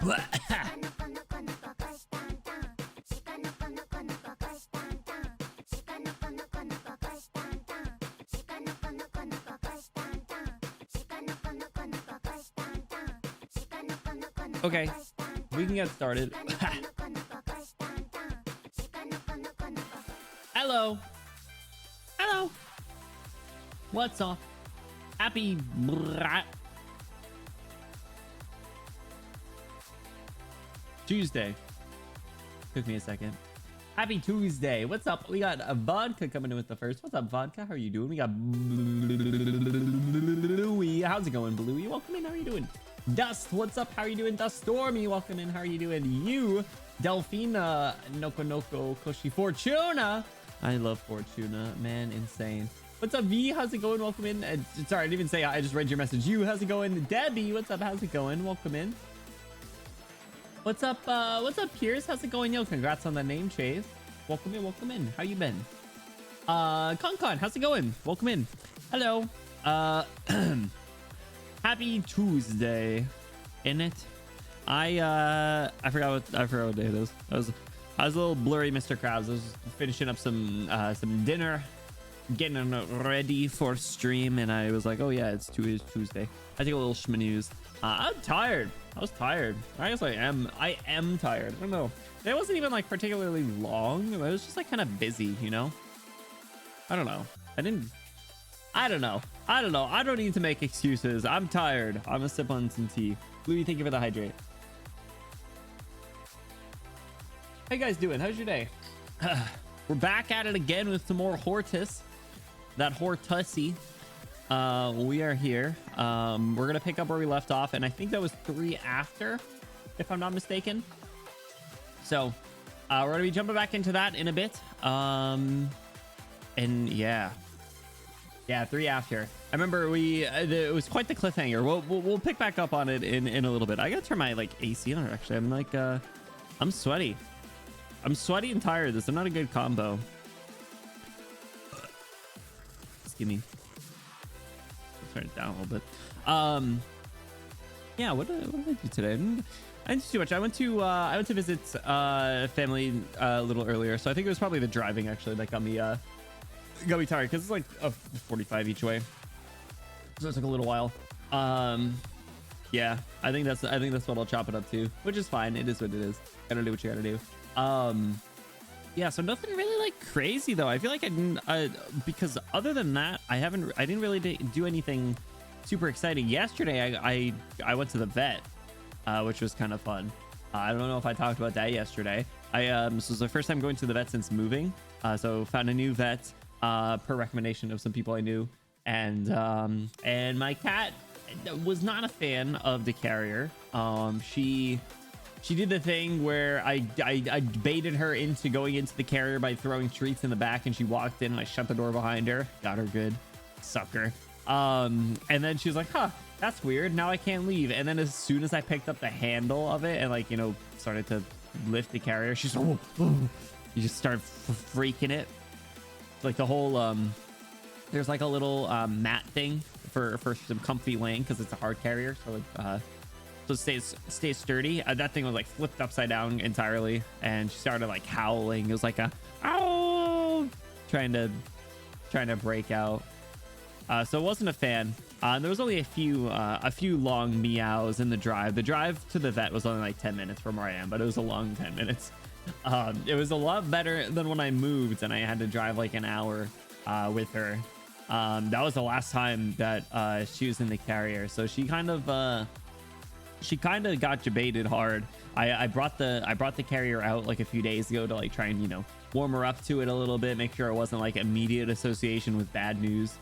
Okay, we can get started. Hello. Hello. What's up? Happy Tuesday. Took me a second. Happy Tuesday. What's up? We got a vodka coming in with the first. What's up, vodka? How are you doing? We got Bluey. How's it going, Bluey? Welcome in. How are you doing? Dust, what's up? How are you doing? Dust Stormy, welcome in. How are you doing? You, Delphina, Noko Koshi, Fortuna. I love Fortuna, man, insane. What's up, V? How's it going? Welcome in. Sorry, I didn't even say I just read your message. You, how's it going? Debbie, what's up? How's it going? Welcome in. What's up, Pierce? How's it going? Yo, congrats on the name chase. Welcome in, welcome in. How you been? Con, how's it going? Welcome in. Hello. Happy Tuesday, in it. I forgot what day it is. I was a little blurry, Mr. Krabs. I was finishing up some dinner, getting ready for stream, and I was like, oh yeah, it's Tuesday. I take a little schmanooze. I'm tired. I was tired. I guess I am tired. I don't know. It wasn't even like particularly long. It was just like kind of busy, you know. I don't know. I don't know. I don't need to make excuses. I'm tired. I'm gonna sip on some tea. Louis, thank you for the hydrate. How you guys doing? How's your day? We're back at it again with some more HORTUS. That HORTUSy. We are here. We're gonna pick up where we left off, and I think that was 3 after, if I'm not mistaken. So we're gonna be jumping back into that in a bit. And yeah. Yeah, 3 after. I remember it was quite the cliffhanger. We'll pick back up on it in a little bit. I gotta turn my like AC on actually. I'm like I'm sweaty. I'm sweaty and tired. This is not a good combo. Excuse me. Let's turn it down a little bit. Yeah, what did I do today? I didn't do too much. I went to visit family a little earlier, so I think it was probably the driving actually that got me tired, because it's like a 45 each way, so it took a little while. Yeah, I think that's what I'll chop it up to, which is fine. It is what it is. Gotta do what you gotta do. Yeah, so nothing really like crazy though. I feel like I didn't because other than that, I didn't really do anything super exciting. Yesterday I went to the vet, which was kind of fun. I don't know if I talked about that yesterday. This was the first time going to the vet since moving, so found a new vet per recommendation of some people I knew, and my cat was not a fan of the carrier. She did the thing where I baited her into going into the carrier by throwing treats in the back, and she walked in and I shut the door behind her. Got her good. Sucker. And then she was like, huh, that's weird. Now I can't leave. And then as soon as I picked up the handle of it and like, you know, started to lift the carrier, she's like, you just start freaking it. Like the whole there's like a little mat thing for some comfy laying, because it's a hard carrier, so like so it stays sturdy. That thing was like flipped upside down entirely, and she started like howling. It was like a ow, trying to break out. So it wasn't a fan. There was only a few long meows in the drive. The drive to the vet was only like 10 minutes from where I am, but it was a long 10 minutes. It was a lot better than when I moved and I had to drive like an hour with her. That was the last time that she was in the carrier, so she kind of got debated hard. I brought the carrier out like a few days ago to like try and, you know, warm her up to it a little bit, make sure it wasn't like immediate association with bad news.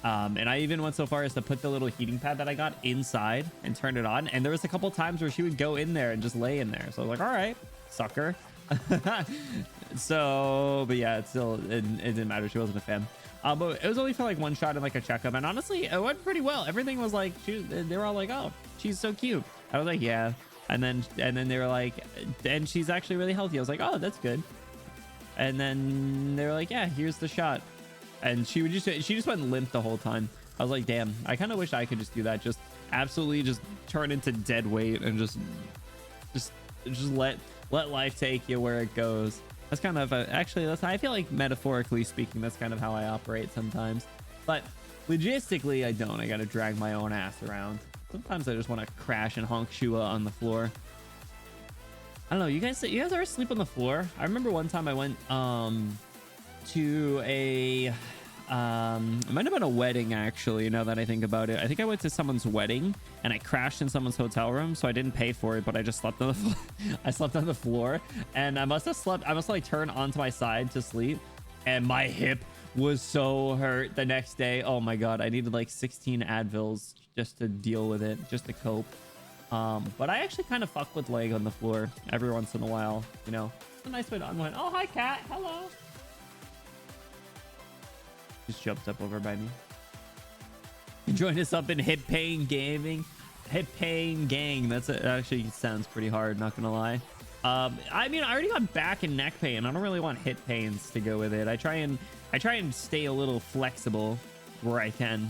And I even went so far as to put the little heating pad that I got inside and turn it on, and there was a couple times where she would go in there and just lay in there, so I was like, all right, sucker. So but yeah, it didn't matter. She wasn't a fan. But it was only for like one shot and like a checkup, and honestly it went pretty well. Everything was like, they were all like, oh, she's so cute. I was like, yeah. And then they were like, and she's actually really healthy. I was like, oh, that's good. And then they were like, yeah, here's the shot. And she just went limp the whole time. I was like, damn, I kind of wish I could just do that, just absolutely just turn into dead weight and just just just let life take you where it goes. That's kind of actually, that's, I feel like metaphorically speaking, that's kind of how I operate sometimes. But logistically, I don't. I gotta drag my own ass around. Sometimes I just want to crash and honk Shua on the floor. I don't know. You guys ever sleep on the floor? I remember one time I went to a it might have been a wedding, actually, now that I think about it. I think I went to someone's wedding and I crashed in someone's hotel room, so I didn't pay for it, but I just slept on the floor. I slept on the floor, and I must have like turned onto my side to sleep, and my hip was so hurt the next day. Oh my god, I needed like 16 Advils just to deal with it, just to cope. But I actually kind of fuck with leg on the floor every once in a while, you know. It's a nice way to unwind. Oh, hi cat, hello. Just jumped up over by me. Join us up in hip pain gaming. Hip pain gang. That actually sounds pretty hard, not gonna lie. I mean, I already got back and neck pain. I don't really want hip pains to go with it. I try and stay a little flexible where I can.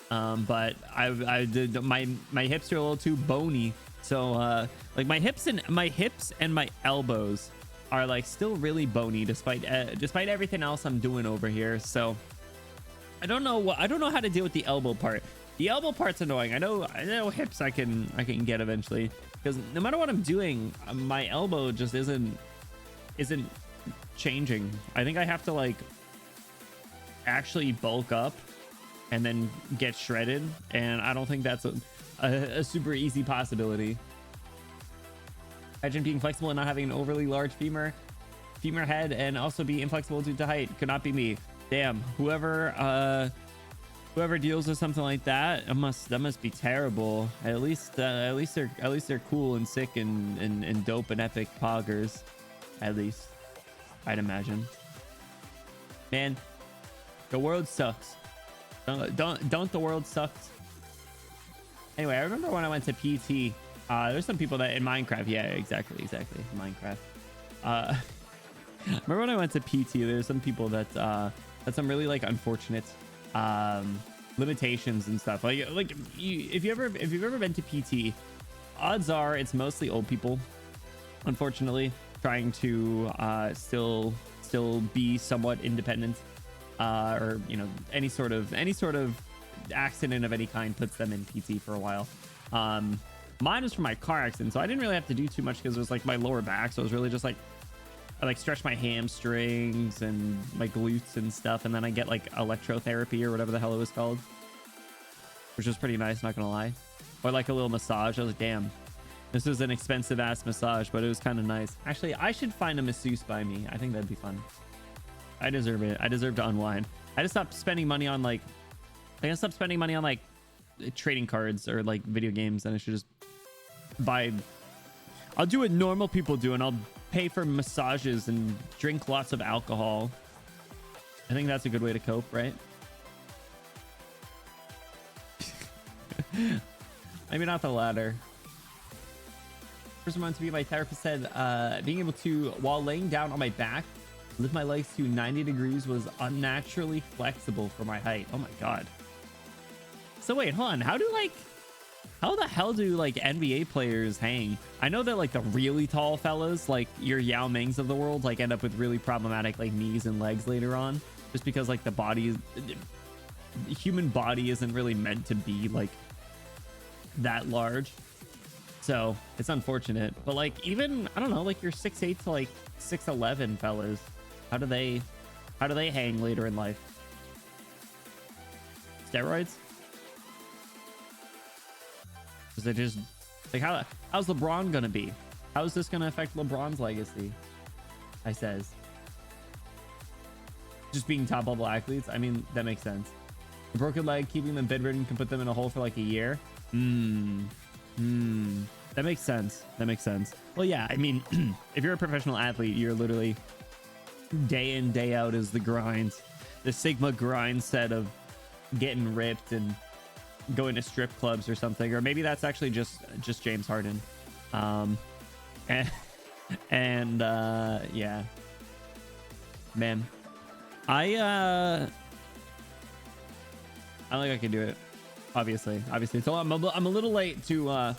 But I did my hips are a little too bony. So like my hips and my elbows are like still really bony despite everything else I'm doing over here. So I don't know how to deal with the elbow part. The elbow part's annoying. I know hips I can get eventually, because no matter what I'm doing, my elbow just isn't changing. I think I have to like actually bulk up and then get shredded, and I don't think that's a super easy possibility. Imagine being flexible and not having an overly large femur head, and also be inflexible due to height. Could not be me. Damn, whoever deals with something like that, that must be terrible. At least they're cool and sick and dope and epic poggers. At least I'd imagine. Man, the world sucks. Don't the world sucks? Anyway, I remember when I went to PT. There's some people that in Minecraft. Yeah, exactly. Minecraft. Remember when I went to PT? There's some people that had some really like unfortunate limitations and stuff. Like if you've ever been to PT, odds are it's mostly old people, unfortunately, trying to still be somewhat independent, or you know, any sort of accident of any kind puts them in PT for a while. Mine was from my car accident, so I didn't really have to do too much because it was like my lower back, so it was really just like I like stretch my hamstrings and my glutes and stuff, and then I get like electrotherapy or whatever the hell it was called, which was pretty nice, not gonna lie. Or like a little massage. I was like, damn, this is an expensive ass massage, but it was kind of nice. Actually, I should find a masseuse by me. I think that'd be fun. I deserve it. I deserve to unwind. I just stopped spending money on like trading cards or like video games, and I should just buy. I'll do what normal people do, and I'll pay for massages and drink lots of alcohol. I think that's a good way to cope, right? Maybe not the latter. First one to be, my therapist said being able to, while laying down on my back, lift my legs to 90 degrees was unnaturally flexible for my height. Oh my god. So wait, hold on. How the hell do like NBA players hang? I know that like the really tall fellas, like your Yao Mings of the world, like end up with really problematic like knees and legs later on, just because like the human body isn't really meant to be like that large. So it's unfortunate. But like even, I don't know, like your 6'8" to like 6'11" fellas, how do they hang later in life? Steroids? Is it just like how's LeBron gonna be? How is this gonna affect LeBron's legacy? I says, just being top level athletes. I mean, that makes sense. A broken leg, keeping them bedridden can put them in a hole for like a year. That makes sense. That makes sense. Well, yeah, I mean, if you're a professional athlete, you're literally day in, day out is the grind, the Sigma grind set of getting ripped and going to strip clubs or something. Or maybe that's actually just James Harden. And yeah, man, I don't think I can do it. Obviously. So I'm a little late to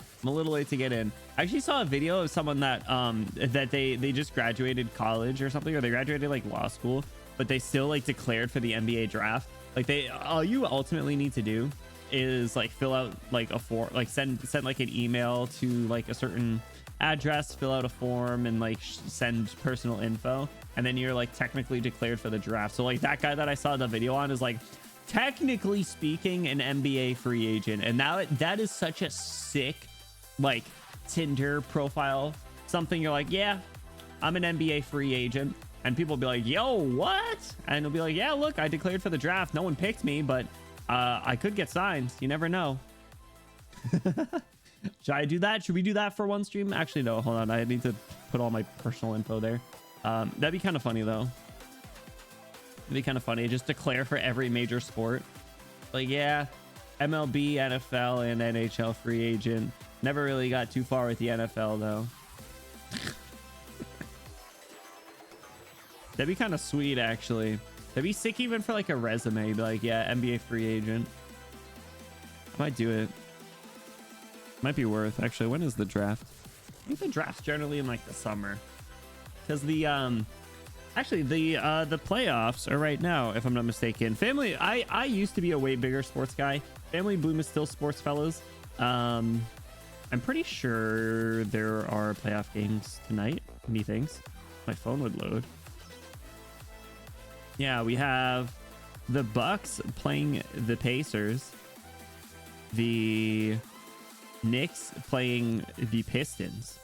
get in. I actually saw a video of someone that they just graduated college or something, or they graduated like law school, but they still like declared for the NBA draft. Like all you ultimately need to do is like fill out like a form, like send like an email to like a certain address, fill out a form, and like send personal info, and then you're like technically declared for the draft. So like that guy that I saw the video on is like technically speaking an NBA free agent, and now that is such a sick like Tinder profile, something you're like, yeah, I'm an NBA free agent, and people will be like, yo, what? And it'll be like, yeah, look, I declared for the draft, no one picked me, but I could get signed, you never know. Should I do that? Should we do that for one stream? Actually, no, hold on, I need to put all my personal info there. That'd be kind of funny though. It'd be kind of funny, just declare for every major sport. Like, yeah, MLB, NFL, and NHL free agent. Never really got too far with the NFL though. That'd be kind of sweet, actually. That'd be sick even for like a resume. Be like, yeah, NBA free agent. I might do it. Might be worth. Actually, when is the draft? I think the draft's generally in like the summer, because the actually the playoffs are right now, if I'm not mistaken. Family, I used to be a way bigger sports guy. Family Bloom is still sports, fellas. I'm pretty sure there are playoff games tonight. Methinks my phone would load. Yeah, we have the Bucks playing the Pacers, the Knicks playing the Pistons,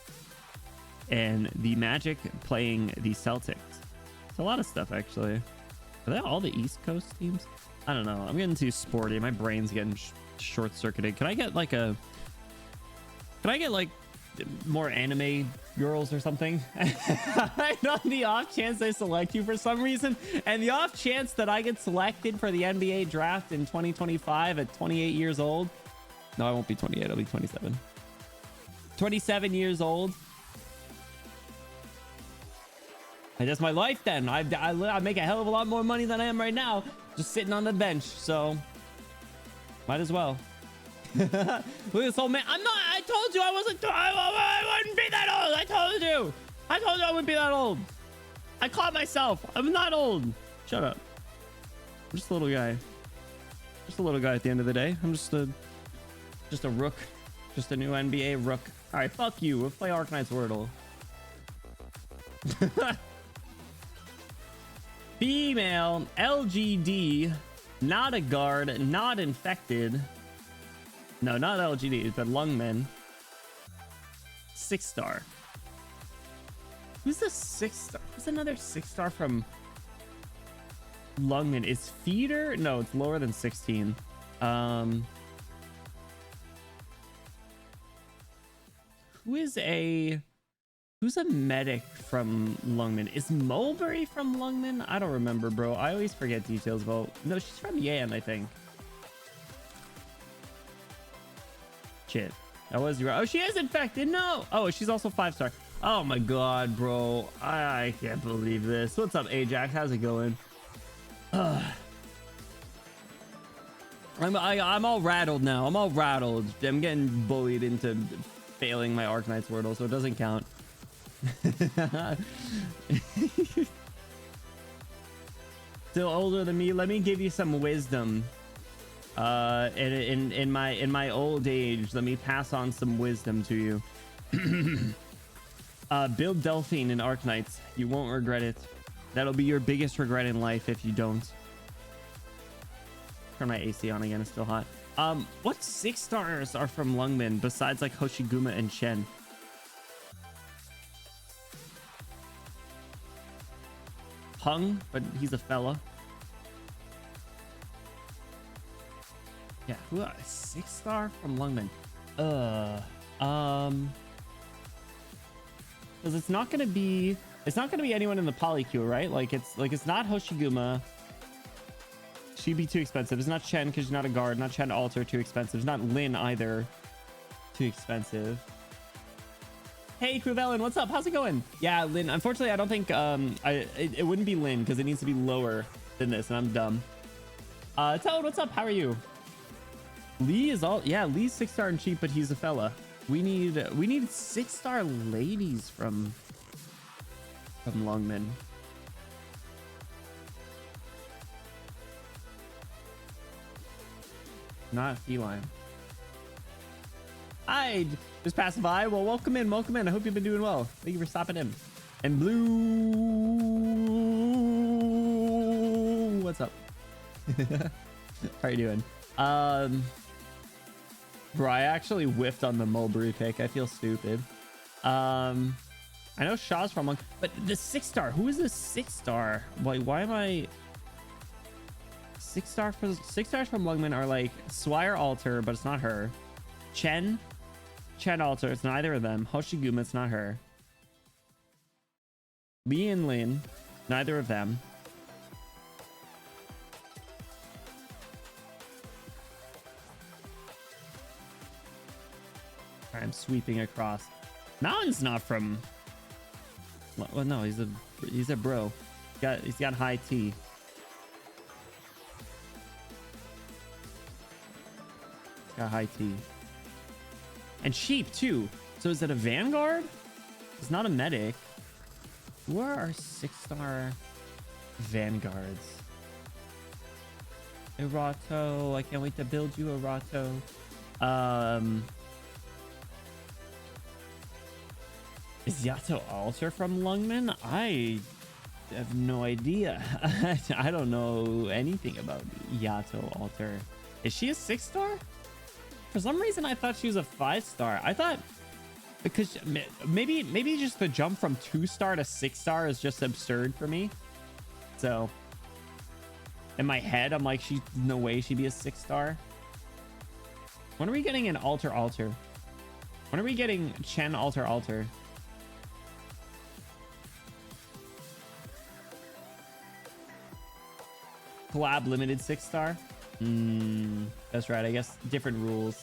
and the Magic playing the Celtics. It's a lot of stuff, actually. Are that all the East Coast teams? I don't know. I'm getting too sporty. My brain's getting short-circuited. Can I get like more anime girls or something? On the off chance they select you for some reason, and the off chance that I get selected for the NBA draft in 2025 at 28 years old. No, I won't be 28. I'll be 27. 27 years old. And that's my life then. I make a hell of a lot more money than I am right now, just sitting on the bench. So might as well. Look at this old man. I told you I wasn't. I wouldn't be that old. I told you I wouldn't be that old. I caught myself. I'm not old. Shut up. I'm just a little guy. Just a little guy at the end of the day. I'm just a rook. Just a new NBA rook. All right, fuck you. We'll play Arknights Wordle. Female, LGD, not a guard, not infected. No, not LGD, but Lungmen. 6-star. Who's the 6-star? Who's another 6-star from Lungmen? Is Feeder? No, it's lower than 16. Who's a medic from Lungmen? Is Mulberry from Lungmen? I don't remember, bro. I always forget details about. No, she's from Yan, I think. Shit. That was your. Oh, she is infected. No. Oh, she's also 5-star. Oh my god, bro. I can't believe this. What's up, Ajax? How's it going? I'm all rattled now. I'm all rattled. I'm getting bullied into failing my Arknights Wordle, so it doesn't count. Still older than me. Let me give you some wisdom. In my old age, let me pass on some wisdom to you. Build Delphine in Arknights. You won't regret it. That'll be your biggest regret in life if you don't. Turn my AC on again. It's still hot. What 6-stars are from Lungmen besides like Hoshiguma and Shen? Hung, but he's a fella. Yeah, who a 6-star from Lungmen? Because it's not gonna be anyone in the polycule, right? It's not Hoshiguma. She'd be too expensive. It's not Chen because she's not a guard. Not Chen Alter, too expensive. It's not Lin either. Too expensive. Hey, Cruvelin, what's up? How's it going? Yeah, Lin. Unfortunately, I don't think it wouldn't be Lin because it needs to be lower than this, and I'm dumb. Toad, what's up? How are you? Lee is all, yeah, Lee's 6-star and cheap, but he's a fella. We need 6-star ladies from Lungman. Not feline. Hi, just passing by. Well, welcome in, welcome in. I hope you've been doing well. Thank you for stopping in. And Blue, what's up? How are you doing? Bro, I actually whiffed on the mulberry pick. I feel stupid. I know Shaw's from one, but the 6-star. Who is this 6-star? Why am I 6-star? 6-stars from Lungman are like Swire Alter, but it's not her. Chen Alter, it's neither of them. Hoshiguma, it's not her. Lee and Lin, neither of them. I'm sweeping across. Mountain's not from. Well, no, he's a bro. He's got high T. He's got high T. And sheep too. So is it a vanguard? It's not a medic. Who are our 6-star vanguards? Erato. I can't wait to build you, Erato. Is Yato Alter from Lungman? I have no idea. I don't know anything about Yato Alter. Is she a 6-star? For some reason, I thought she was a 5-star. I thought because maybe just the jump from 2-star to 6-star is just absurd for me. So in my head, I'm like, she's no way she'd be a 6-star. When are we getting an Alter? When are we getting Chen Alter? Collab limited 6-star. That's right. I guess different rules.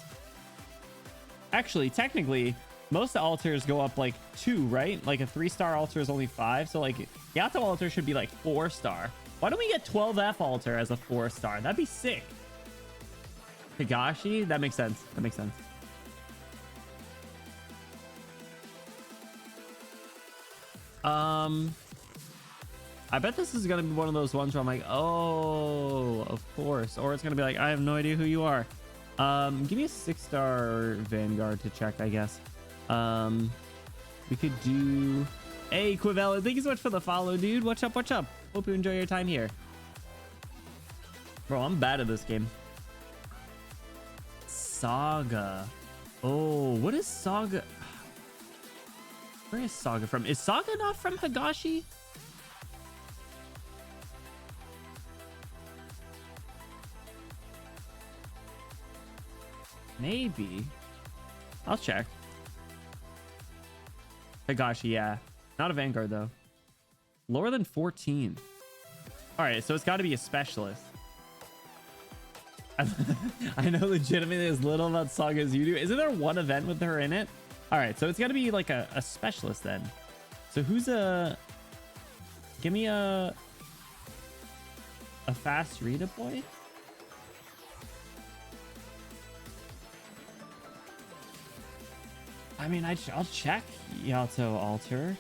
Actually, technically, most alters go up like 2, right? Like a 3-star alter is only 5. So like Yato Alter should be like 4-star. Why don't we get 12F alter as a 4-star? That'd be sick. Higashi? That makes sense. That makes sense. I bet this is gonna be one of those ones where I'm like, oh, of course. Or it's gonna be like, I have no idea who you are. Give me a 6-star vanguard to check, I guess. We could do. Hey, Quivella, thank you so much for the follow, dude. What's up? What's up? Hope you enjoy your time here. Bro, I'm bad at this game. Saga. Oh, what is Saga? Where is Saga from? Is Saga not from Higashi? Maybe. I'll check. Higashi, yeah. Not a vanguard, though. Lower than 14. All right, so it's got to be a specialist. I know legitimately as little about Saga as you do. Isn't there one event with her in it? All right, so it's got to be like a specialist then. So who's a... Give me a fast redeploy? I mean, I'll check Yato Alter.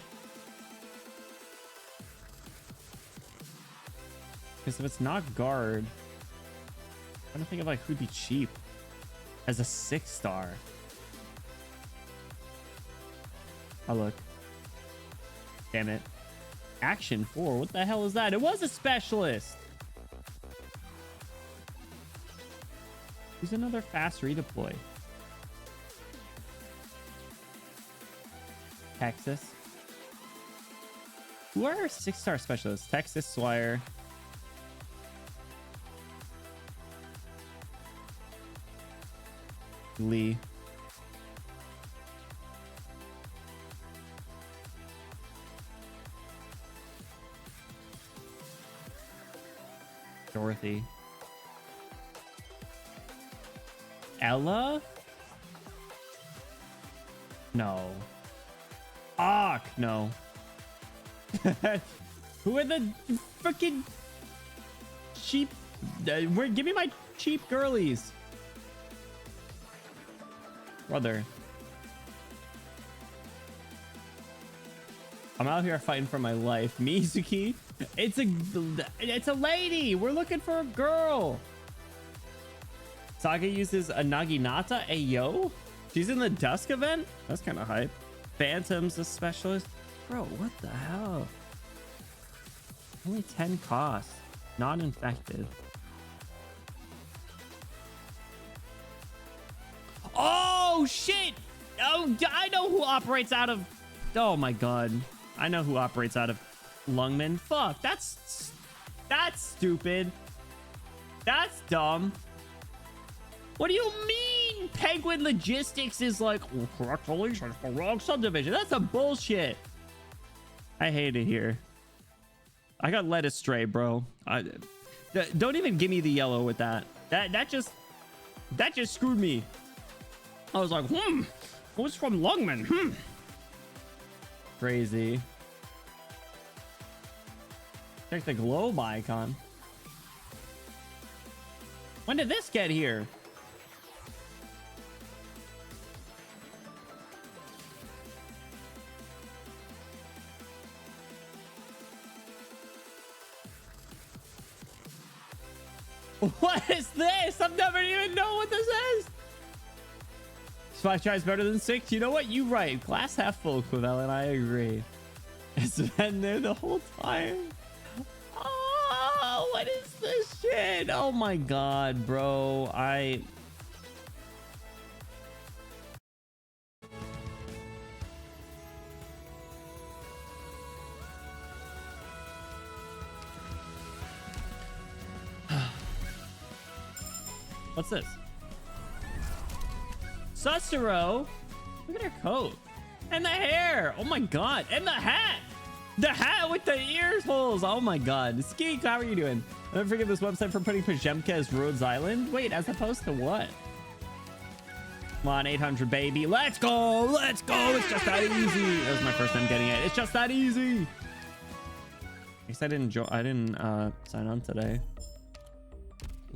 Because if it's not guard, I'm trying to think of like who'd be cheap as a 6-star. Oh, look. Damn it. Action 4. What the hell is that? It was a specialist. Who's another fast redeploy? Texas. Who are our 6-star specialists? Texas, Swire. Lee. Dorothy. Ella? No. No. Who are the freaking cheap? Give me my cheap girlies. Brother. I'm out here fighting for my life. Mizuki, it's a lady. We're looking for a girl. Saga uses a Naginata. Ayo, she's in the Dusk event. That's kind of hype. Phantom's a specialist. Bro, what the hell? Only 10 cost. Not infected. Oh shit! Oh, I know who operates out of. Oh my god, I know who operates out of Lungman. Fuck, that's stupid. That's dumb. What do you mean? Penguin Logistics is like, oh, correct deletion for wrong subdivision. That's a bullshit. I hate it here. I got led astray, bro. Don't even give me the yellow with that. That just screwed me. I was like, who's from Lungman? Crazy. Check the globe icon. When did this get here? What is this? I've never even known what this is. 5 tries better than 6. You know what? You right. Glass half full, Quivell, I agree. It's been there the whole time. Oh, what is this shit? Oh my god, bro. What's this? Susuro. Look at her coat. And the hair. Oh my god. And the hat. The hat with the ears holes. Oh my god. Skeek, how are you doing? I never forget this website for putting Pajemka as Rhodes Island. Wait, as opposed to what? Come on, 800 baby. Let's go. Let's go. It's just that easy. That was my first time getting it. It's just that easy. I guess I didn't sign on today.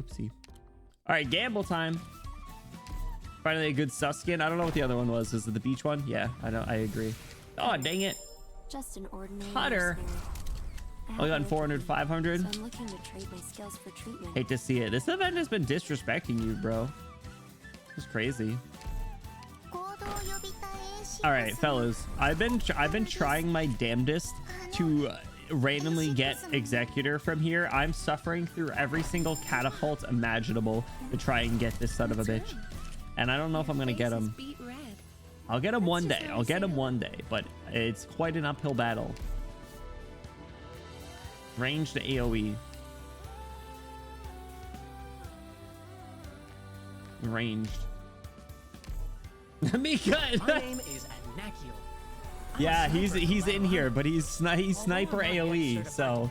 Oopsie. All right, gamble time. Finally a good sus skin. I don't know what the other one was. Is it the beach one? Yeah, I know. I agree. Oh, dang it. Just an ordinary Cutter. Only gotten 400, 500. So I'm looking to trade my skills for treatment. Hate to see it. This event has been disrespecting you, bro. It's crazy. All right, fellas. I've been trying my damnedest to randomly get Executor from here. I'm suffering through every single catapult imaginable to try and get this son of a bitch. And I don't know if I'm gonna get him. I'll get him one day. I'll get him one day, but it's quite an uphill battle. Ranged AoE. Ranged. Mika. My name is Anakio. Yeah, he's in here, but he's sniper AoE, so.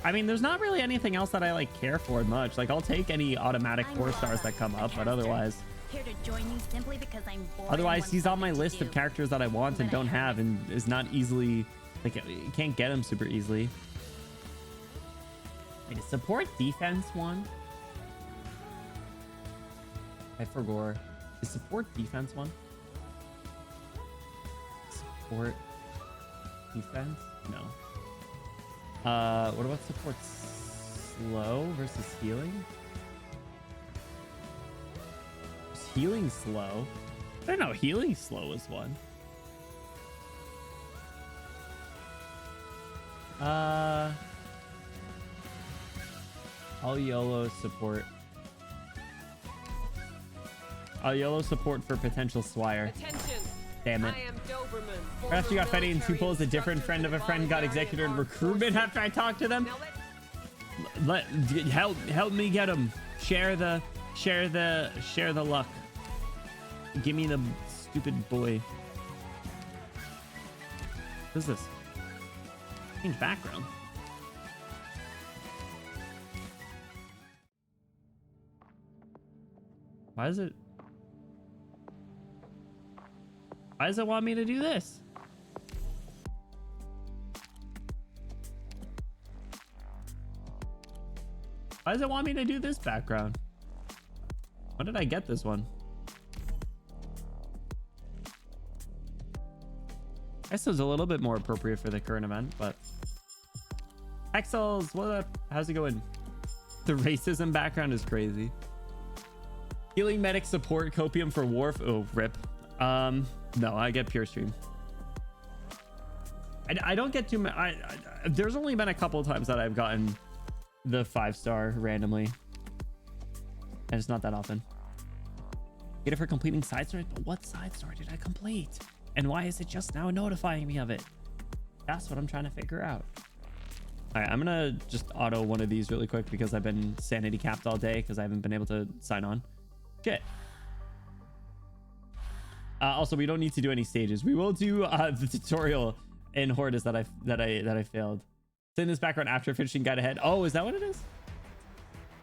I mean, there's not really anything else that I like care for much. Like, I'll take any automatic 4-stars that come up, but otherwise. Here to join you simply because I'm bored. Otherwise, he's on my list of characters that I want and don't have, and is not easily, like, you can't get him super easily. Wait, is support defense one? I forgot. Is support defense one? Support defense? No. What about support slow versus healing? Is healing slow? I don't know. Healing slow is one. I'll YOLO support. I'll YOLO support for potential Swire. Attention. Damn it. I am Doberman. After you got Fetty and Tuples, a different friend of a friend got Executor in recruitment after I talked to them. Help me get him. Share the luck. Give me the stupid boy. What's this? Change background. Why does it want me to do this? Why does it want me to do this background? When did I get this one? I guess it was a little bit more appropriate for the current event, but Exels, what up? How's it going? The racism background is crazy. Healing medic support copium for war. Oh, rip. No, I get pure stream. I don't get too many. There's only been a couple of times that I've gotten the 5-star randomly, and it's not that often. Get it for completing side story, but what side story did I complete? And why is it just now notifying me of it? That's what I'm trying to figure out. All right, I'm gonna just auto one of these really quick because I've been sanity capped all day because I haven't been able to sign on. Shit. Also, we don't need to do any stages. We will do the tutorial in HORTUS that I failed. It's in this background after finishing guide ahead. Oh, is that what it is?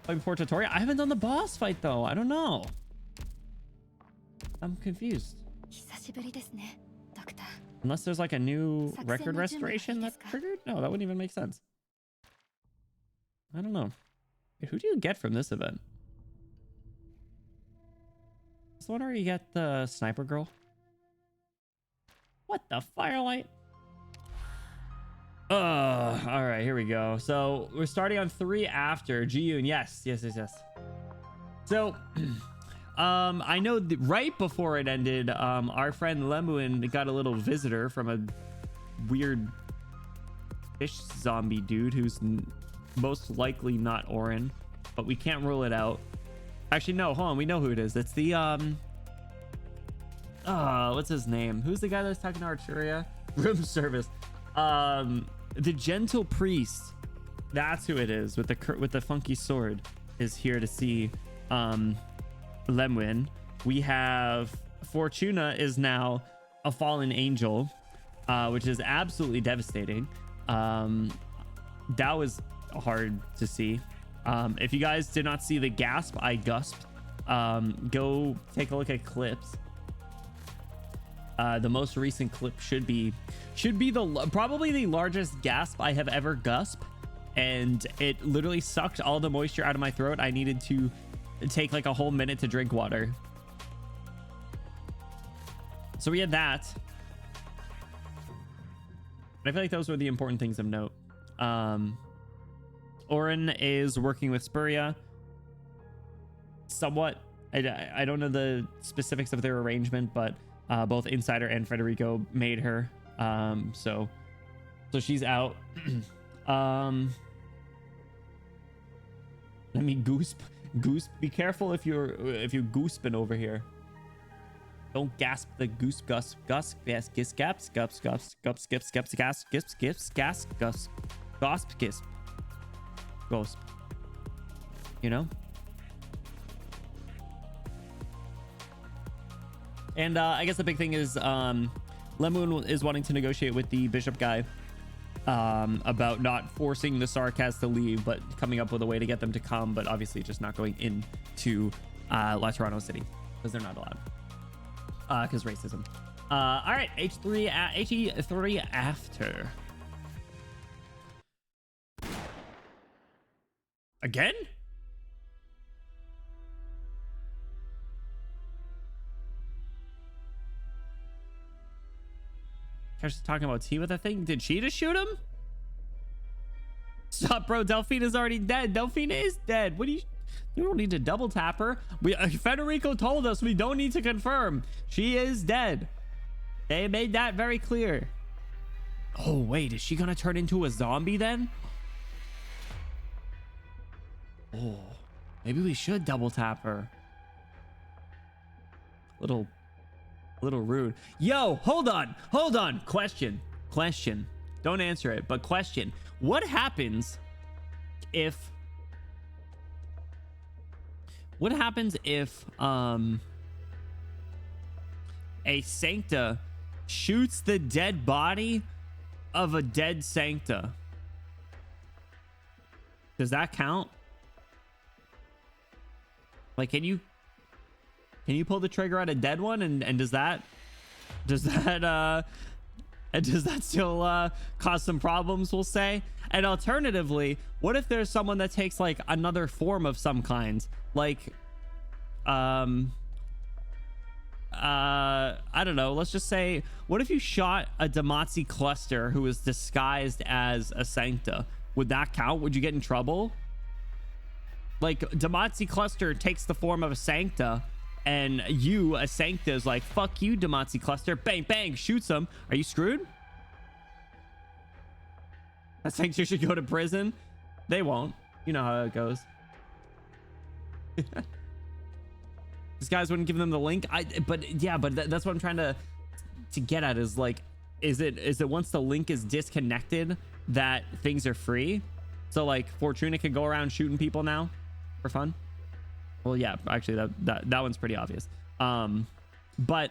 Like before tutorial? I haven't done the boss fight though. I don't know. I'm confused. Unless there's like a new record restoration that's triggered? No, that wouldn't even make sense. I don't know. Wait, who do you get from this event? Is the one where you get the sniper girl? What the firelight? All right, here we go. So we're starting on 3 after Ji-yoon. Yes. So I know right before it ended, our friend Lemuin got a little visitor from a weird fish zombie dude who's most likely not Orin, but we can't rule it out. Actually, no, hold on, we know who it is. It's the what's his name? Who's the guy that's talking to Arturia? Room service. The gentle priest. That's who it is with the funky sword is here to see Lemwin. We have Fortuna is now a fallen angel, which is absolutely devastating. That was hard to see. If you guys did not see the gasp I gusped, go take a look at clips. The most recent clip should be probably the largest gasp I have ever gasped, and it literally sucked all the moisture out of my throat. I needed to take like a whole minute to drink water. So we had that. I feel like those were the important things of note. Orin is working with Spuria somewhat. I don't know the specifics of their arrangement, but both Insider and Federico made her. So she's out. Let me goosp. Be careful if you goosping over here. Don't gasp the goose gusp yes gis gaps gups skips gas gus gosp gisp gosp. You know? And I guess the big thing is Lemoon is wanting to negotiate with the bishop guy about not forcing the Sarkaz to leave, but coming up with a way to get them to come, but obviously just not going into La Toronto City because they're not allowed because racism. All right, H3 after. Again? She's talking about tea with a thing. Did she just shoot him? Stop, bro. Delphine is already dead. Delphine is dead. What do you don't need to double tap her. Federico told us we don't need to confirm. She is dead. They made that very clear. Oh, wait. Is she going to turn into a zombie then? Oh, maybe we should double tap her. Little rude. Yo, hold on. Question. Don't answer it, but question. What happens if a Sancta shoots the dead body of a dead Sancta? Does that count? Like, can you pull the trigger on a dead one, and does that still cause some problems, we'll say? And alternatively, what if there's someone that takes like another form of some kind, like I don't know, let's just say, what if you shot a Demazi cluster who was disguised as a Sancta? Would that count? Would you get in trouble? Like, Demazi cluster takes the form of a Sancta, and you, a Sancta, is like, fuck you, Demazi cluster, bang bang, shoots him. Are you screwed? A Sancta should go to prison. They won't. You know how it goes. These guys wouldn't give them the link. But that's what I'm trying to get at, is like, is it once the link is disconnected that things are free? So like Fortuna could go around shooting people now for fun. Well, yeah, actually that one's pretty obvious. But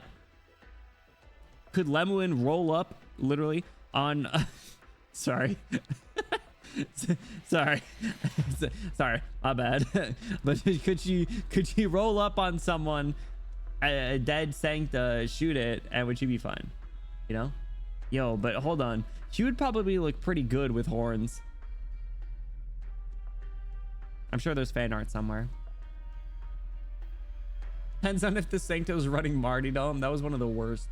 could Lemuin roll up literally on sorry. sorry my bad. But could she roll up on someone, a dead Sancta, shoot it, and would she be fine? You know? Yo, but hold on, she would probably look pretty good with horns. I'm sure there's fan art somewhere. Depends on if the Sancta was running martyrdom. That was one of the worst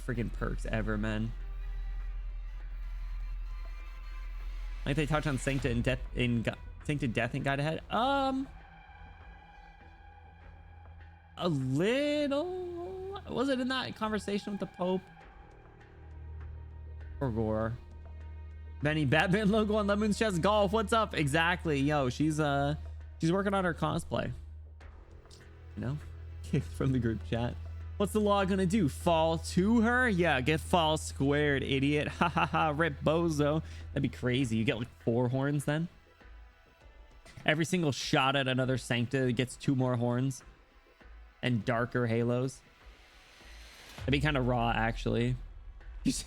freaking perks ever, man. Like they touch on Sancta and death in Sancta death and God ahead. A little. Was it in that conversation with the Pope? Or Gore? Benny Batman logo on Lemon's chest. Golf. What's up? Exactly. Yo, she's working on her cosplay. You know, kicked from the group chat. What's the law gonna do? Fall to her? Yeah, get fall squared, idiot. Ha ha ha. Rip bozo. That'd be crazy. You get like 4 horns then. Every single shot at another Sancta gets 2 more horns and darker halos. That'd be kind of raw, actually. It's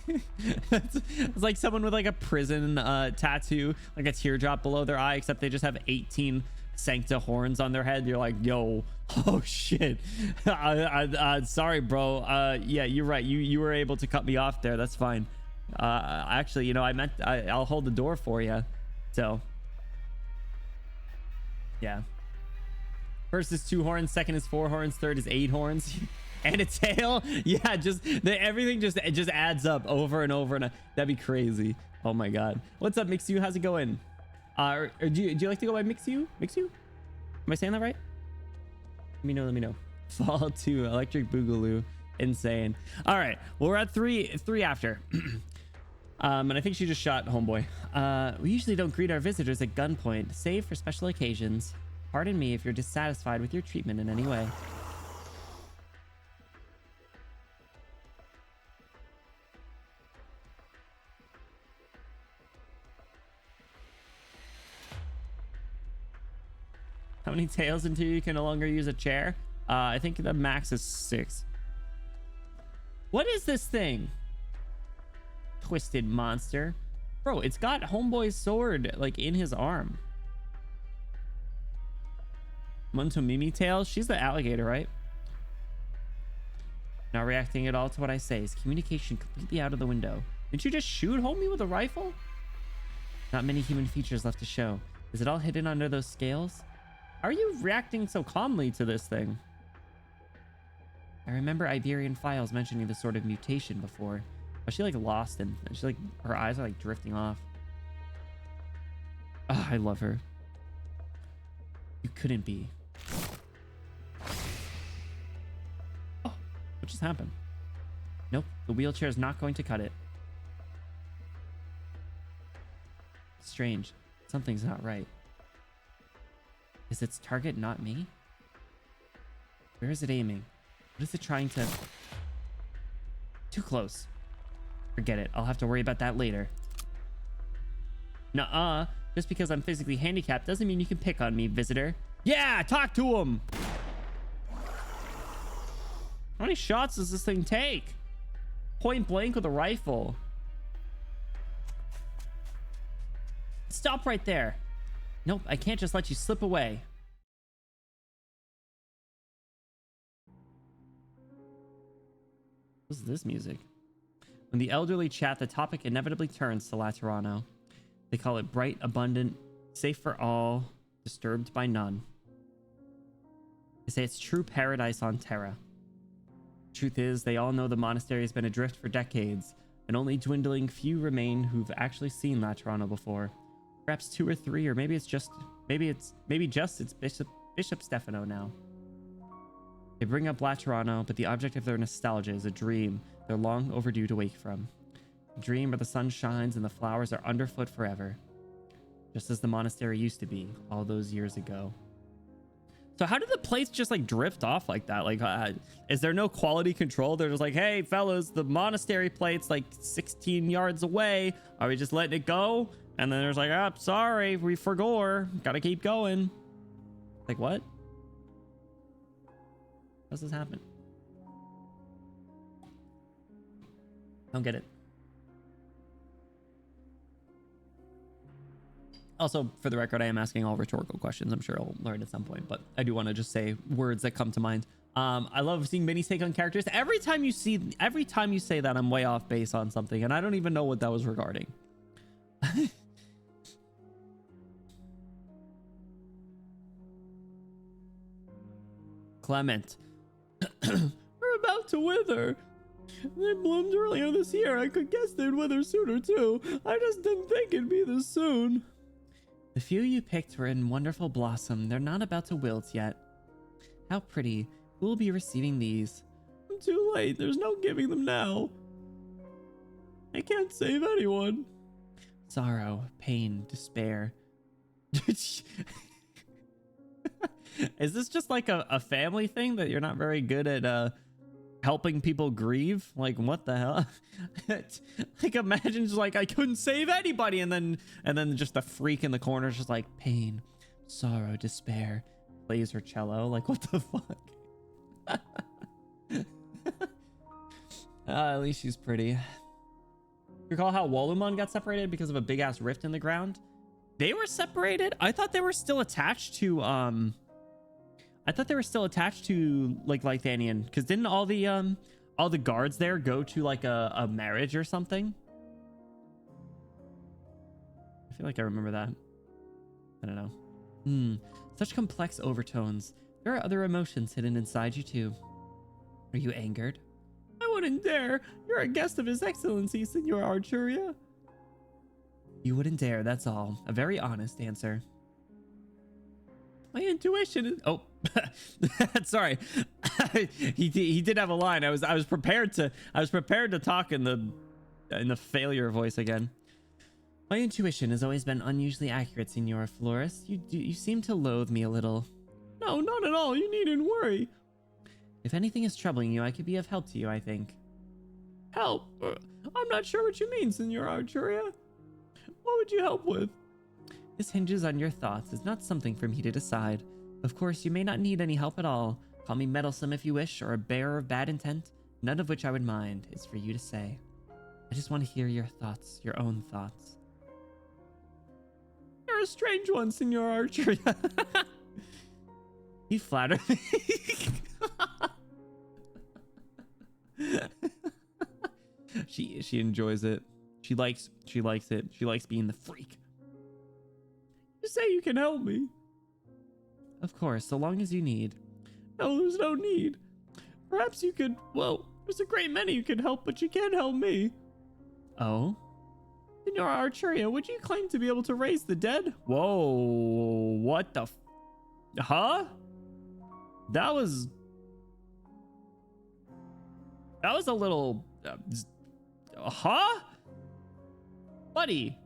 like someone with like a prison tattoo, like a teardrop below their eye, except they just have 18 Sancta horns on their head. You're like, yo, oh shit. Sorry, bro. Yeah, you're right. You were able to cut me off there. That's fine. Actually, you know, I'll hold the door for you. So, yeah. First is 2 horns. Second is 4 horns. Third is 8 horns. And a tail. Yeah, everything just adds up over and over, and that'd be crazy. Oh my god. What's up, Mixu? How's it going? Or do you like to go by Mixu? Am I saying that right? Let me know. Fall to Electric Boogaloo. Insane. All right, well, we're at 3 after. And I think she just shot homeboy. We usually don't greet our visitors at gunpoint, save for special occasions. Pardon me if you're dissatisfied with your treatment in any way. How many tails until you can no longer use a chair? I think the max is 6. What is this thing? Twisted monster. Bro, it's got homeboy's sword like in his arm. Muntomimi tails. She's the alligator, right? Not reacting at all to what I say. Is communication completely out of the window? Didn't you just shoot homie with a rifle? Not many human features left to show. Is it all hidden under those scales? How are you reacting so calmly to this thing? I remember Iberian files mentioning this sort of mutation before. Was she like lost and she's like, her eyes are like drifting off. Oh, I love her. You couldn't be. Oh, what just happened? Nope, the wheelchair is not going to cut it. Strange. Something's not right. Is its target not me? Where is it aiming? What is it trying to... Too close. Forget it. I'll have to worry about that later. Nuh-uh. Just because I'm physically handicapped doesn't mean you can pick on me, visitor. Yeah, talk to him! How many shots does this thing take? Point blank with a rifle. Stop right there. Nope, I can't just let you slip away. What's this music? When the elderly chat, the topic inevitably turns to Laterano. They call it bright, abundant, safe for all, disturbed by none. They say it's true paradise on Terra. Truth is, they all know the monastery has been adrift for decades, and only dwindling few remain who've actually seen Laterano before. Perhaps 2 or 3, or maybe it's just Bishop Stefano now. They bring up Laterano, but the object of their nostalgia is a dream they're long overdue to wake from. A dream where the sun shines and the flowers are underfoot forever. Just as the monastery used to be all those years ago. So how did the plates just like drift off like that? Like, is there no quality control? They're just like, hey, fellas, the monastery plate's like 16 yards away. Are we just letting it go? And then there's like, oh, sorry, we forgot. Gotta keep going. Like, what? How does this happen? I don't get it. Also, for the record, I am asking all rhetorical questions. I'm sure I'll learn at some point, but I do want to just say words that come to mind. I love seeing Minnie's take on characters. Every time you say that, I'm way off base on something, and I don't even know what that was regarding. Clement. We're about to wither. They bloomed earlier this year. I could guess they'd wither sooner too. I just didn't think it'd be this soon. The few you picked were in wonderful blossom. They're not about to wilt yet. How pretty. Who will be receiving these? I'm too late. There's no giving them now. I can't save anyone. Sorrow, pain, despair. Is this just like a family thing that you're not very good at helping people grieve? Like, what the hell? Like, imagine just like, I couldn't save anybody, and then just the freak in the corner is just like, pain, sorrow, despair, plays her cello. Like, what the fuck? At least she's pretty. Recall how Walumon got separated because of a big ass rift in the ground? They were separated? I thought they were still attached to like Lythanian, because didn't all the guards there go to like a marriage or something? I feel like I remember that. I don't know. Such complex overtones. There are other emotions hidden inside you too. Are you angered? I wouldn't dare. You're a guest of His Excellency, Senor Arturia. You wouldn't dare, that's all. A very honest answer. My intuition is... Oh, sorry. he did have a line. I was prepared to talk in the failure voice again. My intuition has always been unusually accurate, Senor Flores. You seem to loathe me a little. No, not at all. You needn't worry. If anything is troubling you, I could be of help to you, I think. Help? I'm not sure what you mean, Senor Arturia. What would you help with? This hinges on your thoughts. It's not something for me to decide. Of course, you may not need any help at all. Call me meddlesome if you wish, or a bearer of bad intent, none of which I would mind. It's for you to say. I just want to hear your thoughts, your own thoughts. You're a strange one, Senor Arturia. You flatter me. She enjoys it. She likes it. She likes being the freak. You say you can help me. Of course, so long as you need. No, there's no need. Perhaps you could, well, there's a great many you could help, but you can't help me. Oh? Senor Arturia, would you claim to be able to raise the dead? Whoa, what the huh? That was a little huh? Buddy.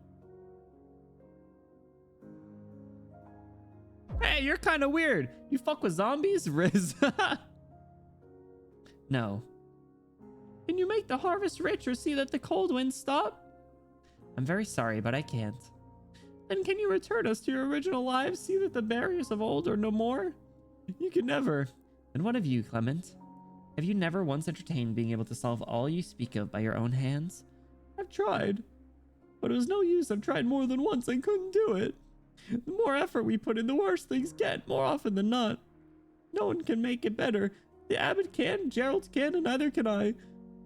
Hey, you're kind of weird. You fuck with zombies, Riz? No. Can you make the harvest rich or see that the cold winds stop? I'm very sorry, but I can't. Then can you return us to your original lives, see that the barriers of old are no more? You can never. And what of you, Clement? Have you never once entertained being able to solve all you speak of by your own hands? I've tried. But it was no use. I've tried more than once and couldn't do it. The more effort we put in, the worse things get, more often than not. No one can make it better. The abbot can, Gerald can, and neither can I.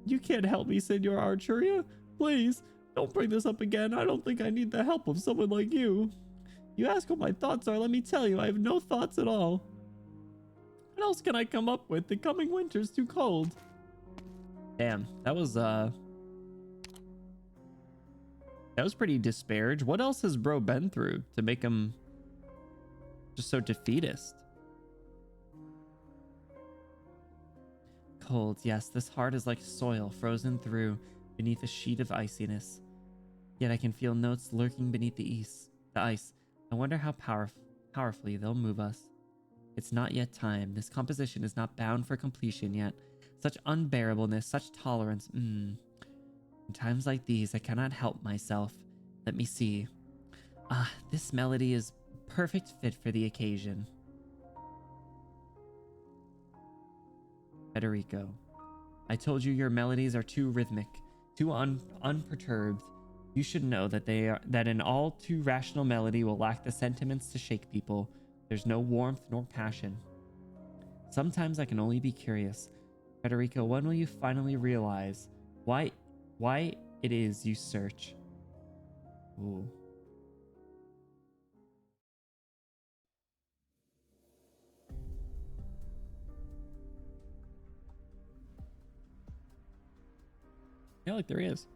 You can't help me, Senor Arturia. Please, don't bring this up again. I don't think I need the help of someone like you. You ask what my thoughts are, let me tell you, I have no thoughts at all. What else can I come up with? The coming winter's too cold. Damn, that was pretty disparage. What else has bro been through to make him just so defeatist? Cold, yes, this heart is like soil frozen through beneath a sheet of iciness. Yet I can feel notes lurking beneath the ice. I wonder how powerfully they'll move us. It's not yet time. This composition is not bound for completion yet. Such unbearableness, such tolerance. In times like these, I cannot help myself. Let me see. This melody is perfect fit for the occasion. Federico, I told you your melodies are too rhythmic, too unperturbed. You should know that that an all too rational melody will lack the sentiments to shake people. There's no warmth nor passion. Sometimes I can only be curious. Federico, when will you finally realize why it is you search? Ooh. Yeah, like there he is.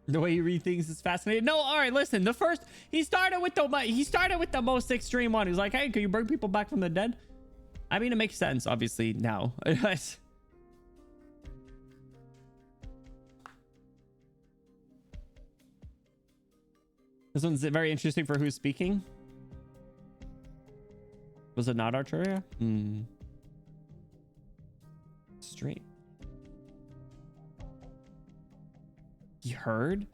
The way you read things is fascinating. No, all right, listen. He started with the most extreme one. He's like, hey, can you bring people back from the dead? I mean, it makes sense, obviously, now. This one's very interesting for who's speaking. Was it not Arturia? Straight. He heard?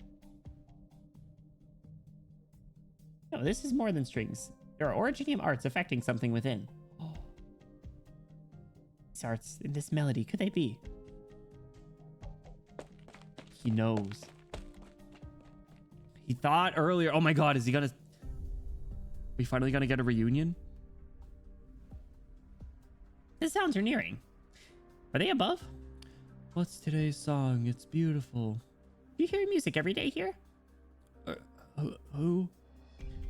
No, this is more than strings. There are originium arts affecting something within. Oh. These arts in this melody, could they be? He knows. He thought earlier, oh my god, is he gonna... we finally gonna get a reunion? The sounds are nearing. Are they above? What's today's song? It's beautiful. You hear music every day here? Who?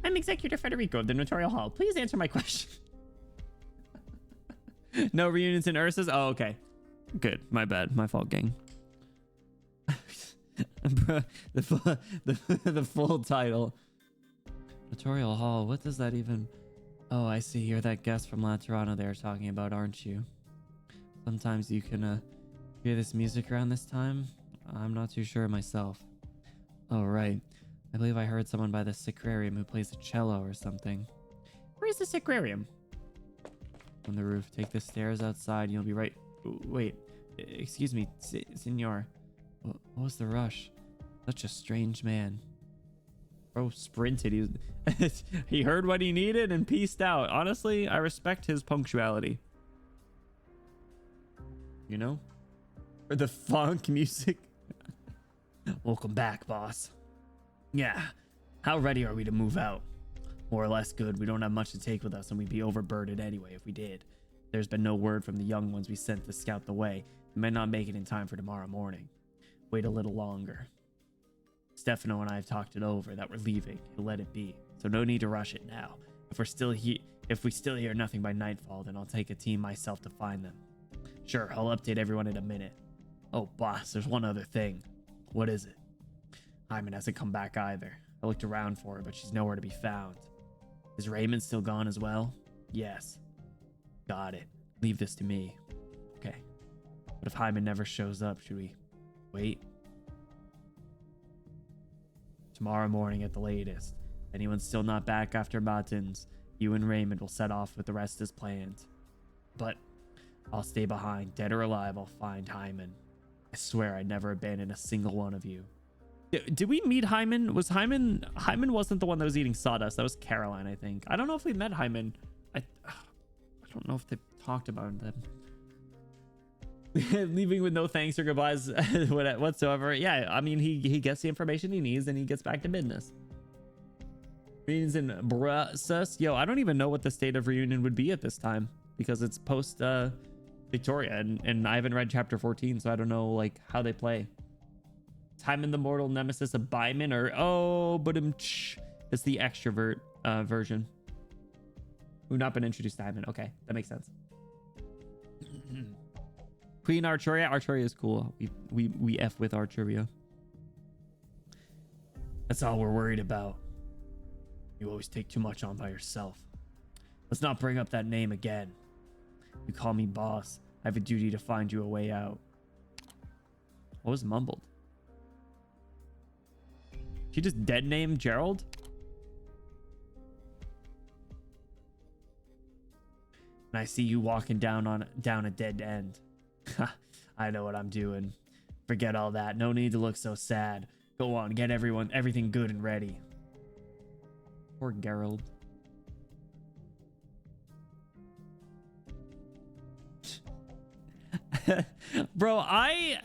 I'm Executor Federico of the Notarial Hall. Please answer my question. No reunions in Ursa's? Oh, okay. Good. My bad. My fault, gang. the full title. Notarial Hall. What does that even... Oh, I see. You're that guest from Laterano they were talking about, aren't you? Sometimes you can hear this music around this time. I'm not too sure myself. Oh, right. I believe I heard someone by the Sacrarium who plays a cello or something. Where's the Sacrarium? On the roof. Take the stairs outside. You'll be right... Wait. Excuse me, Signor. What was the rush? Such a strange man. Bro sprinted. He heard what he needed and peaced out. Honestly, I respect his punctuality. You know? Or the funk music. Welcome back, boss. Yeah. How ready are we to move out? More or less good. We don't have much to take with us, and we'd be overburdened anyway if we did. There's been no word from the young ones we sent to scout the way. We may not make it in time for tomorrow morning. Wait a little longer. Stefano and I have talked it over that we're leaving. He'll let it be. So no need to rush it now. If we still hear nothing by nightfall, then I'll take a team myself to find them. Sure, I'll update everyone in a minute. Oh, boss, there's one other thing. What is it? Hyman hasn't come back either. I looked around for her, but she's nowhere to be found. Is Raymond still gone as well? Yes. Got it. Leave this to me. Okay. But if Hyman never shows up, should we wait? Tomorrow morning at the latest. Anyone's still not back after Matins, you and Raymond will set off with the rest as planned. But I'll stay behind. Dead or alive, I'll find Hyman. I swear I'd never abandon a single one of you. Did we meet Hyman? Hyman wasn't the one that was eating sawdust. That was Caroline, I think. I don't know if we met Hyman. I don't know if they talked about them. Leaving with no thanks or goodbyes whatsoever. Yeah, I mean, he gets the information he needs and he gets back to business. Reunions in Brussels. Yo, I don't even know what the state of reunion would be at this time because it's post Victoria and I haven't read chapter 14, so I don't know like how they play. Hyman the mortal nemesis of Byman, or but it's the extrovert version. We've not been introduced to Hyman. Okay, that makes sense. Queen Arturia. Arturia is cool. We F with Arturia. That's all we're worried about. You always take too much on by yourself. Let's not bring up that name again. You call me boss. I have a duty to find you a way out. What was mumbled? She just dead named Gerald? And I see you walking down a dead end. I know what I'm doing. Forget all that. No need to look so sad. Go on, get everything good and ready. Poor Gerald. Bro, I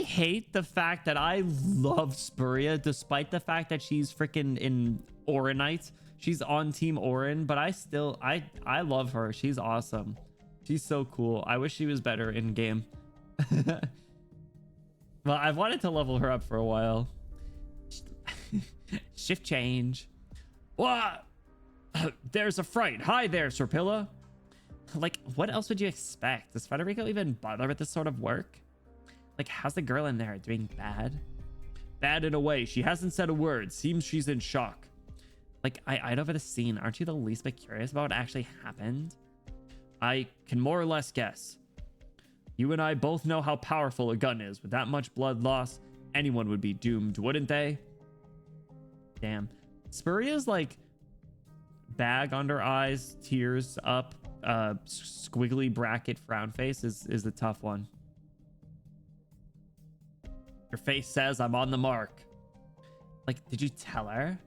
hate the fact that I love Spuria despite the fact that she's freaking in Arknights. She's on Team Orin, but I love her. She's awesome. She's so cool. I wish she was better in game. Well, I've wanted to level her up for a while. Shift change. What? There's a fright. Hi there, Serpilla. Like, what else would you expect? Does Federico even bother with this sort of work? Like, how's the girl in there? Doing bad? Bad in a way. She hasn't said a word. Seems she's in shock. Like, I'd over the scene. Aren't you the least bit curious about what actually happened? I can more or less guess. You and I both know how powerful a gun is. With that much blood loss, anyone would be doomed, wouldn't they? Damn. Spuria's like bag under eyes, tears up, squiggly bracket frown face is a tough one. Your face says I'm on the mark. Like, did you tell her?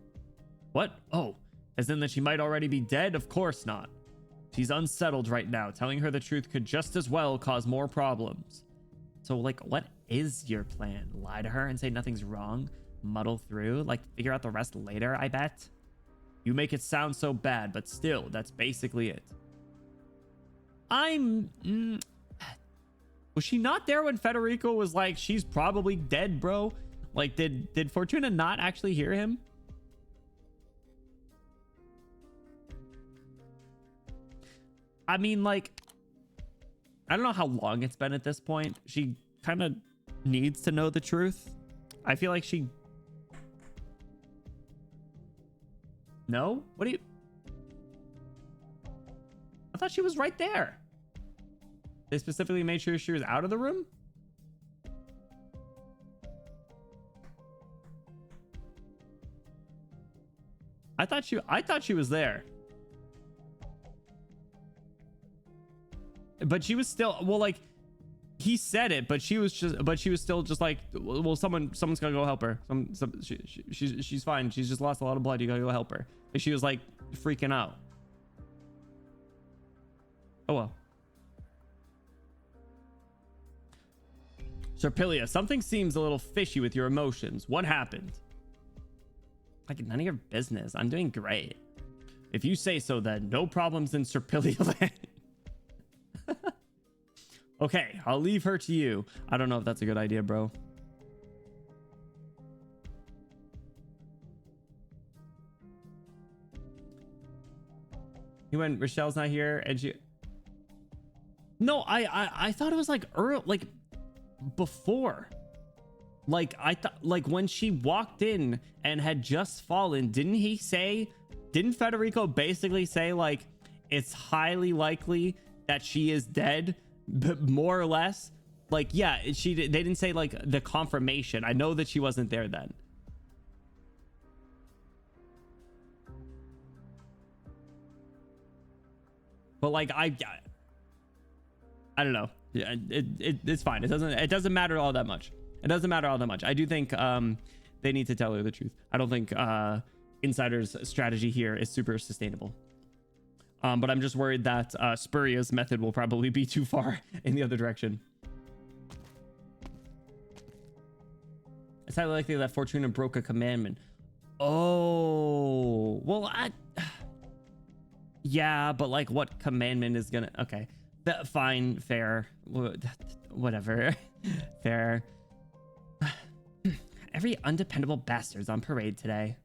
What? Oh, as in that she might already be dead? Of course not. She's unsettled right now. Telling her the truth could just as well cause more problems. So, like, what is your plan? Lie to her and say nothing's wrong? Muddle through? Like, figure out the rest later, I bet? You make it sound so bad, but still, that's basically it. Was she not there when Federico was like, she's probably dead, bro? Like, did Fortuna not actually hear him? I mean, like, I don't know how long it's been at this point. She kind of needs to know the truth. I feel like she... No? What do you... I thought she was right there. They specifically made sure she was out of the room? I thought she was there. But she was still, well, like, he said it, but she was still just like, well, someone's gotta go help her. She's fine. She's just lost a lot of blood. You gotta go help her. Like, she was like freaking out. Oh well. Serpilia, something seems a little fishy with your emotions. What happened? Like, none of your business. I'm doing great. If you say so, then no problems in Serpilia land. Okay, I'll leave her to you. I don't know if that's a good idea, bro. You went, Rochelle's not here, and she... No, I thought it was like early, like before. Like, I thought, like, when she walked in and had just fallen, didn't Federico basically say, like, it's highly likely that she is dead, but more or less? Like, yeah, they didn't say, like, the confirmation. I know that she wasn't there then. But, like, I don't know. Yeah, it's fine. It doesn't matter all that much. It doesn't matter all that much. I do think they need to tell her the truth. I don't think Insider's strategy here is super sustainable. But I'm just worried that Spuria's method will probably be too far in the other direction. It's highly likely that Fortuna broke a commandment. Oh, well, yeah, but like, what commandment is gonna... Okay, fine, fair, whatever, fair. Every undependable bastard's on parade today.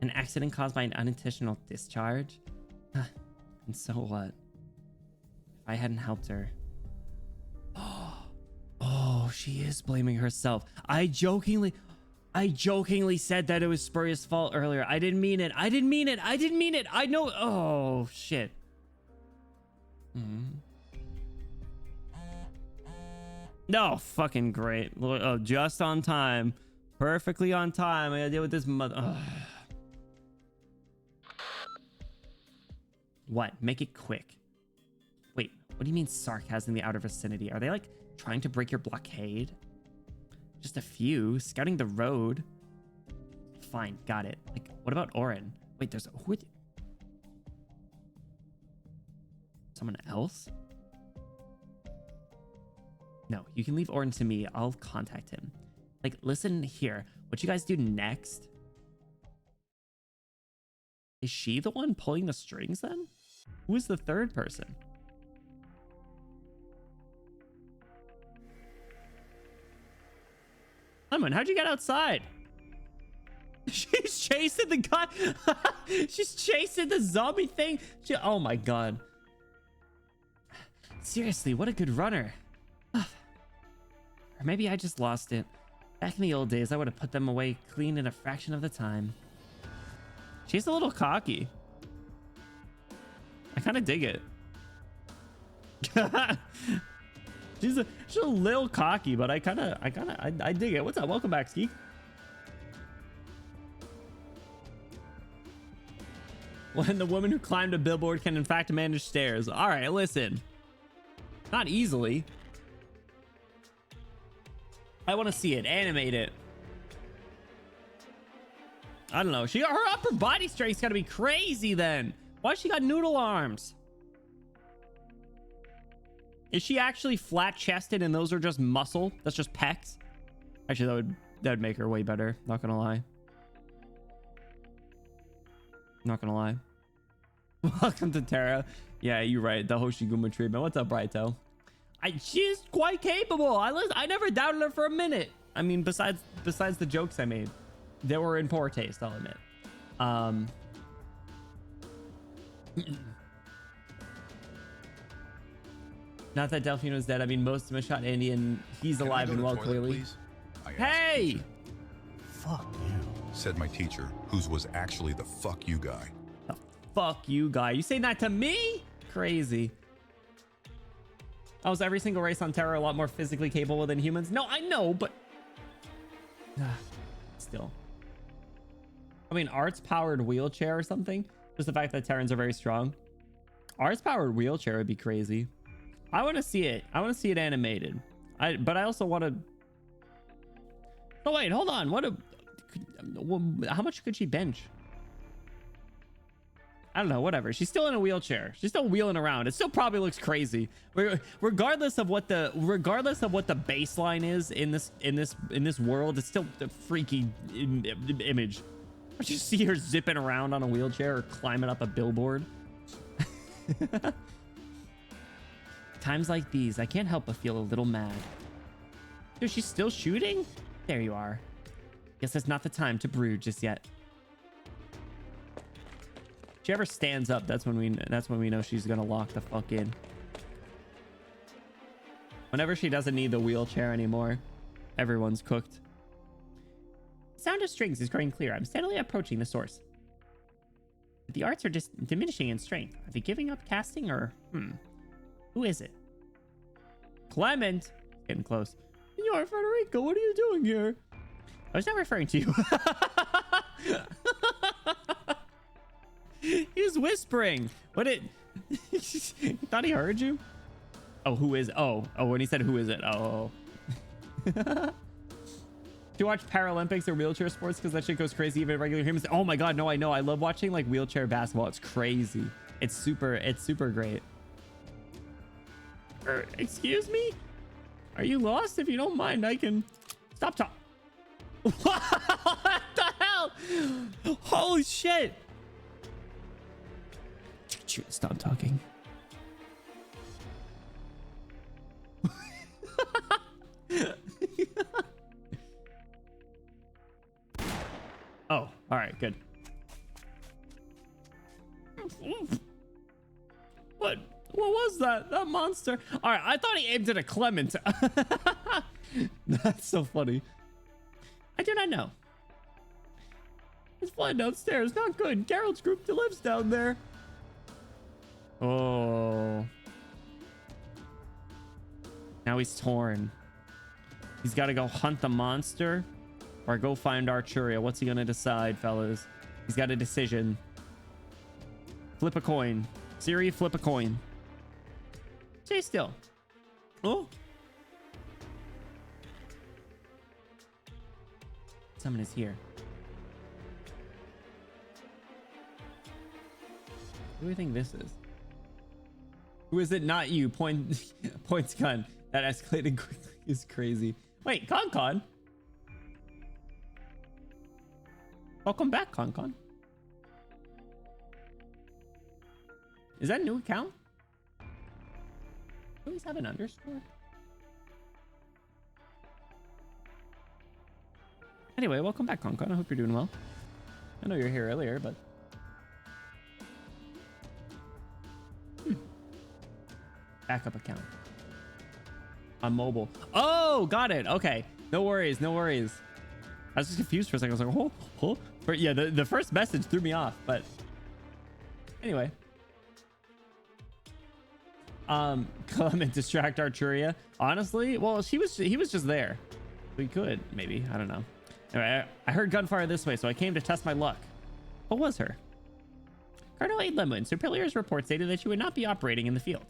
An accident caused by an unintentional discharge? And so what? If I hadn't helped her. Oh, she is blaming herself. I jokingly said that it was Spurrier's fault earlier. I didn't mean it. I know. Oh, shit. No, fucking great. Oh, just on time. Perfectly on time. I gotta deal with this mother. Ugh. What? Make it quick. Wait, what do you mean sarcasm in the outer vicinity? Are they like trying to break your blockade? Just a few. Scouting the road. Fine, got it. Like, what about Oren? Wait, there's who? Someone else? No, you can leave Oren to me. I'll contact him. Like, listen here. What you guys do next? Is she the one pulling the strings then? Who is the third person? Lemon, how'd you get outside? She's chasing the guy. She's chasing the zombie thing. Oh my god. Seriously, what a good runner. Or maybe I just lost it. Back in the old days, I would have put them away clean in a fraction of the time. She's a little cocky. I kind of dig it. she's a little cocky, but I dig it. What's up? Welcome back, Ski. When the woman who climbed a billboard can in fact manage stairs. All right, listen. Not easily. I want to see it. Animate it. I don't know. Her upper body strength's got to be crazy then. Why she got noodle arms? Is she actually flat chested and those are just muscle? That's just pecs? Actually, that would make her way better. Not gonna lie. Not gonna lie. Welcome to Terra. Yeah, you're right. The Hoshiguma treatment. What's up, Brighto? She's quite capable. I never doubted her for a minute. I mean, besides the jokes I made, they were in poor taste, I'll admit. Not that Delfino's dead. I mean, most of them shot Andy, and he's alive and well, clearly. Hey! Fuck you, said my teacher, whose was actually the fuck you guy. The fuck you guy. You saying that to me? Crazy. Was every single race on Terra a lot more physically capable than humans? No, I know, but still. I mean, Art's powered wheelchair or something. Just the fact that Terrans are very strong. Art's powered wheelchair would be crazy. I want to see it. I want to see it animated. But I also want to. Oh wait, hold on. How much could she bench? I don't know. Whatever. She's still in a wheelchair. She's still wheeling around. It still probably looks crazy. Regardless of what the baseline is in this world, it's still a freaky image. I just see her zipping around on a wheelchair or climbing up a billboard. Times like these, I can't help but feel a little mad. Dude, she's still shooting? There you are. Guess it's not the time to brood just yet. If she ever stands up, that's when we know she's gonna lock the fuck in. Whenever she doesn't need the wheelchair anymore, everyone's cooked. The sound of strings is growing clear. I'm steadily approaching the source. The arts are just diminishing in strength. Are they giving up casting or who is it? Clement. Getting close. You're Federico. What are you doing here? I was not referring to you. He was whispering. What it? Thought he heard you. Oh, who is? Oh, when he said who is it? Oh. Do you watch Paralympics or wheelchair sports? Because that shit goes crazy even regular humans. Oh my god, no, I know. I love watching like wheelchair basketball. It's crazy. It's super great. Excuse me? Are you lost? If you don't mind, I can stop talking. What the hell? Holy shit. Stop talking. Oh, all right, good. What was that? That monster? All right, I thought he aimed at a Clement. That's so funny. I do not know. He's flying downstairs. Not good. Geralt's group lives down there. Oh. Now he's torn. He's got to go hunt the monster or go find Arturia. What's he going to decide, fellas? He's got a decision. Flip a coin. Siri, flip a coin. Stay still. Oh. Someone is here. Who do you think this is? Who is it? Not you. Points gun. That escalated quickly is crazy. Wait, Con. Welcome back, Con. Is that a new account? Always have an underscore. Anyway, welcome back, Con. I hope you're doing well. I know you're here earlier, but backup account on mobile. Oh, got it. Okay, no worries. I was just confused for a second. I was like, oh. Yeah, the first message threw me off, but anyway. Clement distract Arturia. Honestly, well, he was just there. We could maybe, I don't know. Anyway, I heard gunfire this way, so I came to test my luck. What was her? Colonel Aid Lemon, Superior's report stated that she would not be operating in the field.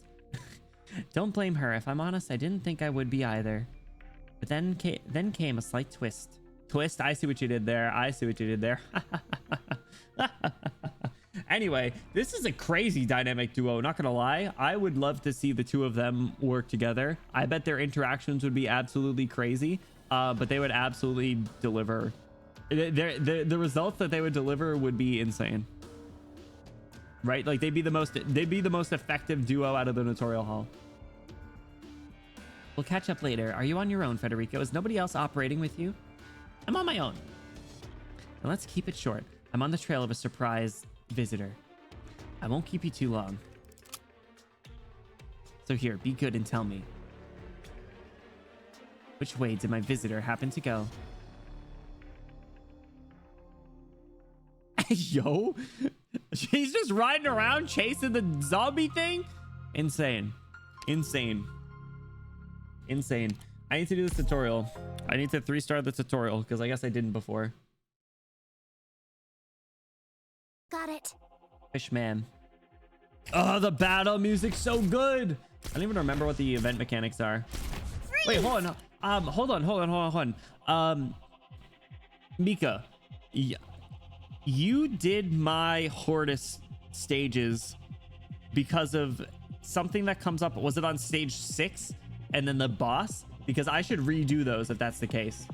Don't blame her. If I'm honest, I didn't think I would be either. But then came a slight twist. Twist? I see what you did there. Anyway, this is a crazy dynamic duo. Not gonna lie. I would love to see the two of them work together. I bet their interactions would be absolutely crazy. But they would absolutely deliver. The results that they would deliver would be insane. Right? Like they'd be the most effective duo out of the tutorial hall. We'll catch up later. Are you on your own, Federico? Is nobody else operating with you? I'm on my own. Now let's keep it short. I'm on the trail of a surprise visitor. I won't keep you too long. So here, be good and tell me. Which way did my visitor happen to go? Yo, she's just riding around chasing the zombie thing. Insane. I need to do this tutorial. I need to 3-star the tutorial because I guess I didn't before. Got it. Fishman. Oh, the battle music's so good. I don't even remember what the event mechanics are. Freeze! Wait, hold on. Mika, you did my HORTUS stages because of something that comes up. Was it on stage 6 and then the boss? Because I should redo those if that's the case.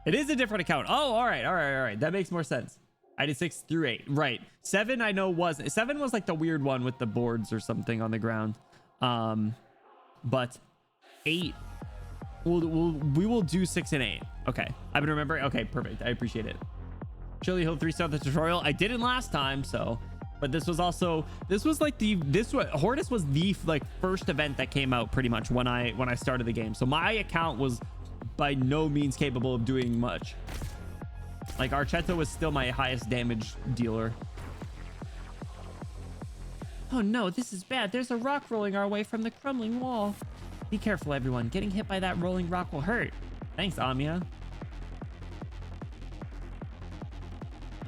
It is a different account. Oh, all right. That makes more sense. I did 6 through 8. Right. 7 I know was 7 was like the weird one with the boards or something on the ground. But 8 we will do 6 and 8. Okay. I've been remembering. Okay, perfect. I appreciate it. Chili Hill 3-star the tutorial. I didn't last time, so but this was like HORTUS was the like first event that came out pretty much when I started the game. So my account was by no means capable of doing much. Like Archetto was still my highest damage dealer. Oh no, this is bad. There's a rock rolling our way from the crumbling wall. Be careful, everyone. Getting hit by that rolling rock will hurt. Thanks, Amia.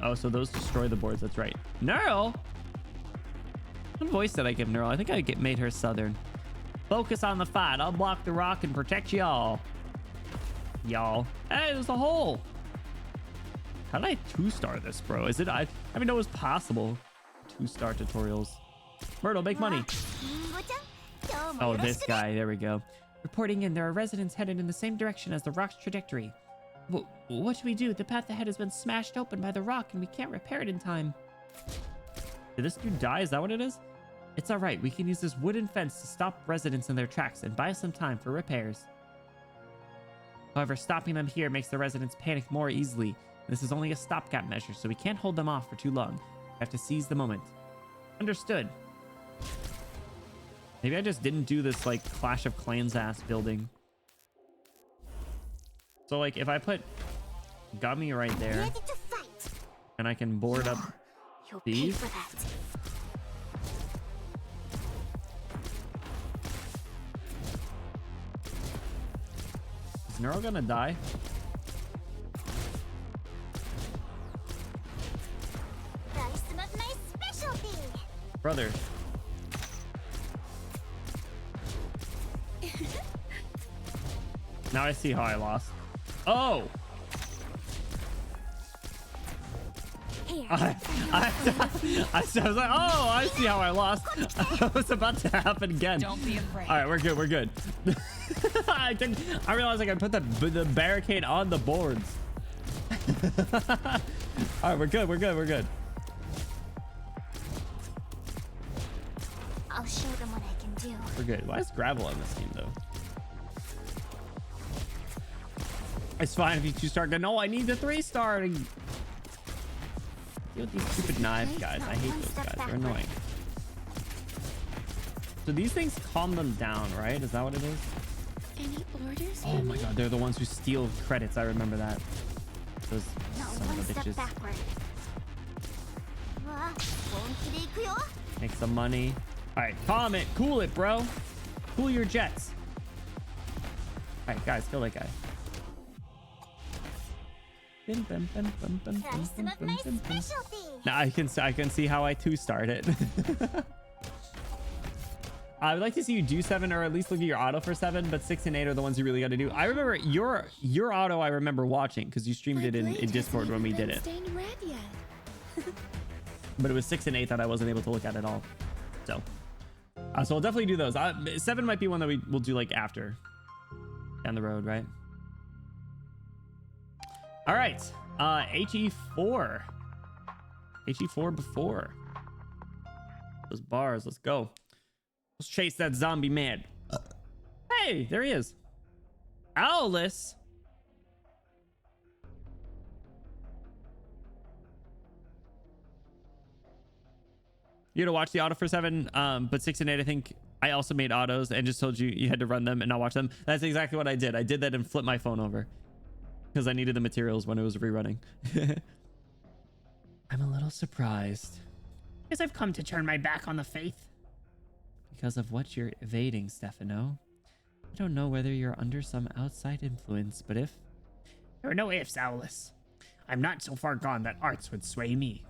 Oh, so those destroy the boards. That's right. Neural? What voice did I give Neural? I think I made her southern. Focus on the fight. I'll block the rock and protect y'all. Hey, there's a hole. How did I 2-star this, bro? Is it? I didn't know it was possible. 2-star tutorials. Myrtle, make money. Oh, this guy. There we go. Reporting in, there are residents headed in the same direction as the rock's trajectory. What should we do? The path ahead has been smashed open by the rock and we can't repair it in time. Did this dude die? Is that what it is? It's all right. We can use this wooden fence to stop residents in their tracks and buy some time for repairs. However, stopping them here makes the residents panic more easily. This is only a stopgap measure, so we can't hold them off for too long. I have to seize the moment. Understood. Maybe I just didn't do this like Clash of Clans ass building. So like if I put Gummy right there, Ready to fight. and I can board up You'll pay these. for that. Is Neural gonna die? That's some of my specialty. Brother. Now I see how I lost. Oh! Here. I was like, oh, I see how I lost. I was about to happen again. Don't be afraid. All right, we're good. We're good. I realized I could put the barricade on the boards. All right, we're good. We're good. We're good. I'll show them what I can do. We're good. Why is gravel on this team though? It's fine if you 2-star. No, I need the 3-star. Deal with these stupid knives, guys. I hate those guys. They're annoying. So these things calm them down, right? Is that what it is? Any orders? Oh my god, they're the ones who steal credits. I remember that. Those No, son one of step bitches. backward. Bonked. Make some money. All right, calm it. Cool it, bro. Cool your jets. All right, guys, kill that guy. Try some of my specialty. Now I can see how I 2-starred it. I would like to see you do 7 or at least look at your auto for 7, but 6 and 8 are the ones you really got to do. I remember your auto. I remember watching because you streamed it in Discord when we did it. But it was 6 and 8 that I wasn't able to look at all. So we'll definitely do those. 7 might be one that we'll do like after down the road, right? All right, HE4 before those bars. Let's go. Let's chase that zombie man. Hey, there he is. Owlus. You had to watch the auto for 7, but 6 and 8, I think I also made autos and just told you had to run them and not watch them. That's exactly what I did. I did that and flipped my phone over because I needed the materials when it was rerunning. I'm a little surprised. Because I've come to turn my back on the faith. Because of what you're evading, Stefano. I don't know whether you're under some outside influence, but if... There are no ifs, Owlus. I'm not so far gone that arts would sway me.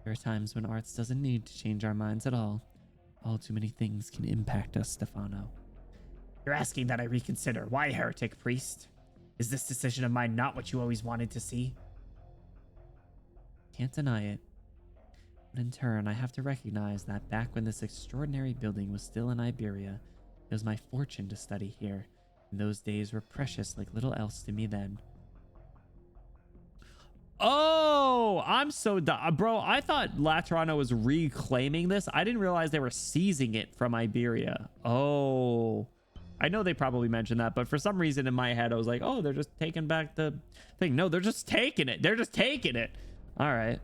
There are times when arts doesn't need to change our minds at all. All too many things can impact us, Stefano. You're asking that I reconsider. Why, heretic priest? Is this decision of mine not what you always wanted to see? Can't deny it. But in turn, I have to recognize that back when this extraordinary building was still in Iberia, it was my fortune to study here, and those days were precious like little else to me then. Oh, I'm so dumb. Bro, I thought Laterano was reclaiming this. I didn't realize they were seizing it from Iberia. Oh, I know they probably mentioned that, but for some reason in my head, I was like, oh, they're just taking back the thing. No, they're just taking it. They're just taking it. All right.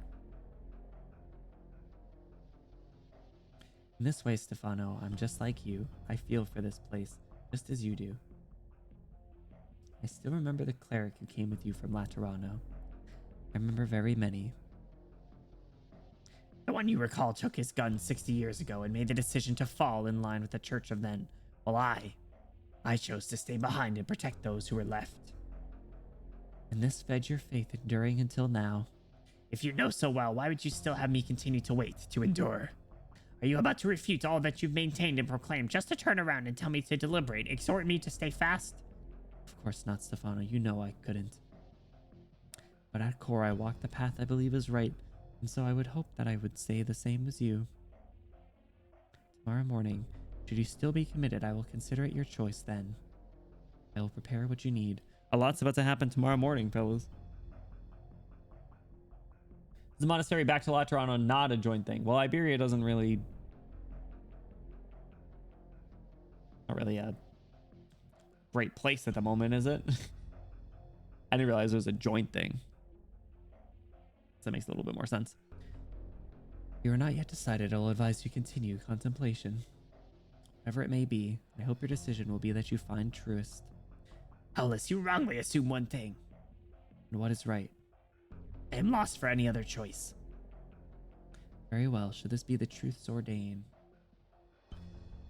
In this way, Stefano, I'm just like you. I feel for this place, just as you do. I still remember the cleric who came with you from Laterano. I remember very many. The one you recall took his gun 60 years ago and made the decision to fall in line with the church of then. Well, I chose to stay behind and protect those who were left. And this fed your faith enduring until now. If you know so well, why would you still have me continue to wait, to endure? Are you about to refute all that you've maintained and proclaimed just to turn around and tell me to deliberate, exhort me to stay fast? Of course not, Stefano. You know I couldn't. But at core, I walk the path I believe is right, and so I would hope that I would say the same as you. Tomorrow morning, should you still be committed, I will consider it your choice then. I will prepare what you need. A lot's about to happen tomorrow morning, fellas. Is the monastery back to Laterano not a joint thing? Well, Iberia doesn't really... Not really a great place at the moment, is it? I didn't realize it was a joint thing. So that makes a little bit more sense. You are not yet decided. I'll advise you continue contemplation. Whatever it may be, I hope your decision will be that you find truest. Owlus, you wrongly assume one thing. And what is right? I am lost for any other choice. Very well. Should this be the truth's ordain?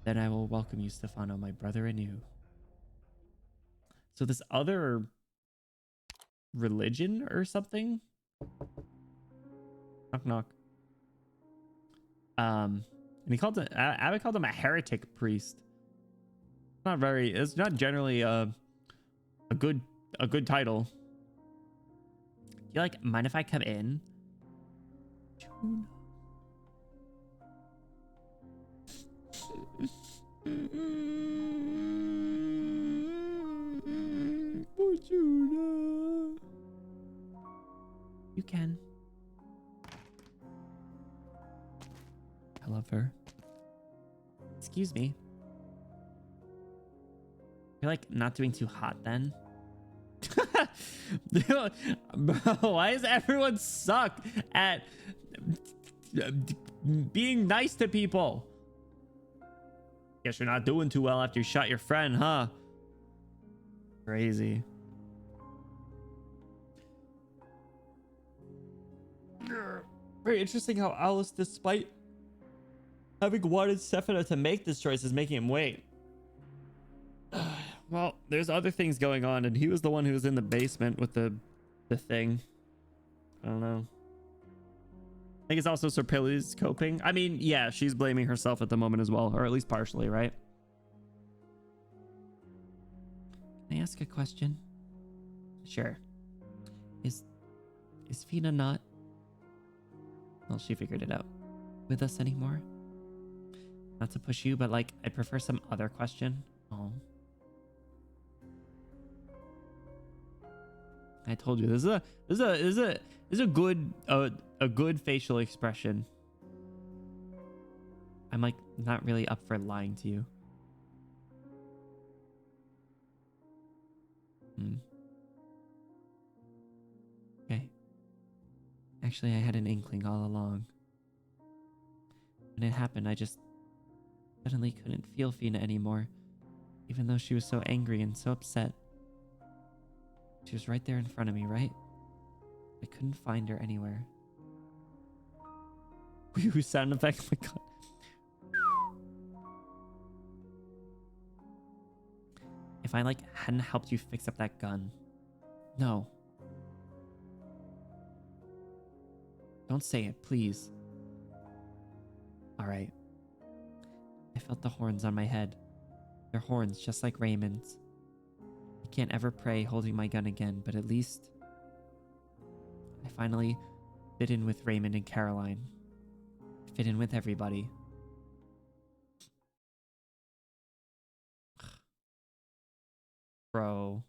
Then I will welcome you, Stefano, my brother anew. So this other religion or something? Knock knock. And he called it, Abbott called him a heretic priest. It's not generally a good title. You like, mind if I come in? You can. I love her. Excuse me. You're like not doing too hot then? Bro, why does everyone suck at being nice to people? Guess you're not doing too well after you shot your friend, huh? Crazy. Very interesting how Alice, despite having wanted Stefano to make this choice, is making him wait. Well, there's other things going on, and he was the one who was in the basement with the thing. I don't know. I think it's also Serpilli's coping. I mean, yeah, she's blaming herself at the moment as well, or at least partially, right? Can I ask a question? Sure. Is Fina not... Well, she figured it out. With us anymore? Not to push you, but like, I'd prefer some other question. Oh. I told you this is a good facial expression. I'm like not really up for lying to you. Okay. Actually, I had an inkling all along. When it happened, I just suddenly couldn't feel Fina anymore, even though she was so angry and so upset. She was right there in front of me, right? I couldn't find her anywhere. Woo sound effect, oh my god. If I like hadn't helped you fix up that gun. No. Don't say it, please. Alright. I felt the horns on my head. They're horns just like Raymond's. I can't ever pray holding my gun again, but at least I finally fit in with Raymond and Caroline. Fit in with everybody. Bro.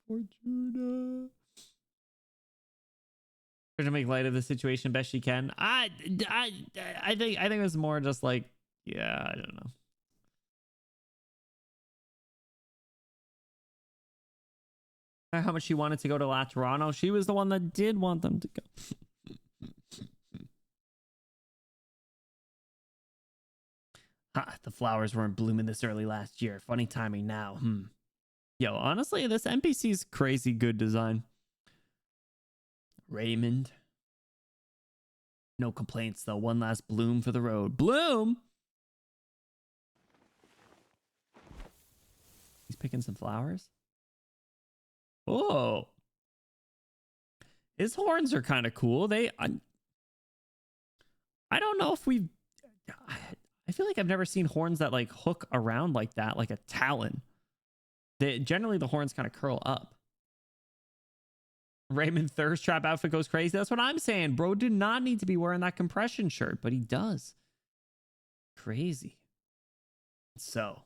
Fortuna. Trying to make light of the situation best she can. I think it was more just like, yeah, I don't know. How much she wanted to go to La Toronto. She was the one that did want them to go. The flowers weren't blooming this early last year. Funny timing now. Yo, honestly, this NPC's crazy good design. Raymond. No complaints, though. One last bloom for the road. Bloom? He's picking some flowers? Oh. His horns are kind of cool. I don't know if we've... I feel like I've never seen horns that like hook around like that, like a talon. Generally, the horns kind of curl up. Raymond Thirst Trap outfit goes crazy. That's what I'm saying. Bro did not need to be wearing that compression shirt, but he does. Crazy. So,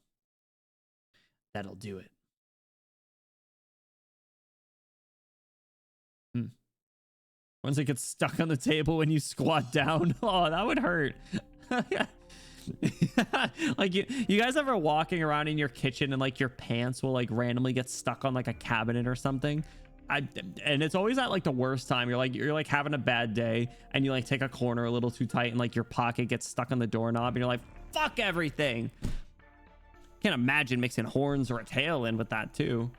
that'll do it. Once it gets stuck on the table when you squat down. Oh, that would hurt. Like you guys ever walking around in your kitchen and like your pants will like randomly get stuck on like a cabinet or something? and it's always at like the worst time. You're like having a bad day and you like take a corner a little too tight and like your pocket gets stuck on the doorknob and you're like, fuck everything. Can't imagine mixing horns or a tail in with that too.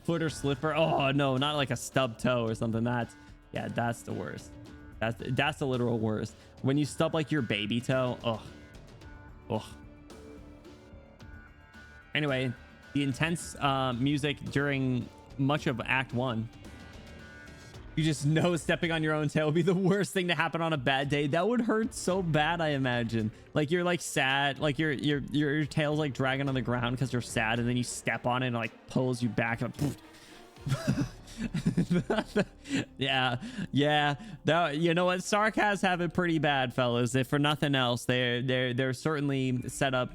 Foot or slipper. Oh no, not like a stub toe or something. That's the worst. That's the literal worst. When you stub like your baby toe. Ugh. Anyway, the intense music during much of Act 1. You just know stepping on your own tail would be the worst thing to happen on a bad day. That would hurt so bad, I imagine. Like you're like sad, like your tail's like dragging on the ground because you're sad, and then you step on it and it like pulls you back and yeah. That, you know what, Sarcas have it pretty bad, fellas. If for nothing else, they're certainly set up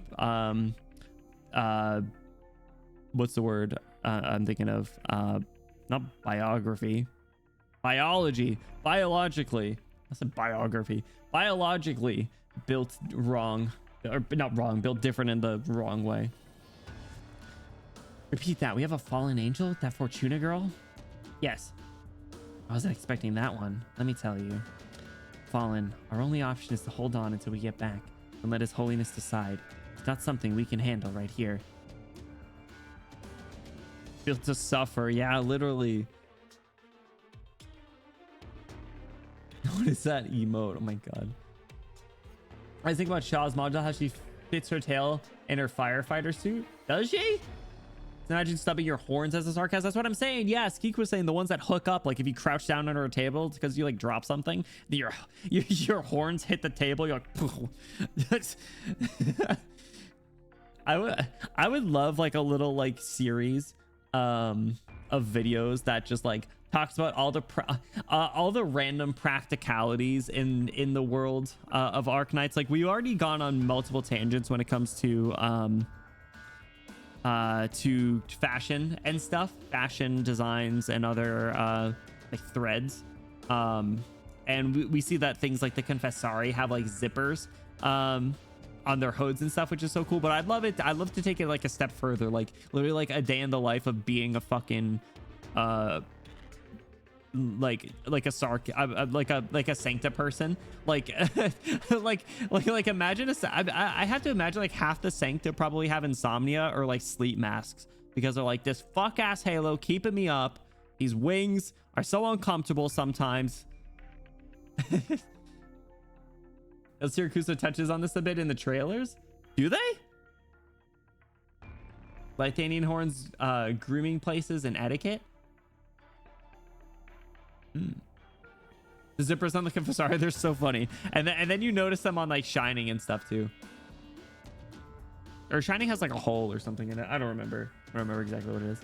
what's the word I'm thinking of? Not biography. Biologically. I said biography. Biologically built wrong. Or not wrong, built different in the wrong way. Repeat that. We have a fallen angel? That Fortuna girl? Yes. I wasn't expecting that one. Let me tell you. Fallen, our only option is to hold on until we get back and let His Holiness decide. It's not something we can handle right here. Built to suffer. Yeah, literally. What is that emote? Oh my god. I think about Shaw's module, how she fits her tail in her firefighter suit. Does she? Imagine stubbing your horns as a sarcasm. That's what I'm saying. Yeah, Skeek was saying the ones that hook up, like if you crouch down under a table because you like drop something, your horns hit the table. You're like, I would love like a little like series of videos that just like talks about all the random practicalities in the world of Arknights. Like we've already gone on multiple tangents when it comes to fashion and stuff, fashion designs and other like threads, and we see that things like the Confessari have like zippers on their hoods and stuff, which is so cool. But I'd love to take it like a step further, like literally like a day in the life of being a fucking like a Sancta person, like like imagine I have to imagine like half the Sancta probably have insomnia or like sleep masks because they're like, this fuck ass Halo keeping me up, these wings are so uncomfortable sometimes. Siracusa touches on this a bit in the trailers. Do they? Lithanian horns, grooming places and etiquette. The zippers on the Confessari, they're so funny. And then you notice them on like Shining and stuff too. Or Shining has like a hole or something in it. I don't remember exactly what it is.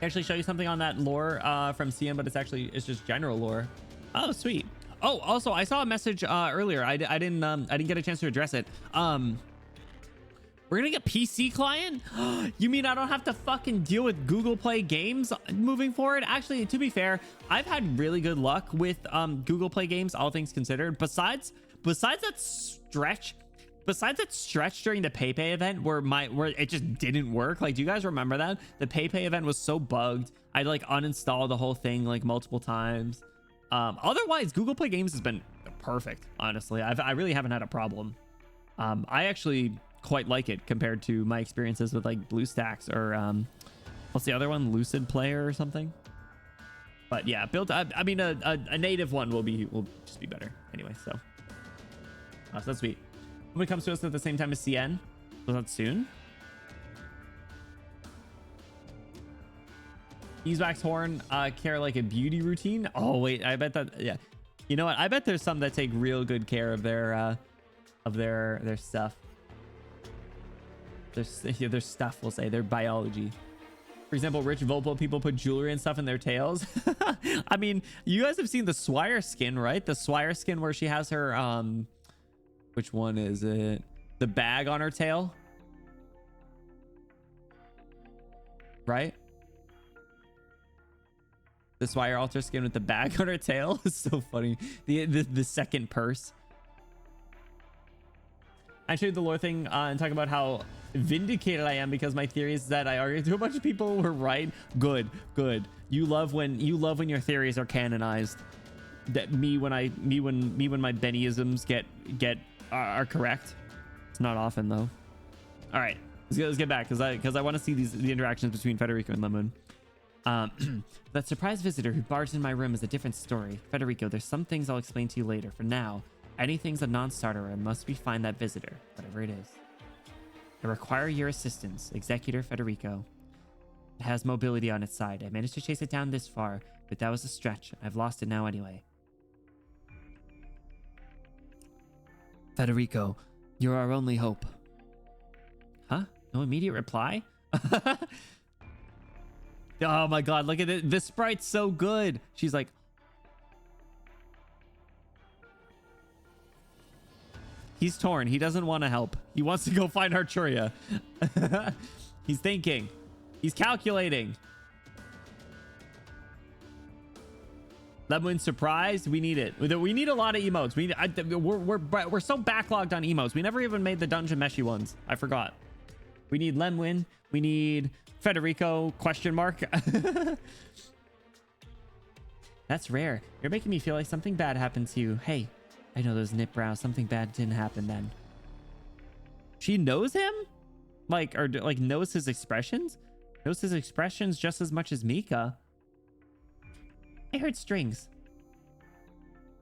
I actually show you something on that lore from CM, but it's just general lore. Oh, sweet. Oh, also I saw a message earlier. I didn't get a chance to address it. We're gonna get PC client? You mean I don't have to fucking deal with Google Play games moving forward? Actually, to be fair, I've had really good luck with Google Play games, all things considered. Besides that stretch during the PayPay event where it just didn't work. Like, do you guys remember that? The PayPay event was so bugged. I like uninstalled the whole thing like multiple times. Otherwise, Google Play games has been perfect. Honestly, I really haven't had a problem. I actually quite like it compared to my experiences with like BlueStacks or what's the other one, Lucid Player or something. But yeah, I mean a native one will just be better anyway. So that's sweet. When it comes to us at the same time as CN, was that soon? Beeswax horn care like a beauty routine. Oh wait, I bet that, yeah, you know what, I bet there's some that take real good care of their stuff. Their stuff, we'll say, their biology. For example, rich Volpo people put jewelry and stuff in their tails. I mean, you guys have seen the Swire skin, right? The Swire skin where she has her which one is it? The bag on her tail, right? The Swire altar skin with the bag on her tail is so funny. The second purse. actually the lore thing and talk about how vindicated I am because my theory is that I argued to a bunch of people were right. Good. You love when your theories are canonized. That when my Bennyisms are correct. It's not often though. All right, let's get back because I want to see the interactions between Federico and Lemon. That surprise visitor who barged in my room is a different story. Federico, there's some things I'll explain to you later. For now, anything's a non-starter unless we find that visitor, whatever it is. I require your assistance, Executor Federico. It has mobility on its side. I managed to chase it down this far, but that was a stretch. I've lost it now anyway. Federico, you're our only hope. Huh? No immediate reply? Oh my god, look at it. This sprite's so good. She's like... He's torn. He doesn't want to help. He wants to go find Arturia. He's thinking. He's calculating. Lemon surprised. We need it. We need a lot of emotes. We're so backlogged on emotes. We never even made the dungeon meshy ones. I forgot. We need Lemwin. We need Federico question mark. That's rare. You're making me feel like something bad happened to you. Hey, I know those knit brows. Something bad didn't happen then. She knows him? Or knows his expressions? Knows his expressions just as much as Mika. I heard strings.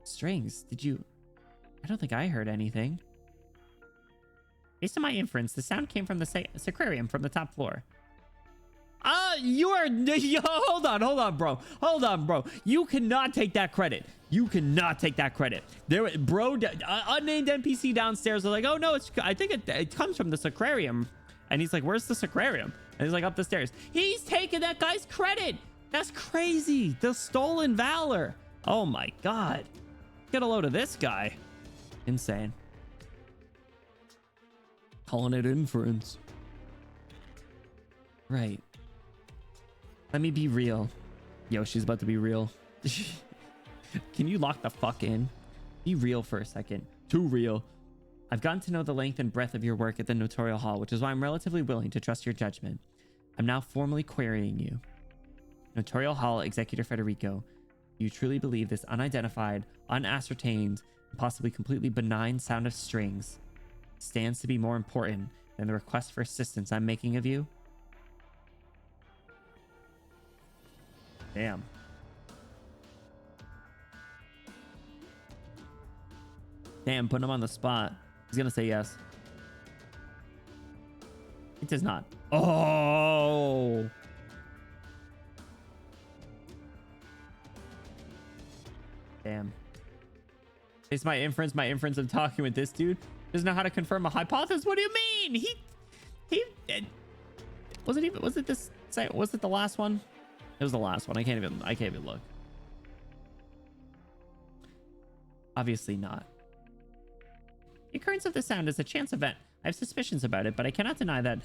Strings? Did you... I don't think I heard anything. Based on my inference, the sound came from the sacrarium from the top floor. You are... Hold on, bro. Hold on, bro. You cannot take that credit. You cannot take that credit. Unnamed NPC downstairs was like, oh no, I think it comes from the sacrarium. And he's like, where's the sacrarium? And he's like, up the stairs. He's taking that guy's credit. That's crazy. The stolen valor. Oh my god. Get a load of this guy. Insane. Calling it inference. Right. Let me be real. Yo, she's about to be real. Can you lock the fuck in? Be real for a second. Too real. I've gotten to know the length and breadth of your work at the Notorial Hall, which is why I'm relatively willing to trust your judgment. I'm now formally querying you. Notorial Hall Executor Federico, do you truly believe this unidentified, unascertained, and possibly completely benign sound of strings stands to be more important than the request for assistance I'm making of you? Damn. Damn, putting him on the spot. He's gonna say yes. It does not. Oh! Damn. It's my inference of talking with this dude. Doesn't know how to confirm a hypothesis. What do you mean? Was it the last one? It was the last one. I can't even look. Obviously not. The occurrence of the sound is a chance event. I have suspicions about it, but I cannot deny that,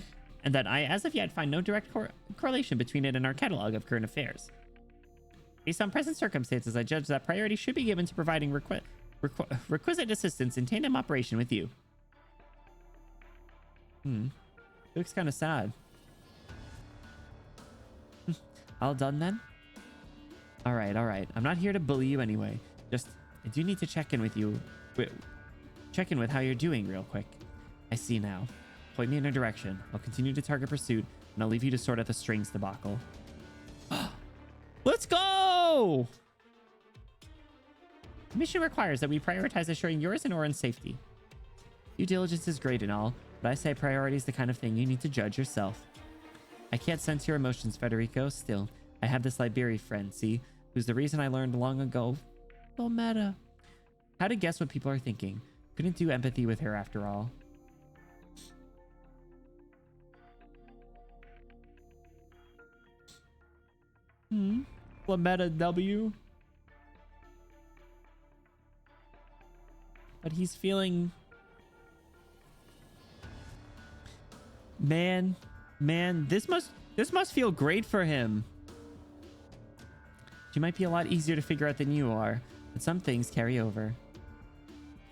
and that I, as of yet, find no direct correlation between it and our catalog of current affairs. Based on present circumstances, I judge that priority should be given to providing requisite assistance in tandem operation with you. Looks kind of sad. All done then? All right. I'm not here to bully you anyway. Just, I do need to check in with you. Check in with how you're doing real quick. I see now. Point me in a direction. I'll continue to target pursuit, and I'll leave you to sort out the strings debacle. Let's go! The mission requires that we prioritize assuring yours and Oren's safety. Due diligence is great and all, but I say priority is the kind of thing you need to judge yourself. I can't sense your emotions, Federico. Still, I have this Liberi friend, see, who's the reason I learned long ago. So meta. How to guess what people are thinking. Couldn't do empathy with her after all. Lametta W. But he's feeling... Man, this must feel great for him. She might be a lot easier to figure out than you are, but some things carry over.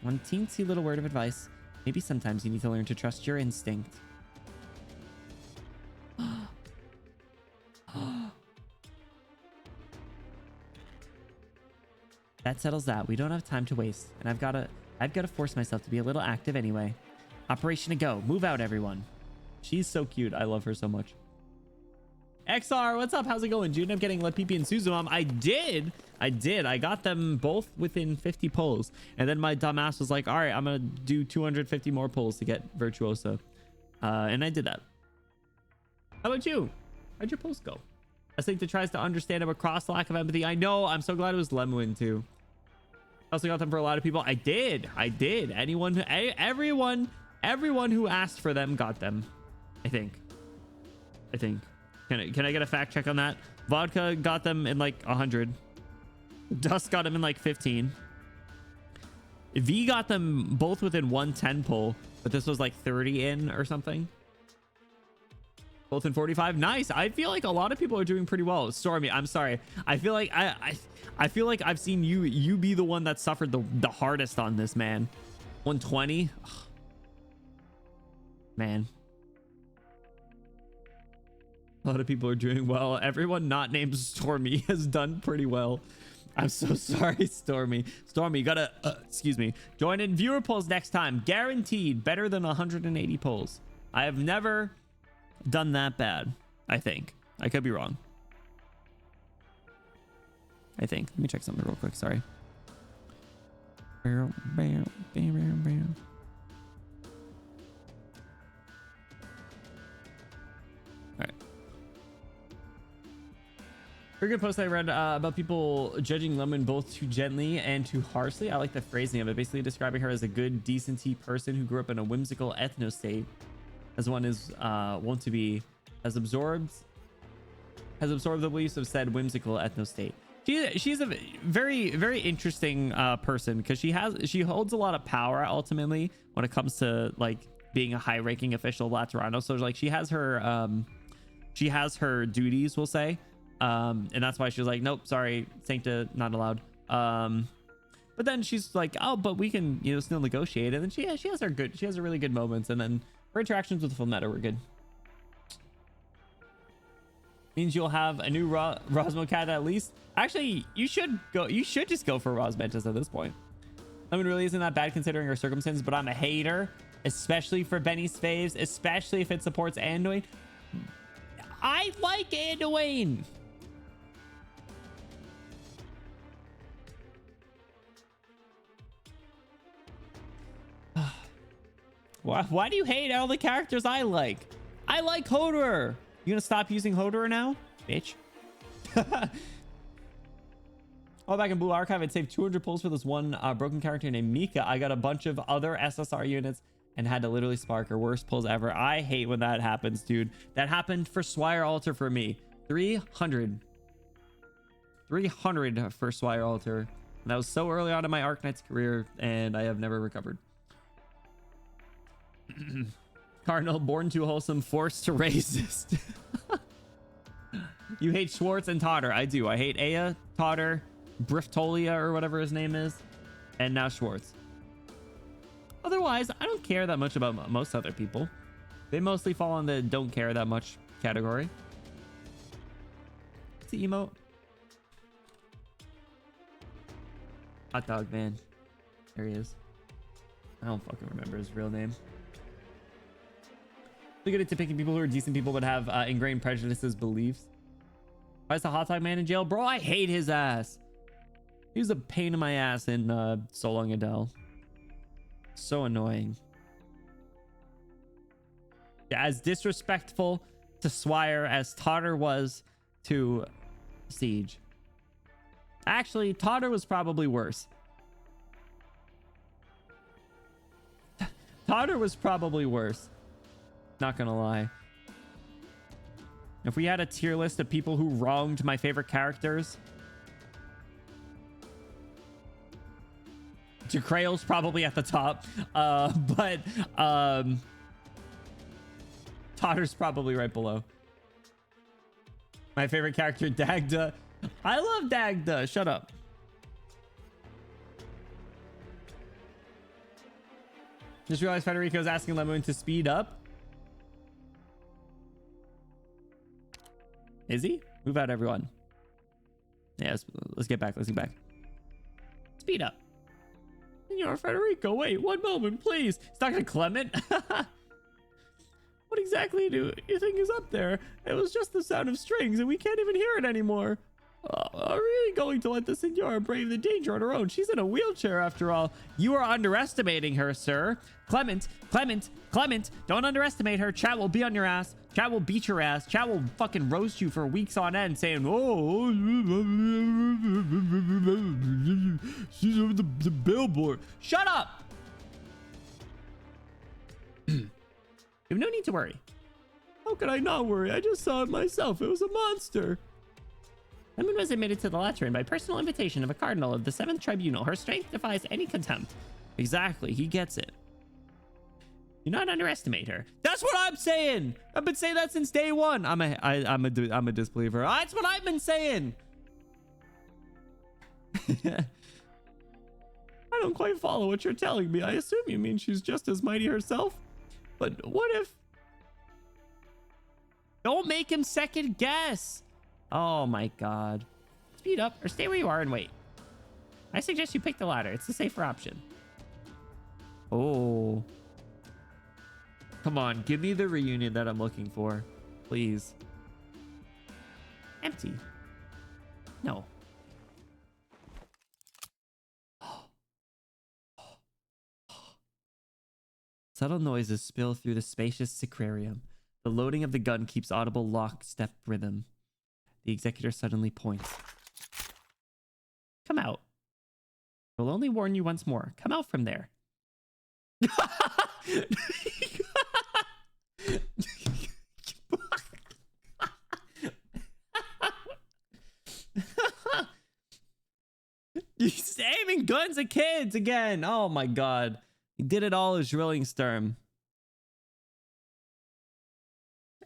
One teensy little word of advice. Maybe sometimes you need to learn to trust your instinct. That settles that. We don't have time to waste, and I've got to force myself to be a little active anyway. Operation to go. Move out, everyone. She's so cute. I love her so much. XR, what's up? How's it going? Did you end up getting Lepipi and Suzumam? I did. I got them both within 50 pulls, and then my dumbass was like, all right, I'm gonna do 250 more pulls to get Virtuosa, and I did that. How about you? How'd your pulls go? I think that tries to understand him across the lack of empathy. I know. I'm so glad it was Lemuin too. I also got them for a lot of people. I did. Everyone who asked for them got them. I think. Can I get a fact check on that? Vodka got them in like 100. Dust got them in like 15. V got them both within 110 pull, but this was like 30 in or something. Both in 45. Nice. I feel like a lot of people are doing pretty well. Stormy, I'm sorry. I feel like I feel like I've seen you be the one that suffered the hardest on this, man. 120. Ugh. Man. A lot of people are doing well. Everyone not named Stormy has done pretty well. I'm so sorry, Stormy. Stormy, you gotta, excuse me, join in viewer polls next time. Guaranteed better than 180 polls. I have never done that bad. I think. I could be wrong. I think. Let me check something real quick. Sorry. Very good post I read about people judging Lemon both too gently and too harshly. I like the phrasing of it, basically describing her as a good, decenty person who grew up in a whimsical ethno state, as one is wont to be, has absorbed the beliefs of said whimsical ethno state. She's a very, very interesting person, because she holds a lot of power ultimately when it comes to like being a high-ranking official of Laterano. So like she has her duties, we'll say. And that's why she's like, nope, sorry, Sancta not allowed. But then she's like, oh, but we can, still negotiate. And then she has her really good moments, and then her interactions with Fulmeta were good. Means you'll have a new Rosmo cat at least. Actually, you should just go for Rosmentis at this point. I mean, really isn't that bad considering her circumstances, but I'm a hater, especially for Benny's faves, especially if it supports Anduin. I like Anduin. Why do you hate all the characters I like? I like HORTUS. You gonna stop using HORTUS now, bitch? Oh, back in Blue Archive, I'd saved 200 pulls for this one broken character named Mika. I got a bunch of other SSR units and had to literally spark her worst pulls ever. I hate when that happens, dude. That happened for Swire Altar for me. 300 for Swire Altar. And that was so early on in my Arknights career, and I have never recovered. Cardinal, born too wholesome, forced to racist. You hate Schwartz and Totter. I do. I hate Aya, Totter, Briftolia, or whatever his name is, and now Schwartz. Otherwise, I don't care that much about most other people. They mostly fall in the don't care that much category. What's the emote? Hot dog man. There he is. I don't fucking remember his real name. Look at it to picking people who are decent people but have ingrained prejudices, beliefs. Why is the hot dog man in jail? Bro, I hate his ass. He was a pain in my ass in So Long Adele. So annoying. Yeah, as disrespectful to Swire as Totter was to Siege. Actually, Totter was probably worse. Totter was probably worse. Not gonna lie. If we had a tier list of people who wronged my favorite characters, Jacrael's probably at the top, but Totter's probably right below. My favorite character, Dagda. I love Dagda. Shut up. Just realized Federico's asking Lemon to speed up. Is he? Move out, everyone. Yeah, let's get back. Let's get back. Speed up. Senor Federico, wait 1 moment, please. It's not gonna Clement. What exactly do you think is up there? It was just the sound of strings and we can't even hear it anymore. Are we really going to let the senora brave the danger on her own? She's in a wheelchair after all. You are underestimating her, sir. Clement, don't underestimate her. Chat will be on your ass. Chat will beat your ass. Chat will fucking roast you for weeks on end saying, oh, she's over the billboard. Shut up. You have no need to worry. How could I not worry? I just saw it myself. It was a monster. Lemon was admitted to the Lateran by personal invitation of a cardinal of the 7th Tribunal. Her strength defies any contempt. Exactly. He gets it. Do not underestimate her. That's what I'm saying. I've been saying that since day one. I'm a disbeliever. That's what I've been saying. I don't quite follow what you're telling me. I assume you mean she's just as mighty herself. But what if... Don't make him second guess. Oh my god. Speed up or stay where you are and wait. I suggest you pick the latter. It's the safer option. Oh. Come on, give me the reunion that I'm looking for. Please. Empty. No. Subtle noises spill through the spacious sacrarium. The loading of the gun keeps audible lockstep rhythm. The executor suddenly points. Come out. I'll only warn you once more. Come out from there. He's aiming guns at kids again. Oh my god. He did it all as drilling Sturm.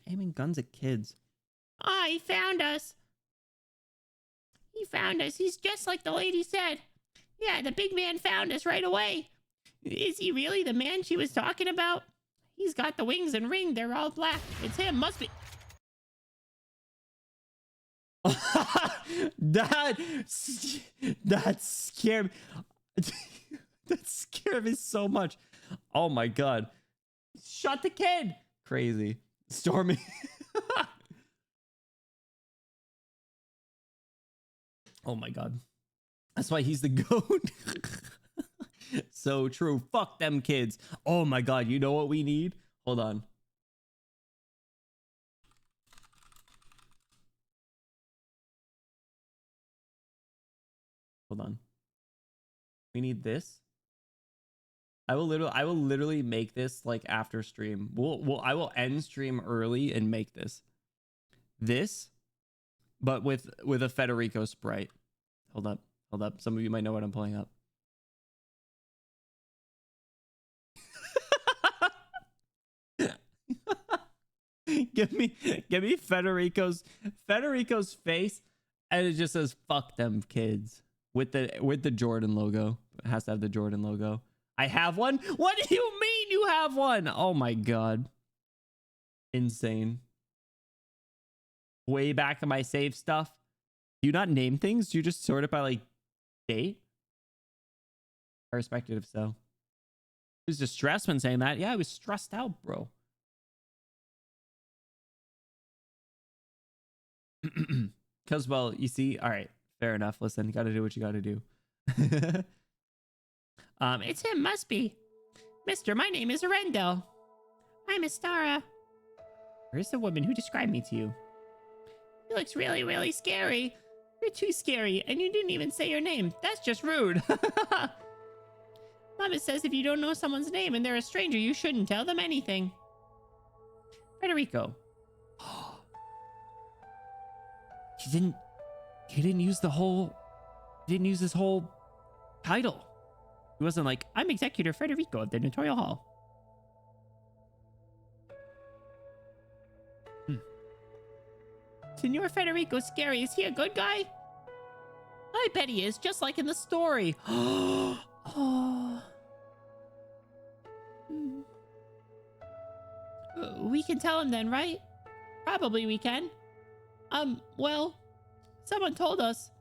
Aiming guns at kids. Ah, he found us. He found us. He's just like the lady said. Yeah, the big man found us right away. Is he really the man she was talking about? He's got the wings and ring. They're all black. It's him. Must be. that scared me. That scared me so much. Oh my god. Shot the kid. Crazy. Stormy. Oh my god. That's why he's the GOAT. So true. Fuck them kids. Oh my god. You know what we need? Hold on. Hold on. We need this. I will literally make this like after stream. I will end stream early and make this, but with a Federico sprite. Hold up. Some of you might know what I'm pulling up. Give me Federico's face, and it just says "fuck them kids" with the Jordan logo. It has to have the Jordan logo. I have one. What do you mean you have one? Oh my god. Insane. Way back in my save stuff. Do you not name things? Do you just sort it by like date? I respect it if so. I was distressed when saying that. Yeah, I was stressed out, bro. Because, well, you see, all right, fair enough. Listen, you got to do what you got to do. It's him, must be. Mister, my name is Arendelle. I'm Astara. Where's the woman who described me to you? He looks really, really scary. You're too scary, and you didn't even say your name. That's just rude. Mama says if you don't know someone's name and they're a stranger, you shouldn't tell them anything. Federico. He didn't use his whole title. He wasn't like, I'm Executor Federico of the Notarial Hall. Senor Federico's scary. Is he a good guy? I bet he is, just like in the story. Oh. We can tell him then, right? Probably we can. Well, someone told us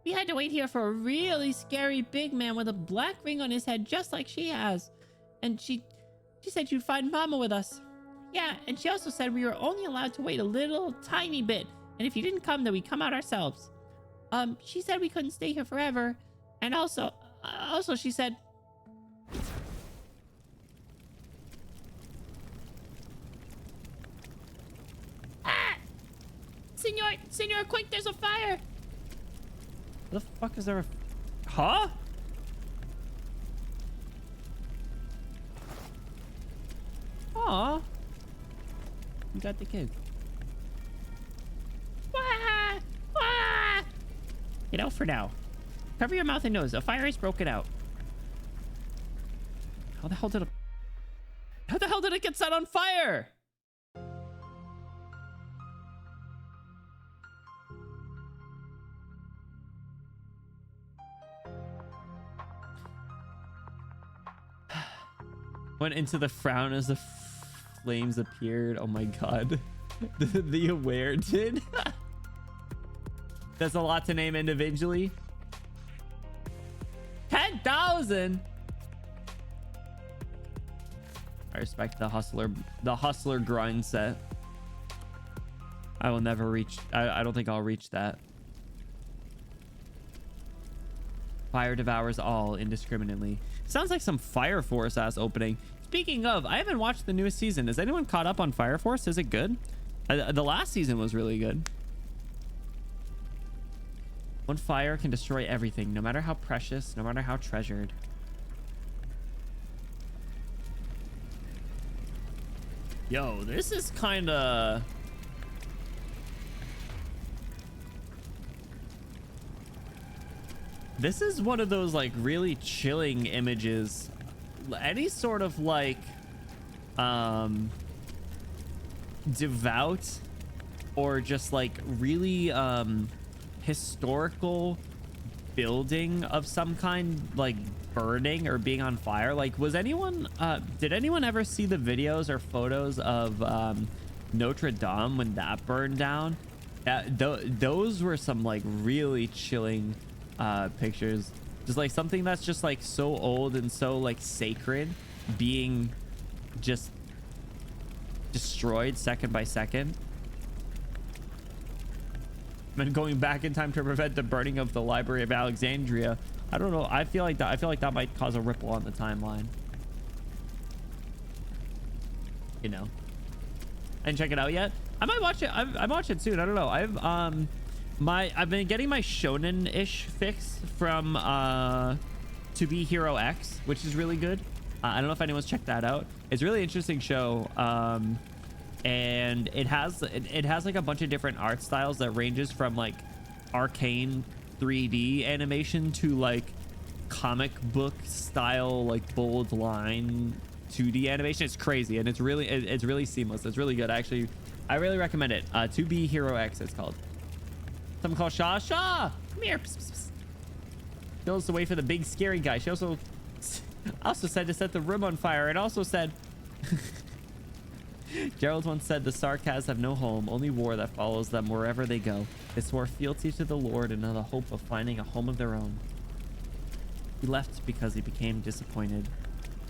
we had to wait here for a really scary big man with a black ring on his head just like she has. And she said you'd find Mama with us. Yeah, and she also said we were only allowed to wait a little tiny bit. And if you didn't come, then we'd come out ourselves. She said we couldn't stay here forever. And also she said... Ah! Senor, quick, there's a fire! What the fuck is there? Huh? Aw. You got the kid. Wah! Wah! Get out for now. Cover your mouth and nose. A fire is broken out. How the hell did it get set on fire? Went into the frown as the flames appeared. Oh my god. The aware did. That's a lot to name individually. 10,000. I respect the hustler grind set. I will never reach. I don't think I'll reach that. Fire devours all indiscriminately. Sounds like some Fire Force ass opening. Speaking of, I haven't watched the newest season. Is anyone caught up on Fire Force? Is it good? The last season was really good. One fire can destroy everything, no matter how precious, no matter how treasured. Yo, this is kind of... This is one of those like really chilling images. Any sort of like devout or just like really historical building of some kind, like burning or being on fire. Like, was anyone did anyone ever see the videos or photos of Notre Dame when that burned down? Those were some like really chilling pictures. Just like something that's just like so old and so like sacred being just destroyed second by second. And going back in time to prevent the burning of the Library of Alexandria. I don't know. I feel like that might cause a ripple on the timeline. You know. I didn't check it out yet. I might watch it. I watch it soon. I don't know. I've been getting my shonen-ish fix from To Be Hero X, which is really good. I don't know if anyone's checked that out. It's a really interesting show. And it has like a bunch of different art styles that ranges from like arcane 3D animation to like comic book style, like bold line 2D animation. It's crazy, and it's really seamless. It's really good. Actually, I really recommend it. To Be Hero X, it's called. Someone call Shaw. Shaw, come here. Psst, psst, psst. She knows the way for the big scary guy. She also said to set the room on fire. It also said Gerald once said the Sarkas have no home, only war that follows them wherever they go. They swore fealty to the Lord and in the hope of finding a home of their own. He left because he became disappointed.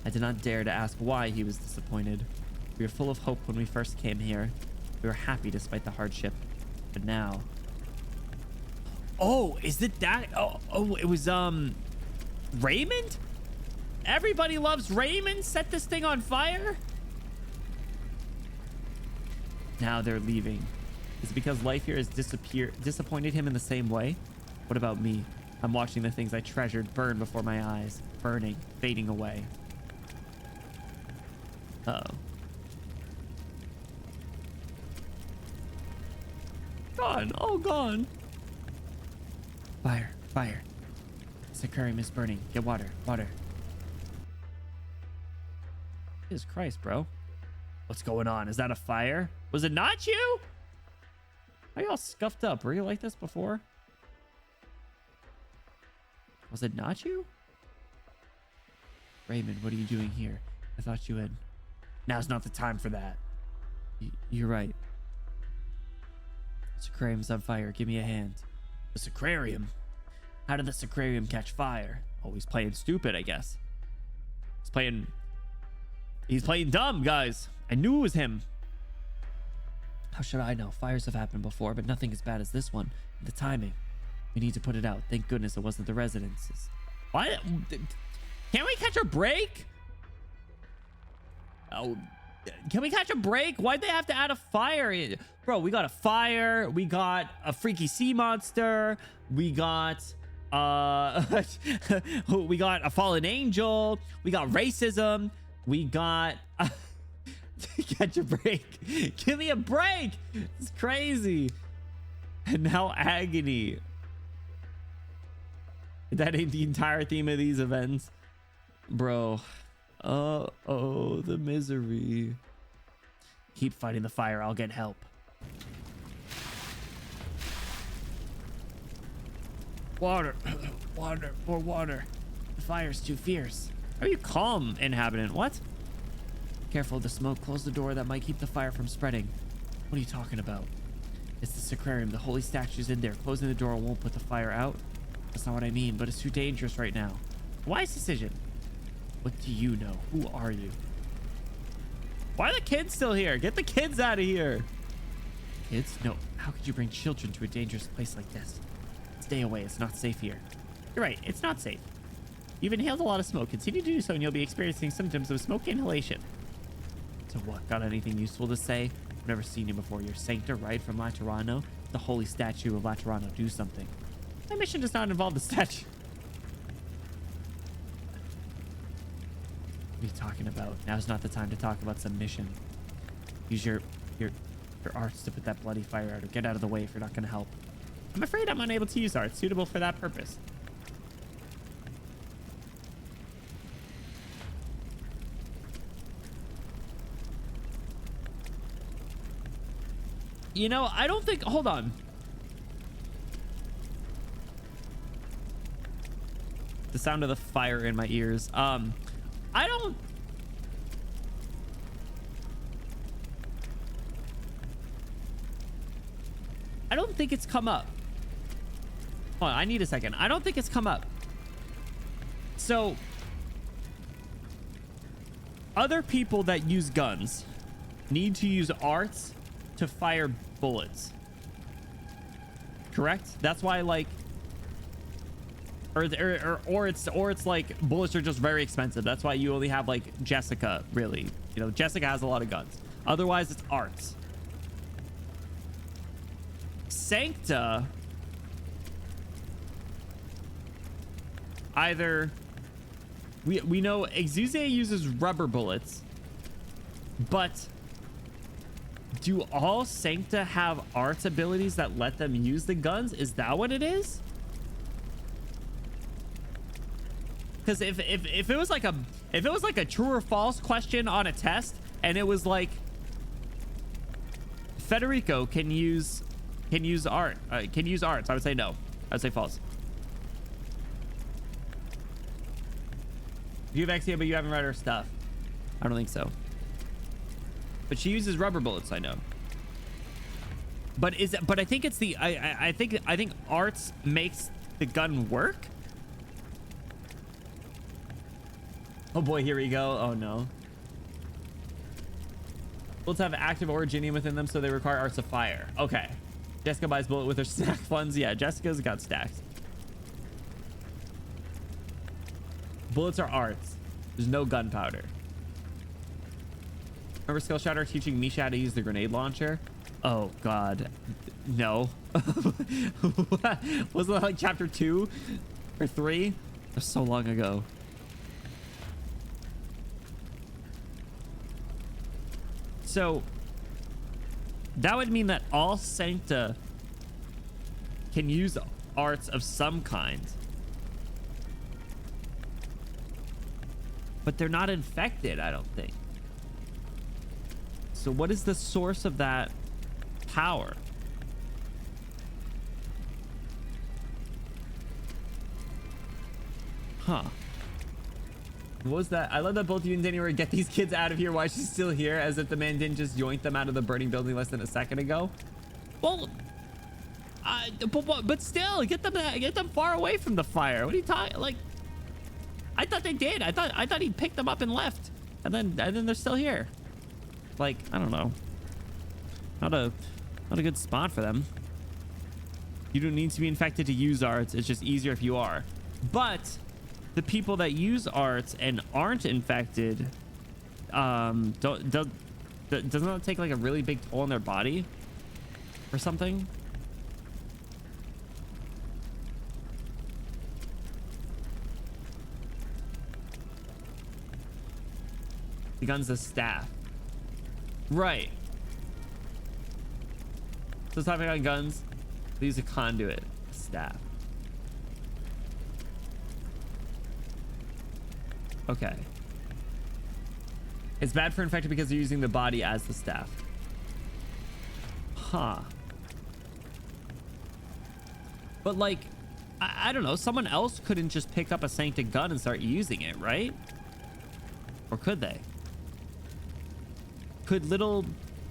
I did not dare to ask why he was disappointed. We were full of hope when we first came here. We were happy despite the hardship. But now... Oh, is it that? Oh, it was, Raymond? Everybody loves Raymond? Set this thing on fire? Now they're leaving. Is it because life here has disappointed him in the same way? What about me? I'm watching the things I treasured burn before my eyes. Burning, fading away. Uh-oh. Gone, all gone. Fire, fire. Sakurium is burning. Get water, water. Jesus Christ, bro. What's going on? Is that a fire? Was it not you? Why are you all scuffed up? Were you like this before? Was it not you? Raymond, what are you doing here? I thought you had... Now's not the time for that. You're right. Sacrarium's on fire. Give me a hand. The Sacrarium? How did the Sacrarium catch fire? Oh, he's playing stupid, I guess. He's playing dumb, guys. I knew it was him. How should I know? Fires have happened before, but nothing as bad as this one. The timing. We need to put it out. Thank goodness it wasn't the residences. Why? Can't we catch a break? Oh, can we catch a break? Why'd they have to add a fire? Bro, we got a fire. We got a freaky sea monster. We got we got a fallen angel. We got racism. We got catch a break. Give me a break. It's crazy. And now agony. That ain't the entire theme of these events, bro. Oh, the misery. Keep fighting the fire. I'll get help. Water. Water. More water. The fire's too fierce. Are you calm, inhabitant? What? Careful of the smoke. Close the door. That might keep the fire from spreading. What are you talking about? It's the Sacrarium. The holy statue's in there. Closing the door won't put the fire out. That's not what I mean, but it's too dangerous right now. Wise decision. What do you know? Who are you? Why are the kids still here? Get the kids out of here. Kids? No. How could you bring children to a dangerous place like this? Stay away. It's not safe here. You're right. It's not safe. You've inhaled a lot of smoke. Continue to do so and you'll be experiencing symptoms of smoke inhalation. So what? Got anything useful to say? I've never seen you before. You're Sancta, right? From Laterano? The holy statue of Laterano. Do something. My mission does not involve the statue. What are you talking about? Now's not the time to talk about some mission. Use your arts to put that bloody fire out, or get out of the way if you're not going to help. I'm afraid I'm unable to use arts suitable for that purpose. You know, I don't think... Hold on. The sound of the fire in my ears. I don't think it's come up. Hold on, I need a second. I don't think it's come up. So, other people that use guns need to use arts to fire bullets. Correct? That's why, like, or it's like bullets are just very expensive. That's why you only have like Jessica, really. You know, Jessica has a lot of guns. Otherwise, it's arts. Sancta, either we know Exuze uses rubber bullets, but do all Sancta have arts abilities that let them use the guns? Is that what it is? Because if it was like a true or false question on a test, and it was like Federico can use arts, I would say no. I would say false. You have Exia, but you haven't read her stuff. I don't think so. But she uses rubber bullets, I know. But I think it's the I think arts makes the gun work. Oh boy, here we go. Oh no. Bullets have active originium within them, so they require arts of fire. Okay. Jessica buys bullet with her snack funds. Yeah, Jessica's got stacks. Bullets are arts. There's no gunpowder. Remember Skill Shatter teaching Misha how to use the grenade launcher? Oh god. No. Wasn't that like chapter 2 or 3? That was so long ago. So that would mean that all Sancta can use arts of some kind. But they're not infected, I don't think. So what is the source of that power? Huh. What was that? I love that both you and Danny were get these kids out of here. Why she's still here, as if the man didn't just yoink them out of the burning building less than a second ago. Well, but still, get them far away from the fire. What are you talking? Like, I thought they did. I thought he picked them up and left, and then they're still here. Like, I don't know. Not a good spot for them. You don't need to be infected to use arts. It's just easier if you are. But the people that use arts and aren't infected, doesn't that take like a really big toll on their body or something? The gun's the staff. Right. So topic on guns. They use a conduit staff. Okay. It's bad for infected because they're using the body as the staff. Huh. But like, I don't know. Someone else couldn't just pick up a sancted gun and start using it, right? Or could they? Could little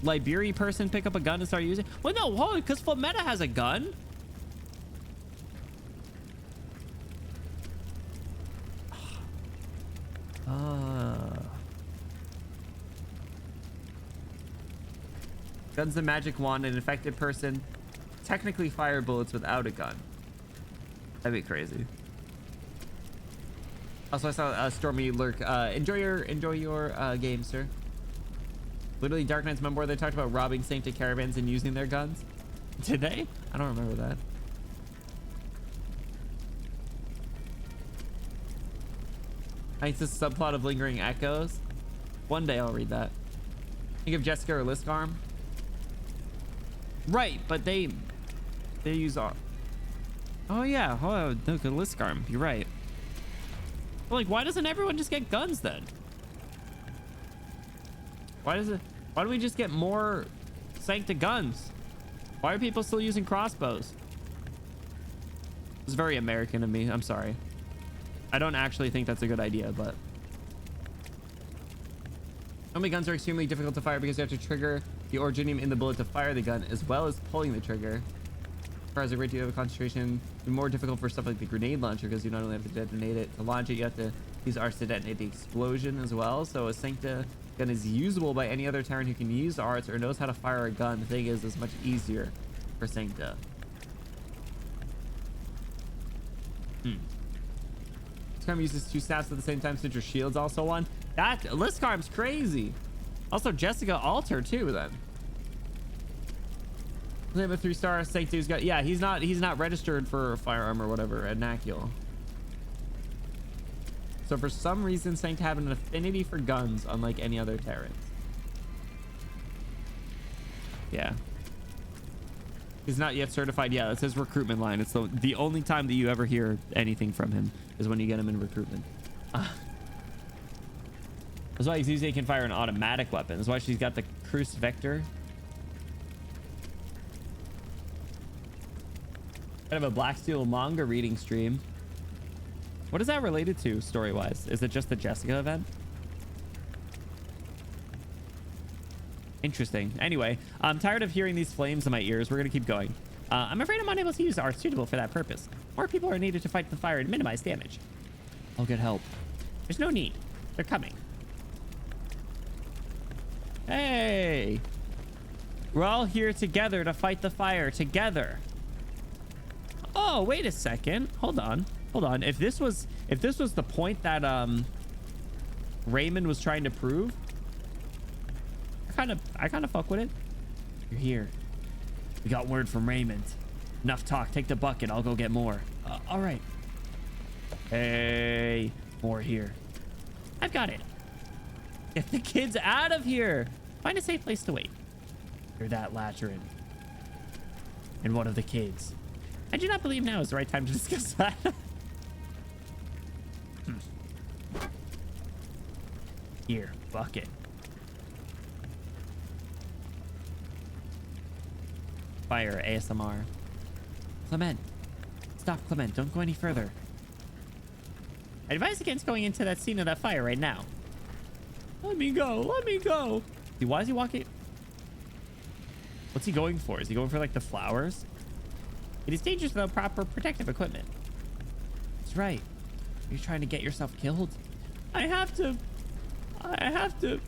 Liberia person pick up a gun and start using it? Well, no, hold on, because Flametta has a gun. Gun's the magic wand. An infected person technically fire bullets without a gun. That'd be crazy. Also, I saw Stormy lurk. Enjoy your game, sir. Literally, Dark Knight's memoir, they talked about robbing sancted caravans and using their guns. Did they? I don't remember that. It's a subplot of lingering echoes. One day I'll read that. Think of Jessica or Liskarm. Right, but they use all. Oh yeah, oh no, good Liskarm. You're right. But like, why doesn't everyone just get guns then? Why don't we just get more sancta guns? Why are people still using crossbows? It's very American of me. I'm sorry. I don't actually think that's a good idea, but homemade guns are extremely difficult to fire because you have to trigger the originium in the bullet to fire the gun, as well as pulling the trigger. As far as the rate of concentration, it's more difficult for stuff like the grenade launcher because you not only have to detonate it to launch it, you have to use arts to detonate the explosion as well. So a sancta gun is usable by any other Terran who can use arts or knows how to fire a gun. The thing is, it's much easier for sancta. Liskarm uses two staffs at the same time since your shield's also one. That Liskarm's crazy. Also, Jessica Alter too. Then name a 3-star sancta's got. Yeah, he's not registered for firearm or whatever at Nacul. So for some reason, Sancta have an affinity for guns, unlike any other Terrans. Yeah. He's not yet certified. Yeah, it's his recruitment line. It's the only time that you ever hear anything from him is when you get him in recruitment. That's why Zuze can fire an automatic weapon. That's why she's got the Cruce Vector. Kind of a Black Steel manga reading stream. What is that related to story-wise? Is it just the Jessica event? Interesting. Anyway, I'm tired of hearing these flames in my ears. We're going to keep going. I'm afraid I'm unable to use art suitable for that purpose. More people are needed to fight the fire and minimize damage. I'll get help. There's no need. They're coming. Hey! We're all here together to fight the fire together. Oh, wait a second. Hold on. Hold on. If this was the point that Raymond was trying to prove, I kind of fuck with it. You're here. We got word from Raymond. Enough talk. Take the bucket. I'll go get more. All right. Hey, more here. I've got it. Get the kids out of here. Find a safe place to wait. You're that Lateran. And one of the kids. I do not believe now is the right time to discuss that. Here, bucket. Fire, ASMR. Clement. Stop, Clement. Don't go any further. I advise against going into that scene of that fire right now. Let me go. Let me go. See, why is he walking? What's he going for? Is he going for like the flowers? It is dangerous without proper protective equipment. That's right. You're trying to get yourself killed. I have to. I have to.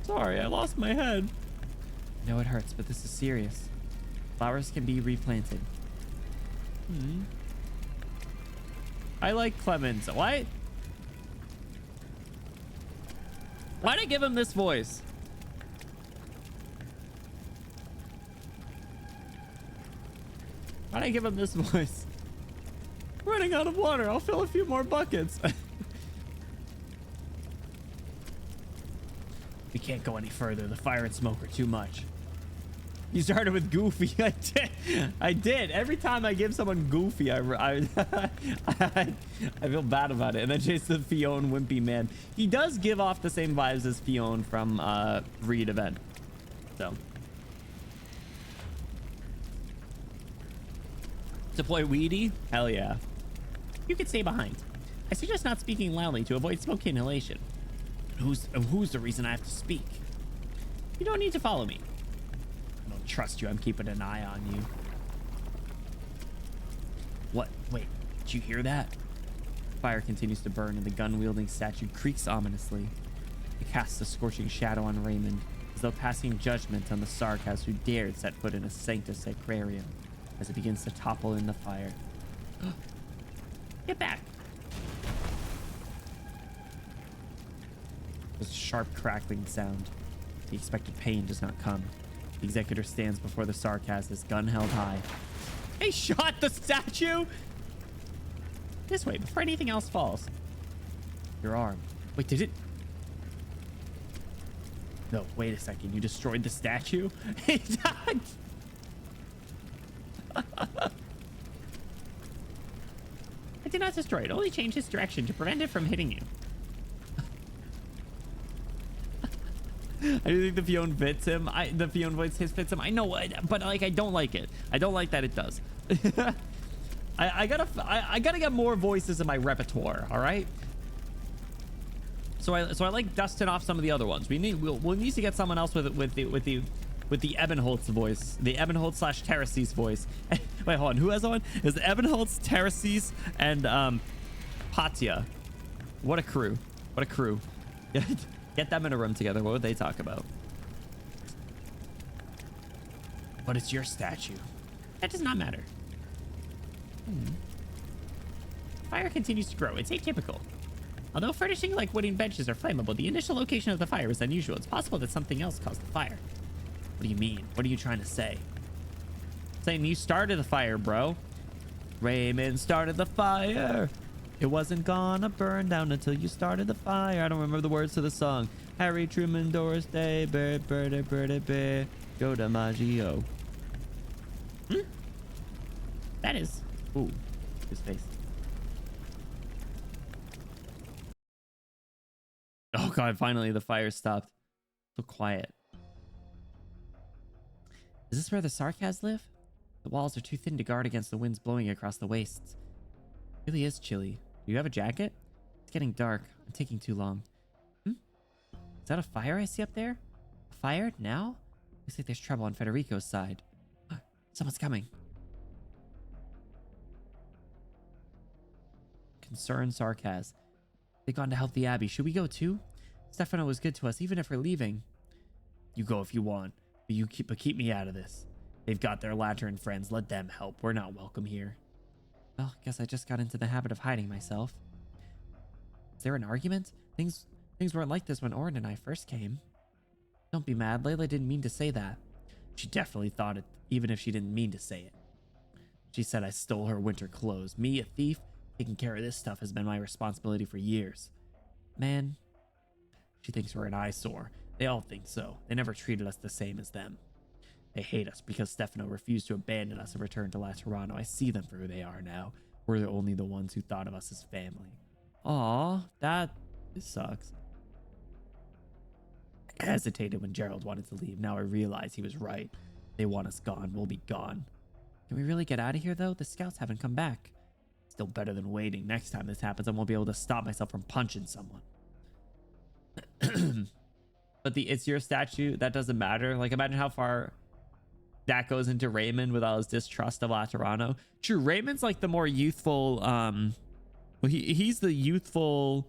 Sorry, I lost my head. I know it hurts, but this is serious. Flowers can be replanted. I like Clemens. Why? Why'd I give him this voice? Why'd I give him this voice? Running out of water. I'll fill a few more buckets. We can't go any further. The fire and smoke are too much. You started with Goofy. I did. Every time I give someone Goofy, I feel bad about it. And then chase the Fionn Wimpy man. He does give off the same vibes as Fionn from Reed event. So. Deploy Weedy? Hell yeah. You could stay behind. I suggest not speaking loudly to avoid smoke inhalation. Who's the reason I have to speak? You don't need to follow me. I don't trust you. I'm keeping an eye on you. What? Wait, did you hear that? Fire continues to burn and the gun-wielding statue creaks ominously. It casts a scorching shadow on Raymond, as though passing judgment on the sarcas who dared set foot in a Sanctus Sacrarium, as it begins to topple in the fire. Get back! There's a sharp crackling sound. The expected pain does not come. The executor stands before the sarcas, his gun held high. They shot the statue! This way, before anything else falls. Your arm. Wait, did it? No, wait a second. You destroyed the statue? He died! I did not destroy it. Only changed its direction to prevent it from hitting you. I do think the Fionn fits him. The Fionn voice fits him. I know, but like I don't like it. I don't like that it does. I gotta get more voices in my repertoire. All right. So I like dusting off some of the other ones. We'll need to get someone else with the Ebenholtz voice, the Ebenholtz / Terraces voice. Wait, hold on. Who has one? Is Ebenholtz, Terraces, and Patya? What a crew! What a crew! Get them in a room together. What would they talk about? But it's your statue. That does not matter. Fire continues to grow. It's atypical. Although furnishing like wooden benches are flammable, the initial location of the fire is unusual. It's possible that something else caused the fire. What do you mean? What are you trying to say? Saying you started the fire, bro. Raymond started the fire. It wasn't gonna burn down until you started the fire. I don't remember the words to the song. Harry Truman, Doris Day, bird, bird, bird, bird, go to Maggio. That is. Ooh, his face. Oh god, finally the fire stopped. So quiet. Is this where the sarcas live? The walls are too thin to guard against the winds blowing across the wastes. It really is chilly. Do you have a jacket? It's getting dark. I'm taking too long. Is that a fire I see up there? A fire? Now? Looks like there's trouble on Federico's side. Someone's coming. Concerned sarcas. They've gone to help the Abbey. Should we go too? Stefano was good to us, even if we're leaving. You go if you want, but keep me out of this. They've got their lantern friends. Let them help. We're not welcome here. Well, guess I just got into the habit of hiding myself. Is there an argument? Things weren't like this when Orin and I first came. Don't be mad. Layla didn't mean to say that. She definitely thought it, even if she didn't mean to say it. She said I stole her winter clothes. Me, a thief? Taking care of this stuff has been my responsibility for years. Man, she thinks we're an eyesore. They all think so. They never treated us the same as them. They hate us because Stefano refused to abandon us and return to La Toronto. I see them for who they are now. We're only the ones who thought of us as family. Aw, that sucks. I hesitated when Gerald wanted to leave. Now I realize he was right. They want us gone. We'll be gone. Can we really get out of here, though? The scouts haven't come back. Still better than waiting. Next time this happens, I won't be able to stop myself from punching someone. But the It's Your statue, that doesn't matter. Like, imagine how far that goes into Raymond with all his distrust of Laterano. True, Raymond's like the more youthful, well, he's the youthful,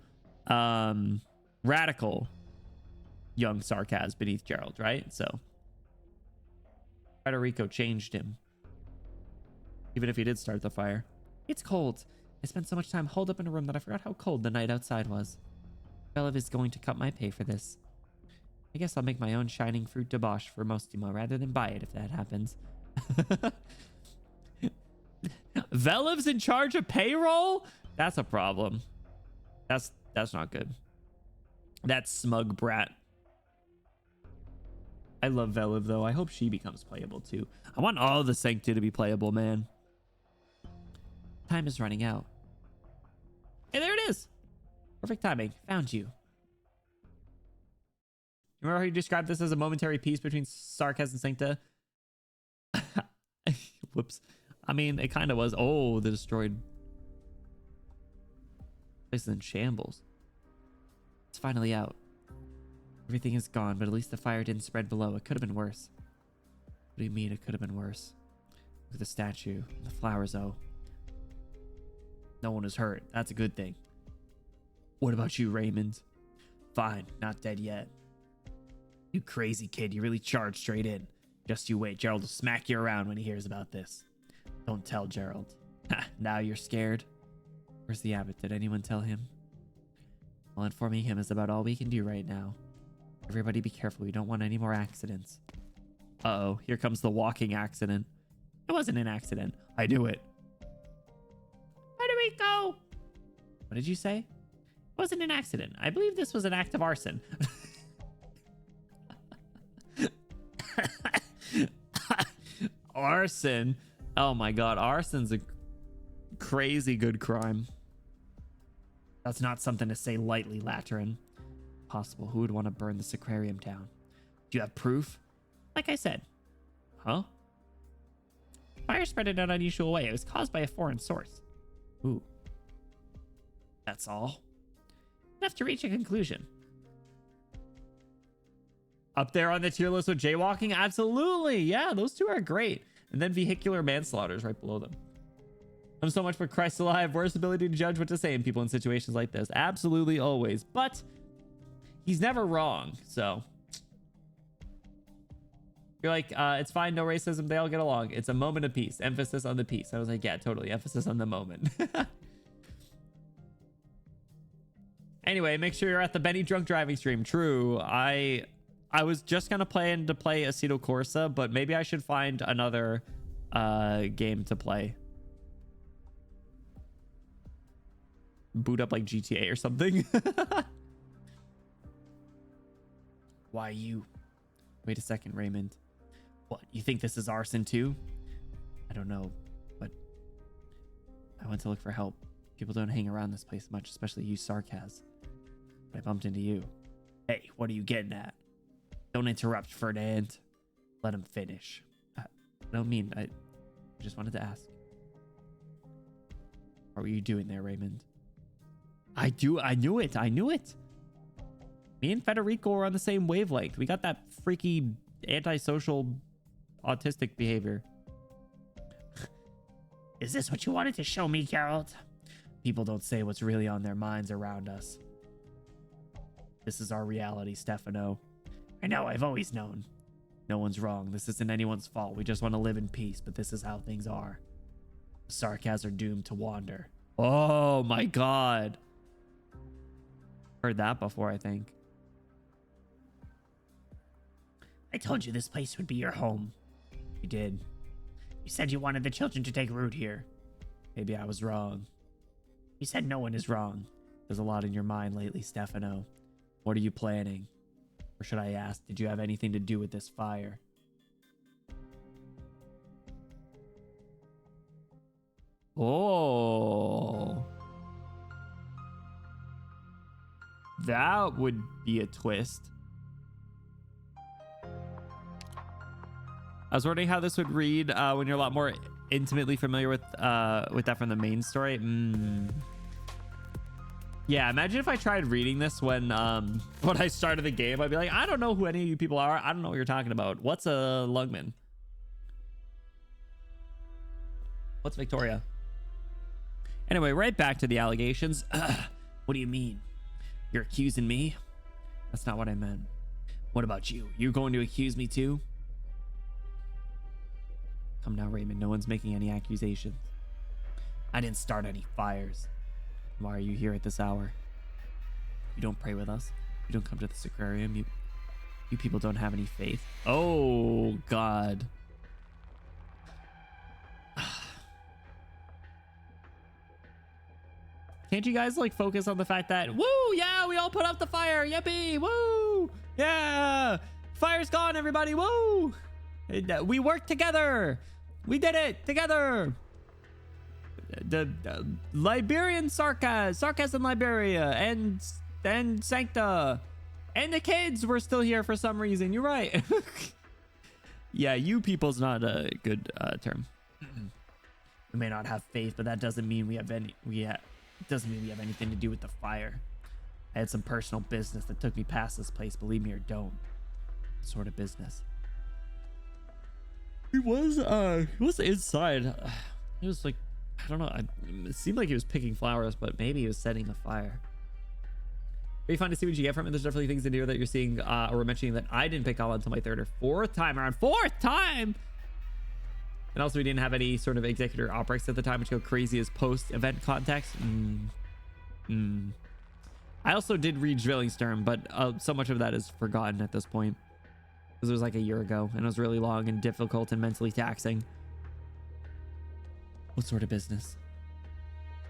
radical young Sarkaz beneath Gerald, right? So Federico changed him. Even if he did start the fire. It's cold. I spent so much time holed up in a room that I forgot how cold the night outside was. Belev is going to cut my pay for this. I guess I'll make my own shining fruit debauch for Mostimo rather than buy it if that happens. Velev's in charge of payroll? That's a problem. That's not good. That smug brat. I love Velev though. I hope she becomes playable too. I want all the Sancta to be playable, man. Time is running out. Hey, there it is. Perfect timing. Found you. Remember how you described this as a momentary peace between Sarkaz and Sancta? Whoops. I mean, it kind of was. Oh, the destroyed place is in shambles. It's finally out. Everything is gone, but at least the fire didn't spread below. It could have been worse. What do you mean it could have been worse? Look at the statue, the flowers, though. No one is hurt. That's a good thing. What about you, Raymond? Fine, not dead yet. You crazy kid, you really charged straight in. Just you wait, Gerald will smack you around when he hears about this. Don't tell Gerald. Ha, now you're scared. Where's the abbot? Did anyone tell him? Well, informing him is about all we can do right now. Everybody be careful, we don't want any more accidents. Uh-oh, here comes the walking accident. It wasn't an accident. I knew it. Federico! What did you say? It wasn't an accident. I believe this was an act of arson. Arson? Oh my god, arson's a crazy good crime. That's not something to say lightly, Lateran. Possible. Who would want to burn the Sacrarium down? Do you have proof? Like I said. Huh? Fire spread in an unusual way. It was caused by a foreign source. Ooh. That's all? Enough to reach a conclusion. Up there on the tier list with jaywalking? Absolutely. Yeah, those two are great. And then vehicular manslaughter is right below them. I'm so much for Christ alive. Worst ability to judge what to say in people in situations like this. Absolutely, always. But he's never wrong, so. You're like, it's fine, no racism, they all get along. It's a moment of peace. Emphasis on the peace. I was like, yeah, totally. Emphasis on the moment. Anyway, make sure you're at the Benny drunk driving stream. True. I was just gonna plan to play Aceto Corsa, but maybe I should find another game to play. Boot up like GTA or something. Why you? Wait a second, Raymond. What, you think this is arson too? I don't know, but I went to look for help. People don't hang around this place much, especially you, Sarkaz. But I bumped into you. Hey, what are you getting at? Don't interrupt, Ferdinand. Let him finish. I don't mean, I just wanted to ask. What were you doing there, Raymond? I knew it. Me and Federico are on the same wavelength. We got that freaky antisocial autistic behavior. Is this what you wanted to show me, Gerald? People don't say what's really on their minds around us. This is our reality, Stefano. I know, I've always known. No one's wrong. This isn't anyone's fault. We just want to live in peace, but this is how things are. The Sarkaz are doomed to wander. Oh my god. Heard that before, I think. I told you this place would be your home. You did. You said you wanted the children to take root here. Maybe I was wrong. You said no one is wrong. There's a lot in your mind lately, Stefano. What are you planning? Or should I ask, did you have anything to do with this fire? Oh. That would be a twist. I was wondering how this would read when you're a lot more intimately familiar with that from the main story. Yeah, imagine if I tried reading this when I started the game. I'd be like, I don't know who any of you people are. I don't know what you're talking about. What's a lungman? What's Victoria? Anyway, right back to the allegations. What do you mean? You're accusing me? That's not what I meant. What about you? You're going to accuse me too? Come now, Raymond. No one's making any accusations. I didn't start any fires. Why are you here at this hour? You don't pray with us. You don't come to the sacrarium. You people don't have any faith. Oh, God. Can't you guys like focus on the fact that, woo, yeah, we all put out the fire. Yippee, woo, yeah. Fire's gone, everybody, woo. We worked together. We did it together. The Liberian sarcasm Liberia and Sancta and the kids were still here for some reason. You're right. Yeah, you people's not a good term. We may not have faith, but that doesn't mean we have anything to do with the fire. I had some personal business that took me past this place, believe me or don't. What sort of business? He was inside. It was like, I don't know. It seemed like he was picking flowers, but maybe he was setting a fire. Very fun to see what you get from it. There's definitely things in here that you're seeing or mentioning that I didn't pick up until my third or fourth time. Around fourth time! And also we didn't have any sort of executor operates at the time, which go crazy as post-event context. I also did read Drillingstern, but so much of that is forgotten at this point. Because it was like a year ago, and it was really long and difficult and mentally taxing. What sort of business?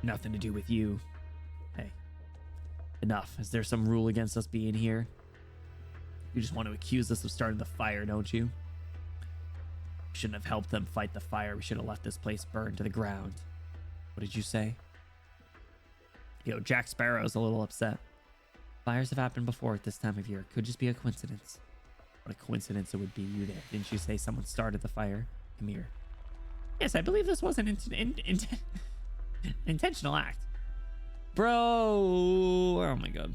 Nothing to do with you. Hey, enough. Is there some rule against us being here? You just want to accuse us of starting the fire, don't you? We shouldn't have helped them fight the fire. We should have let this place burn to the ground. What did you say? Yo, Jack Sparrow's a little upset. Fires have happened before at this time of year. It could just be a coincidence. What a coincidence it would be, you there. Didn't you say someone started the fire? Come here. Yes, I believe this was an intentional act. Bro, oh my God.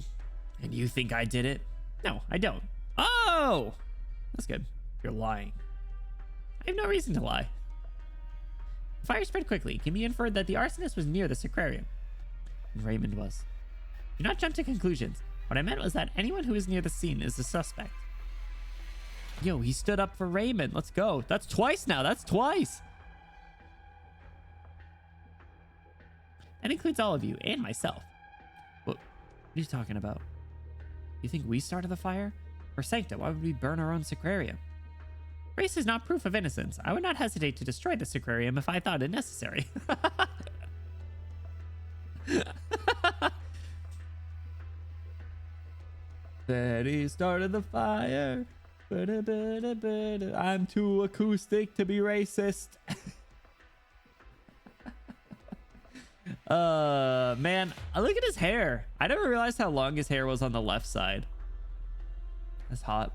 And you think I did it? No, I don't. Oh, that's good. You're lying. I have no reason to lie. The fire spread quickly. It can be inferred that the arsonist was near the sacrarium. And Raymond was. Do not jump to conclusions. What I meant was that anyone who is near the scene is a suspect. Yo, he stood up for Raymond. Let's go. That's twice now. That's twice. That includes all of you and myself. What are you talking about? You think we started the fire? Or Sancta, why would we burn our own sacrarium? Race is not proof of innocence. I would not hesitate to destroy the sacrarium if I thought it necessary. That he started the fire. I'm too acoustic to be racist. Man, look at his hair. I never realized how long his hair was on the left side. That's hot.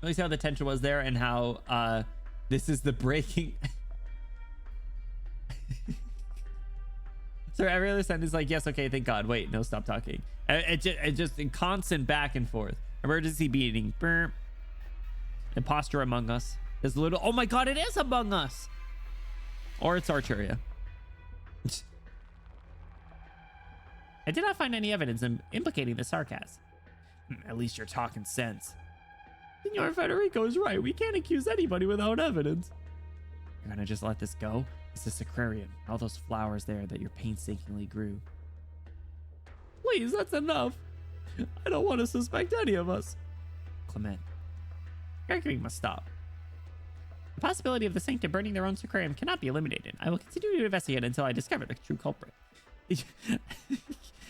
Really see how the tension was there and how this is the breaking. So every other sentence is like, yes, okay, thank God. Wait, no, stop talking. It just in constant back and forth. Emergency beating. Burp. Imposter Among Us. There's little. Oh my God, it is Among Us. Or it's Arturia. I did not find any evidence implicating the sarcasm. At least you're talking sense. Senor Federico is right. We can't accuse anybody without evidence. You're gonna just let this go? It's the sacrarium. All those flowers there that you painstakingly grew. Please, that's enough. I don't want to suspect any of us. Clement, arguing must stop. The possibility of the Sancta burning their own sacrarium cannot be eliminated. I will continue to investigate until I discover the true culprit.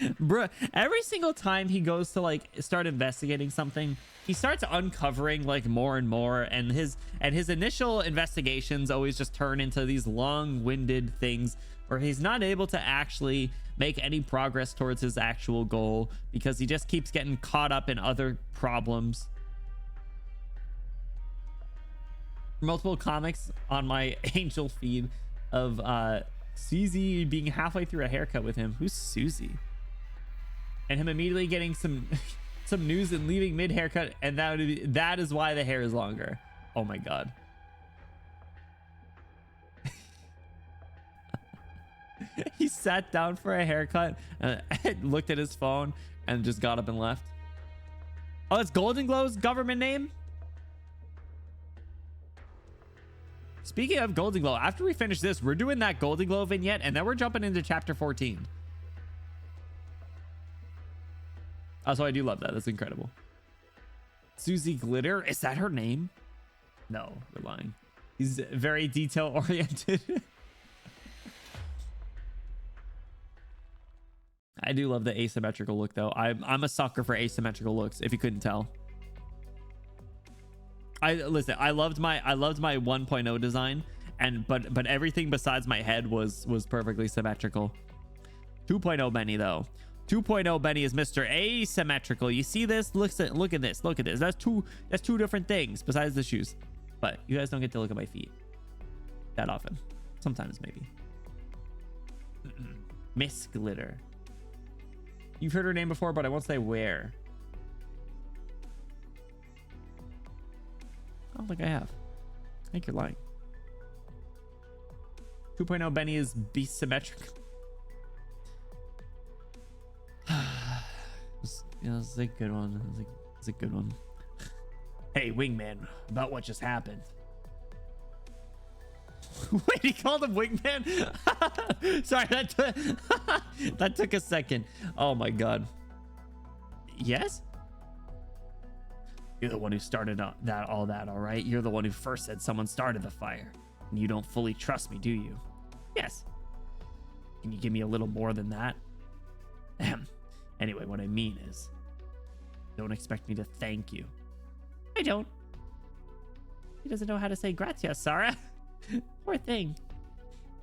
Bruh, every single time he goes to like start investigating something, he starts uncovering like more and more, and his initial investigations always just turn into these long-winded things where he's not able to actually make any progress towards his actual goal because he just keeps getting caught up in other problems. multiple comics on my Angel feed of Susie being halfway through a haircut with him. Who's Susie? And him immediately getting some some news and leaving mid haircut, and that is why the hair is longer. Oh my god. He sat down for a haircut and looked at his phone and just got up and left. Oh, it's Golden Glow's government name. Speaking of Golden Glow, after we finish this, we're doing that Golden Glow vignette, and then we're jumping into chapter 14. Also, I do love that. That's incredible. Susie Glitter, is that her name? No, we're lying. He's very detail oriented. I do love the asymmetrical look though. I'm a sucker for asymmetrical looks, if you couldn't tell. I loved my 1.0 design, but everything besides my head was perfectly symmetrical. 2.0 Benny though. 2.0 Benny is Mr. Asymmetrical. You see this? Look at this. Look at this. That's two different things besides the shoes. But you guys don't get to look at my feet that often. Sometimes maybe. Miss Glitter. You've heard her name before, but I won't say where. I don't think I have. I think you're lying. 2.0 Benny is beast symmetric. It's a good one. It's a good one. Hey, Wingman, about what just happened. Wait, he called him Wingman? Sorry, that took a second. Oh my god. Yes? You're the one who started all that, all right? You're the one who first said someone started the fire. And you don't fully trust me, do you? Yes. Can you give me a little more than that? Anyway, what I mean is, don't expect me to thank you. I don't. He doesn't know how to say gracias, Sarah. Poor thing.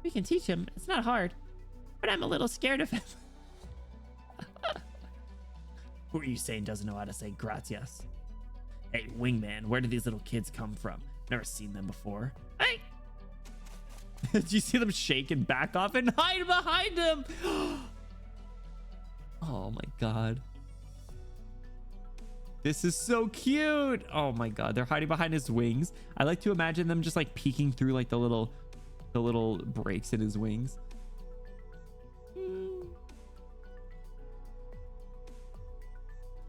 We can teach him. It's not hard. But I'm a little scared of him. Who are you saying doesn't know how to say gracias? Hey, Wingman, where do these little kids come from? Never seen them before. Hey! Did you see them shake and back off and hide behind him? Oh my god. This is so cute. Oh my god, they're hiding behind his wings. I like to imagine them just like peeking through like the little breaks in his wings.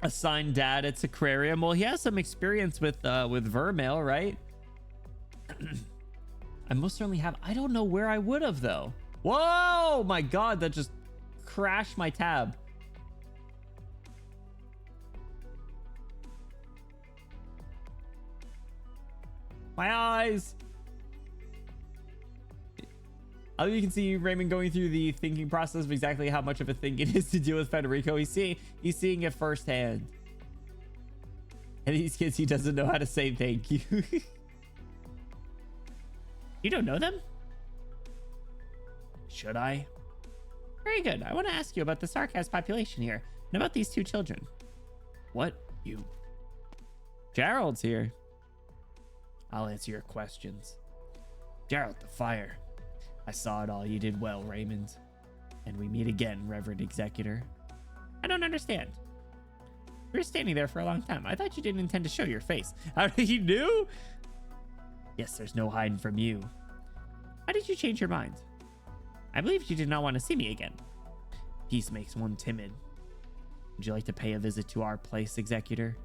Assigned dad at Aquarium. Well, he has some experience with Vermail, right? I most certainly have. I don't know where I would have though. Whoa, my god, that just crashed my tab. My eyes. You can see Raymond going through the thinking process of exactly how much of a thing it is to deal with Federico. He's seeing it firsthand. And these kids, he doesn't know how to say thank you. You don't know them? Should I? Very good. I want to ask you about the Sarkaz population here and about these two children. What? You? Gerald's here. I'll answer your questions. Gerald, the fire. I saw it all. You did well, Raymond. And we meet again, Reverend Executor. I don't understand. We were standing there for a long time. I thought you didn't intend to show your face. How did you knew? Yes, there's no hiding from you. How did you change your mind? I believed you did not want to see me again. Peace makes one timid. Would you like to pay a visit to our place, Executor?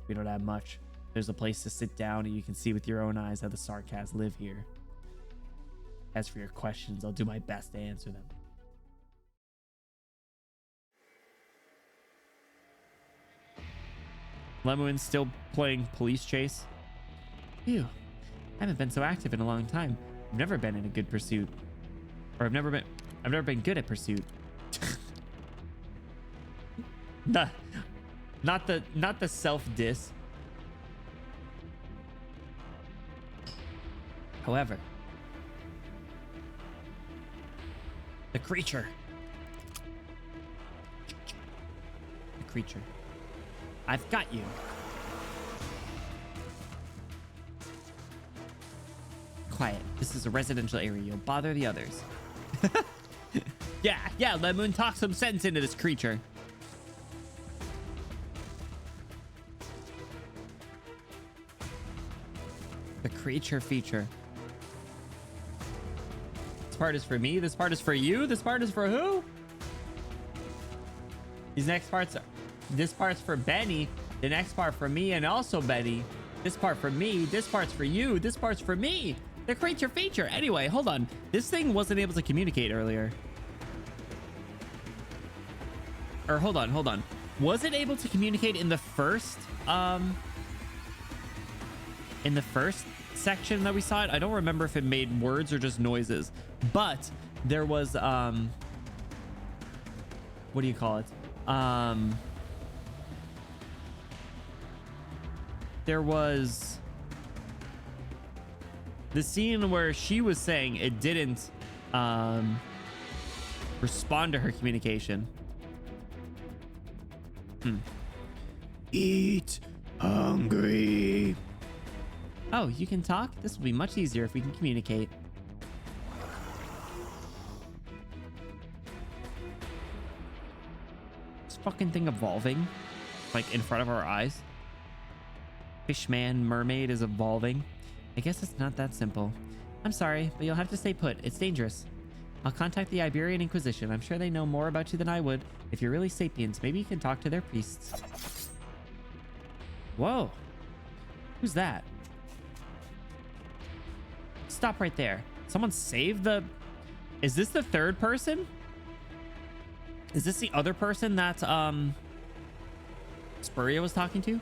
We don't have much. There's a place to sit down and you can see with your own eyes how the Sarkaz live here. As for your questions, I'll do my best to answer them. Lemuin's still playing police chase. Phew. I haven't been so active in a long time. I've never been in a good pursuit. Or I've never been good at pursuit. Not the self-diss. However, the creature. The creature. I've got you. quiet. This is a residential area. You'll bother the others. Yeah, Lemon, talk some sense into this creature. The creature feature. This part is for me. This part is for you. This part is for who? These next parts are... This part's for Benny. The next part for me and also Benny. This part for me. This part's for you. This part's for me. The creature feature. Anyway, hold on. This thing wasn't able to communicate earlier. Or hold on. Was it able to communicate in the first section that we saw it? I don't remember if it made words or just noises, but there was what do you call it? There was the scene where she was saying it didn't respond to her communication. Eat hungry. Oh, you can talk? This will be much easier if we can communicate. This fucking thing evolving like in front of our eyes. Fishman mermaid is evolving. I guess it's not that simple. I'm sorry, but you'll have to stay put. It's dangerous. I'll contact the Iberian Inquisition. I'm sure they know more about you than I would. If you're really sapiens, maybe you can talk to their priests. Whoa. Who's that? Stop right there. Someone saved the... Is this the third person? Is this the other person that Spurrier was talking to?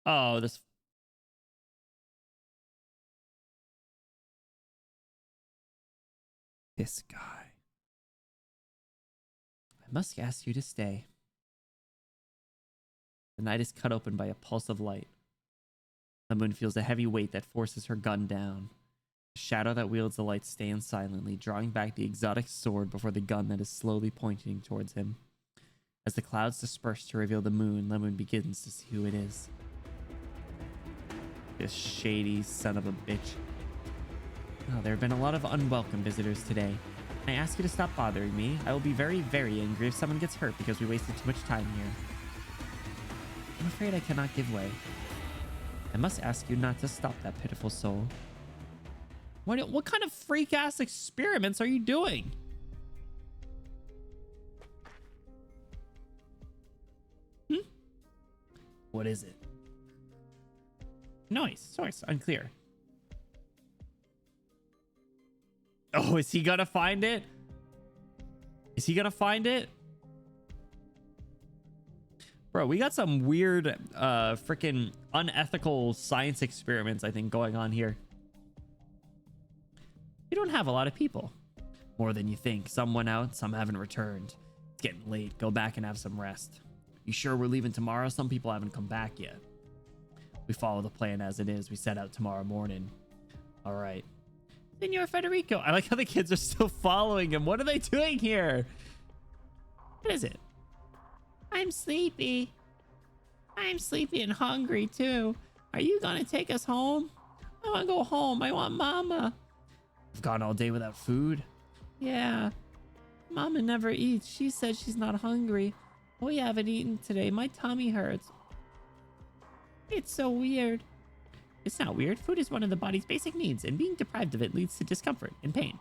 Oh, this... This guy. I must ask you to stay. The night is cut open by a pulse of light. The moon feels a heavy weight that forces her gun down. The shadow that wields the light stands silently, drawing back the exotic sword before the gun that is slowly pointing towards him. As the clouds disperse to reveal the moon, Lemon begins to see who it is. This shady son of a bitch. Oh, there have been a lot of unwelcome visitors today. I ask you to stop bothering me. I will be very, very angry if someone gets hurt because we wasted too much time here. I'm afraid I cannot give way. I must ask you not to stop that pitiful soul. What kind of freak-ass experiments are you doing? What is it? Noise. Source. Unclear. Oh, is he gonna find it? Is he gonna find it? Bro, we got some weird, freaking unethical science experiments, I think, going on here. We don't have a lot of people. More than you think. Some went out, some haven't returned. It's getting late. Go back and have some rest. You sure we're leaving tomorrow? Some people haven't come back yet. We follow the plan as it is. We set out tomorrow morning. All right. Senor Federico. I like how the kids are still following him. What are they doing here? What is it? I'm sleepy. I'm sleepy and hungry too. Are you gonna take us home? I want to go home. I want Mama. I've gone all day without food. Yeah. Mama never eats. She said she's not hungry. We haven't eaten today. My tummy hurts. It's so weird. It's not weird. Food is one of the body's basic needs, and being deprived of it leads to discomfort and pain.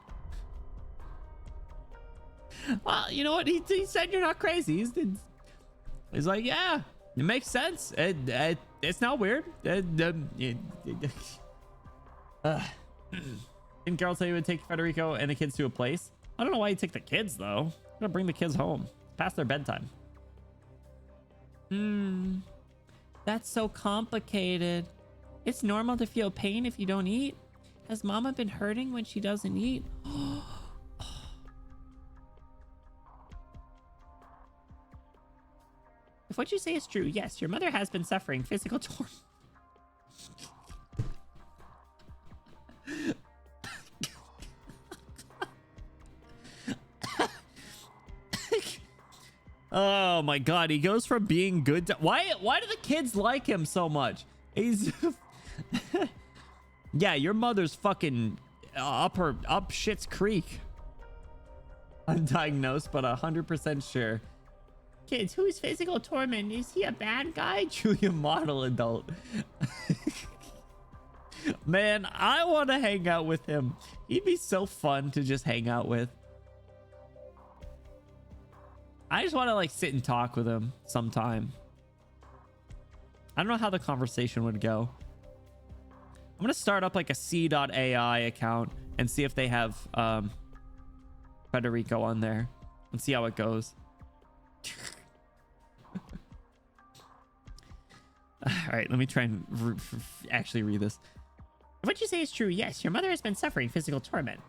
Well, you know what? He said you're not crazy. He's like, yeah, it makes sense. It's not weird. Didn't Carol tell you to take Federico and the kids to a place? I don't know why you take the kids, though. I'm gonna bring the kids home. It's past their bedtime. That's so complicated. It's normal to feel pain if you don't eat. Has Mama been hurting when she doesn't eat? If what you say is true, yes, your mother has been suffering physical torment. Oh my god, he goes from being good to... Why do the kids like him so much? He's yeah, your mother's fucking up shit's creek. Undiagnosed, but 100% sure. Kids, who's physical torment? Is he a bad guy? Julia model adult. Man, I want to hang out with him. He'd be so fun to just hang out with. I just want to like sit and talk with him sometime. I don't know how the conversation would go. I'm gonna start up like a C.AI account and see if they have Federico on there and see how it goes. All right, let me try and actually read this. What you say is true. Yes, your mother has been suffering physical torment.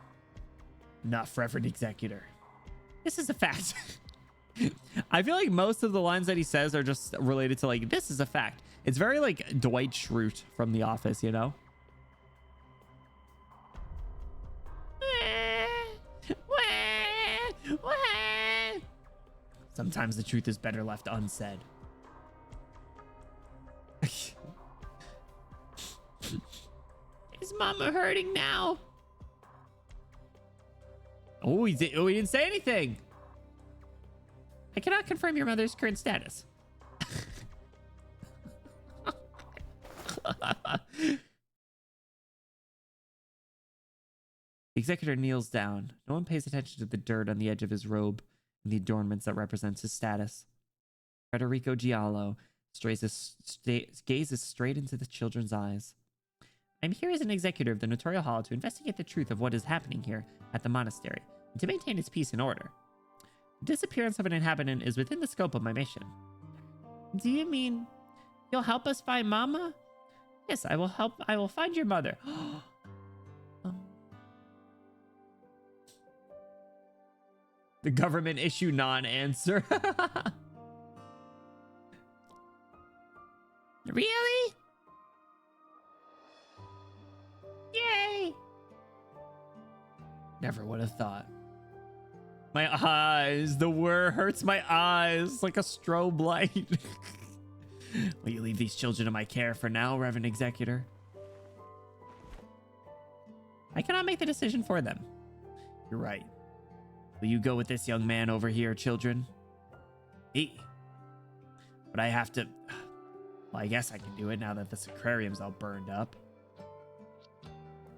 Enough, Reverend Executor. This is a fact. I feel like most of the lines that he says are just related to like, this is a fact. It's very like Dwight Schrute from The Office, you know? Sometimes the truth is better left unsaid. Is Mama hurting now? Oh, he didn't say anything. I cannot confirm your mother's current status. The executor kneels down. No one pays attention to the dirt on the edge of his robe and the adornments that represents his status. Federico Giallo gazes straight into the children's eyes. I'm here as an executor of the Notarial Hall to investigate the truth of what is happening here at the monastery and to maintain its peace and order. The disappearance of an inhabitant is within the scope of my mission. Do you mean you'll help us find Mama? Yes, I will help. I will find your mother. The government issue non-answer. Really? Yay! Never would have thought. My eyes, the whir hurts my eyes like a strobe light. Will you leave these children in my care for now, Reverend Executor? I cannot make the decision for them. You're right. Will you go with this young man over here, children? But I have to... Well, I guess I can do it now that this aquarium's all burned up.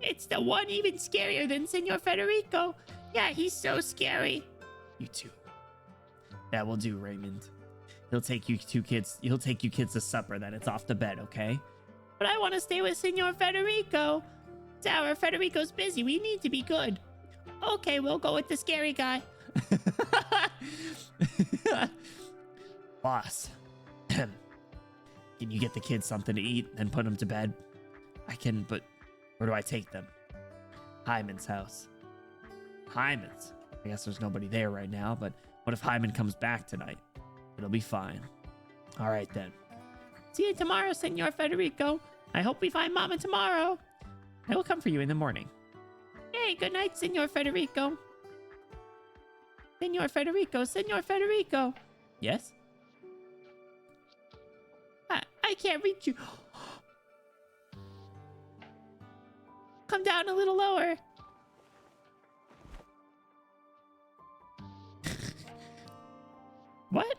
It's the one even scarier than Senor Federico. Yeah, he's so scary. You too. That will do, Raymond. He'll take you kids to supper, then it's off to bed, okay? But I want to stay with Senor Federico. Sour, Federico's busy. We need to be good. Okay, we'll go with the scary guy. Boss, can you get the kids something to eat and put them to bed? I can, but where do I take them? Hyman's house. Hyman's? I guess there's nobody there right now, but what if Hyman comes back tonight? It'll be fine. All right, then. See you tomorrow, Senor Federico. I hope we find Mama tomorrow. I will come for you in the morning. Hey, good night, Senor Federico. Senor Federico, Senor Federico. Yes? I can't reach you. Come down a little lower. What?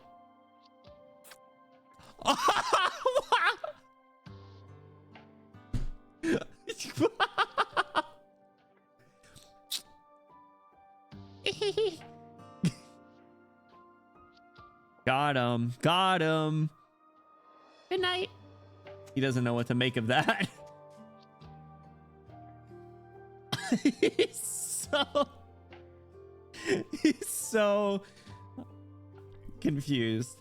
Got him. Got him. Good night. He doesn't know what to make of that. He's so confused.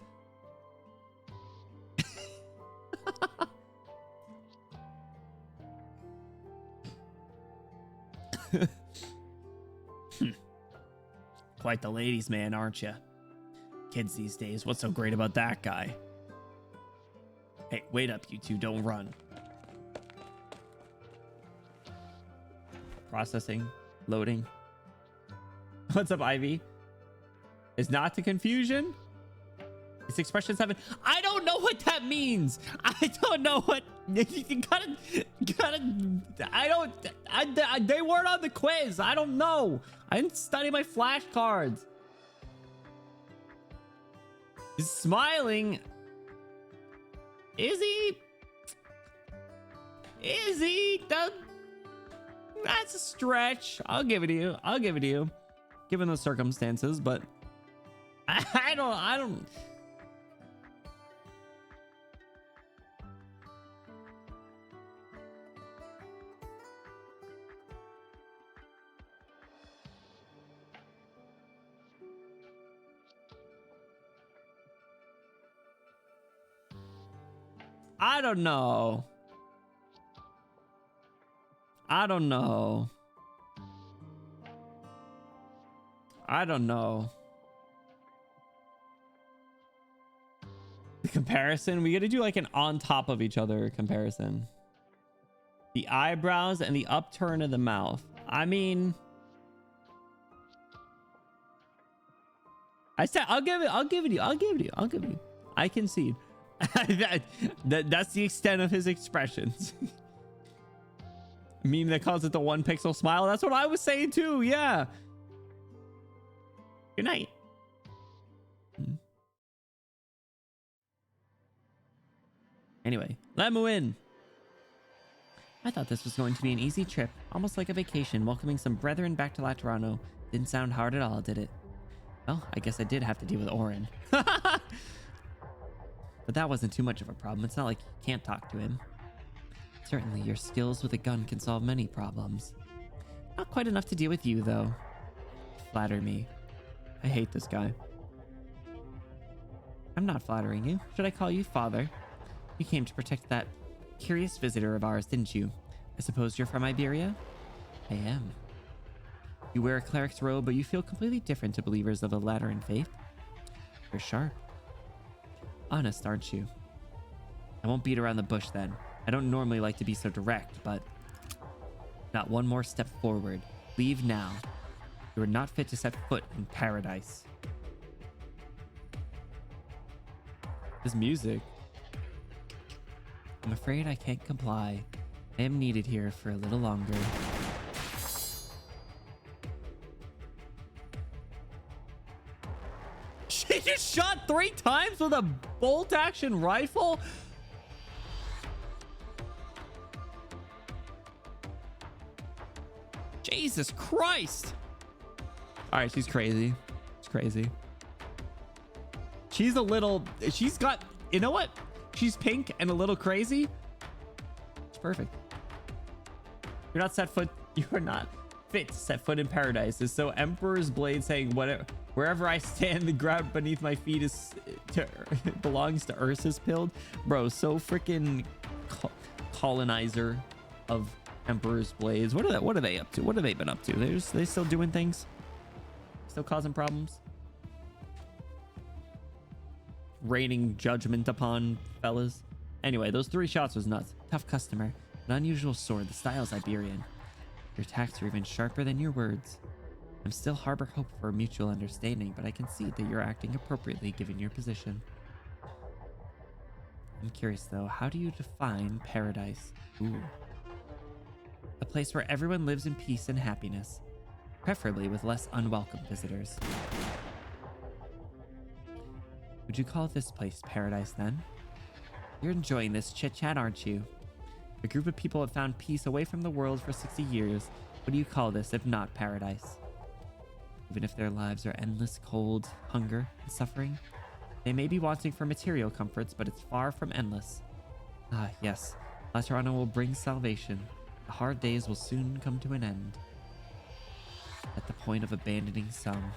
Quite the ladies' man, aren't you? Kids these days, what's so great about that guy? Hey, wait up, you two, don't run. Processing, loading. What's up, Ivy? Is not to confusion? Is expression 7? I don't know what that means. I don't know what You gotta. They weren't on the quiz. I don't know. I didn't study my flashcards. He's smiling. Is he? Is he? That's a stretch. I'll give it to you. I'll give it to you, given the circumstances. But I don't. I don't know. I don't know. I don't know. The comparison, we gotta do like an on top of each other comparison. The eyebrows and the upturn of the mouth. I mean, I said I'll give it to you. I concede. That's the extent of his expressions. Meme that calls it the 1 pixel smile. That's what I was saying too. Yeah. Good night. Anyway, let me win. I thought this was going to be an easy trip, almost like a vacation, welcoming some brethren back to Laterano. Didn't sound hard at all, did it? Well, I guess I did have to deal with Orin. But that wasn't too much of a problem. It's not like you can't talk to him. Certainly, your skills with a gun can solve many problems. Not quite enough to deal with you, though. Flatter me. I hate this guy. I'm not flattering you. Should I call you father? You came to protect that curious visitor of ours, didn't you? I suppose you're from Iberia? I am. You wear a cleric's robe, but you feel completely different to believers of the Lateran faith. You're sharp. Honest, aren't you? I won't beat around the bush then. I don't normally like to be so direct, but not one more step forward. Leave now. You are not fit to set foot in paradise. This music. I'm afraid I can't comply. I am needed here for a little longer. She just shot 3 times with a bolt action rifle? Jesus Christ. All right, she's crazy. She's crazy. She's got, you know what? She's pink and a little crazy. It's perfect. You're not fit to set foot in paradise. Is so Emperor's Blade saying whatever, wherever I stand, the ground beneath my feet belongs to Ursa's Pilled. Bro, so freaking colonizer of Emperor's Blades. What are they up to? What have they been up to? They still doing things? Still causing problems? Raining judgment upon fellas. Anyway, those 3 shots was nuts. Tough customer. An unusual sword. The style's Iberian. Your attacks are even sharper than your words. I'm still harbor hope for a mutual understanding, but I can see that you're acting appropriately given your position. I'm curious though, how do you define paradise? Ooh. A place where everyone lives in peace and happiness, preferably with less unwelcome visitors. Would you call this place paradise then? You're enjoying this chit-chat, aren't you? A group of people have found peace away from the world for 60 years. What do you call this if not paradise? Even if their lives are endless cold, hunger, and suffering, they may be wanting for material comforts, but it's far from endless. Ah, yes, Laterano will bring salvation. The hard days will soon come to an end. At the point of abandoning some.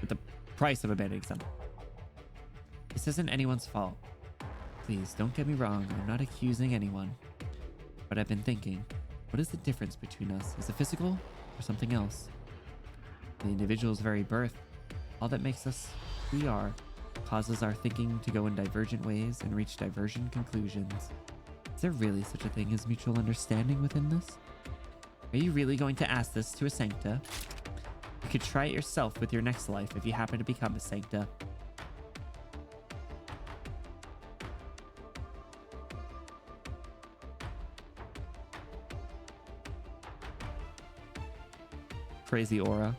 At the price of abandoning some. This isn't anyone's fault. Please, don't get me wrong, I'm not accusing anyone. But I've been thinking, what is the difference between us? Is it physical or something else? The individual's very birth, all that makes us who we are, causes our thinking to go in divergent ways and reach divergent conclusions. Is there really such a thing as mutual understanding within this? Are you really going to ask this to a Sancta? You could try it yourself with your next life if you happen to become a Sancta. crazy aura.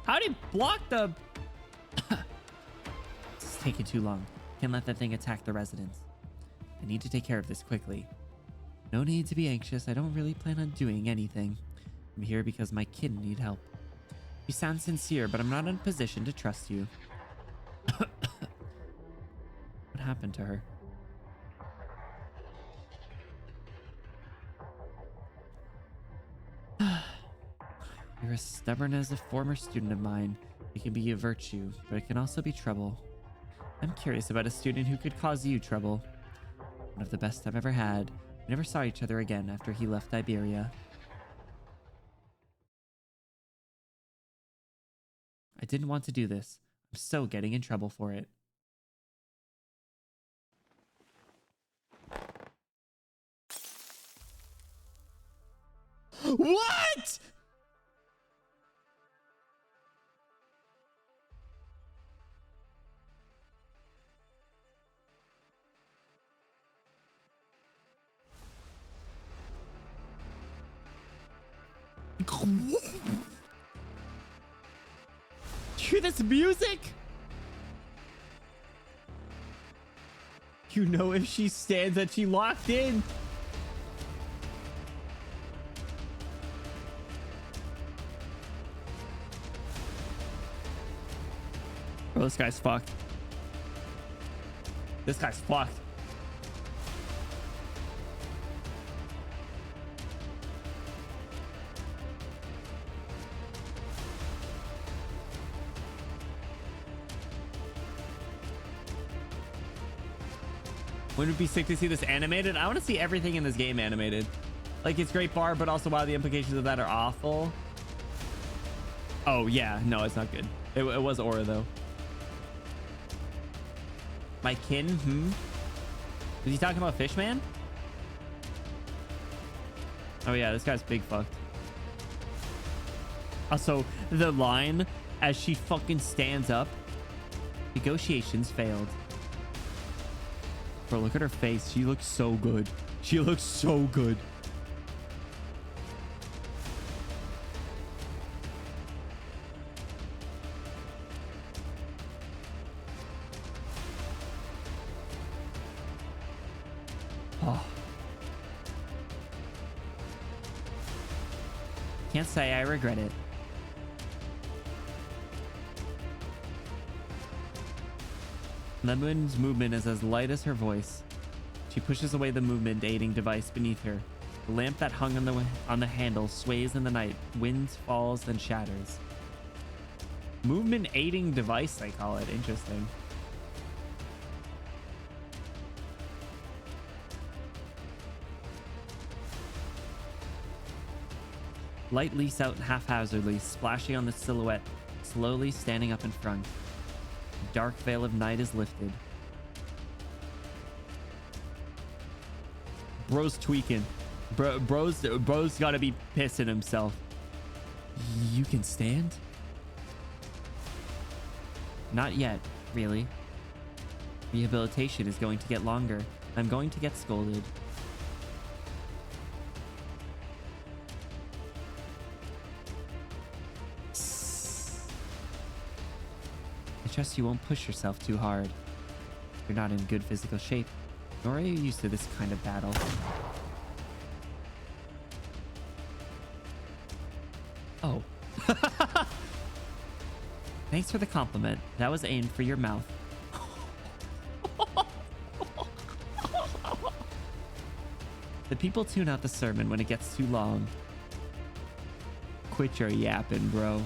How'd he block the... This is taking too long. Can't let that thing attack the residents. I need to take care of this quickly. No need to be anxious. I don't really plan on doing anything. I'm here because my kid need help. You sound sincere, but I'm not in a position to trust you. What happened to her? You're as stubborn as a former student of mine. It can be a virtue, but it can also be trouble. I'm curious about a student who could cause you trouble. One of the best I've ever had. We never saw each other again after he left Iberia. I didn't want to do this. I'm so getting in trouble for it. What?! Hear this music? You know, if she stands that she locked in. Bro, this guy's fucked. This guy's fucked. Wouldn't it be sick to see this animated? I want to see everything in this game animated. Like, it's great bar, but also wow, the implications of that are awful. Oh, yeah. No, it's not good. It was aura, though. My kin? Was he talking about Fishman? Oh, yeah. This guy's big fucked. Also, the line as she fucking stands up. Negotiations failed. Bro, look at her face. She looks so good. She looks so good. Oh. Can't say I regret it. Lemon's movement is as light as her voice. She pushes away the movement aiding device beneath her. The lamp that hung on the handle sways in the night. Wind falls and shatters. Movement aiding device, they call it. Interesting. Light leaks out haphazardly, splashing on the silhouette, slowly standing up in front. The dark veil of night is lifted. Bro's tweaking. Bro's gotta be pissing himself. You can stand? Not yet, really. Rehabilitation is going to get longer. I'm going to get scolded. I trust you won't push yourself too hard. You're not in good physical shape, nor are you used to this kind of battle. Oh. Thanks for the compliment. That was aimed for your mouth. The people tune out the sermon when it gets too long. Quit your yapping, bro.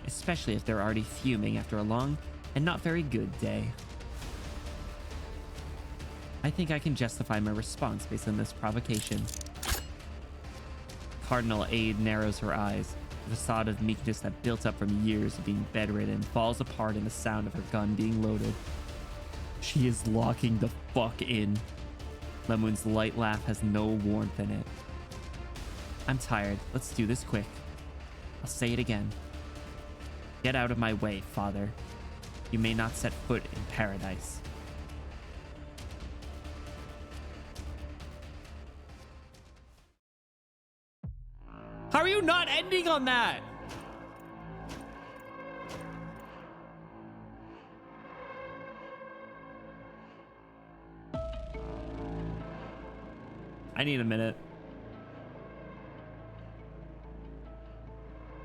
Especially if they're already fuming after a long and not very good day. I think I can justify my response based on this provocation. Cardinal Aide narrows her eyes. The facade of meekness that built up from years of being bedridden falls apart in the sound of her gun being loaded. She is locking the fuck in. Lemoon's light laugh has no warmth in it. I'm tired. Let's do this quick. I'll say it again. Get out of my way, Father. You may not set foot in paradise. How are you not ending on that? I need a minute.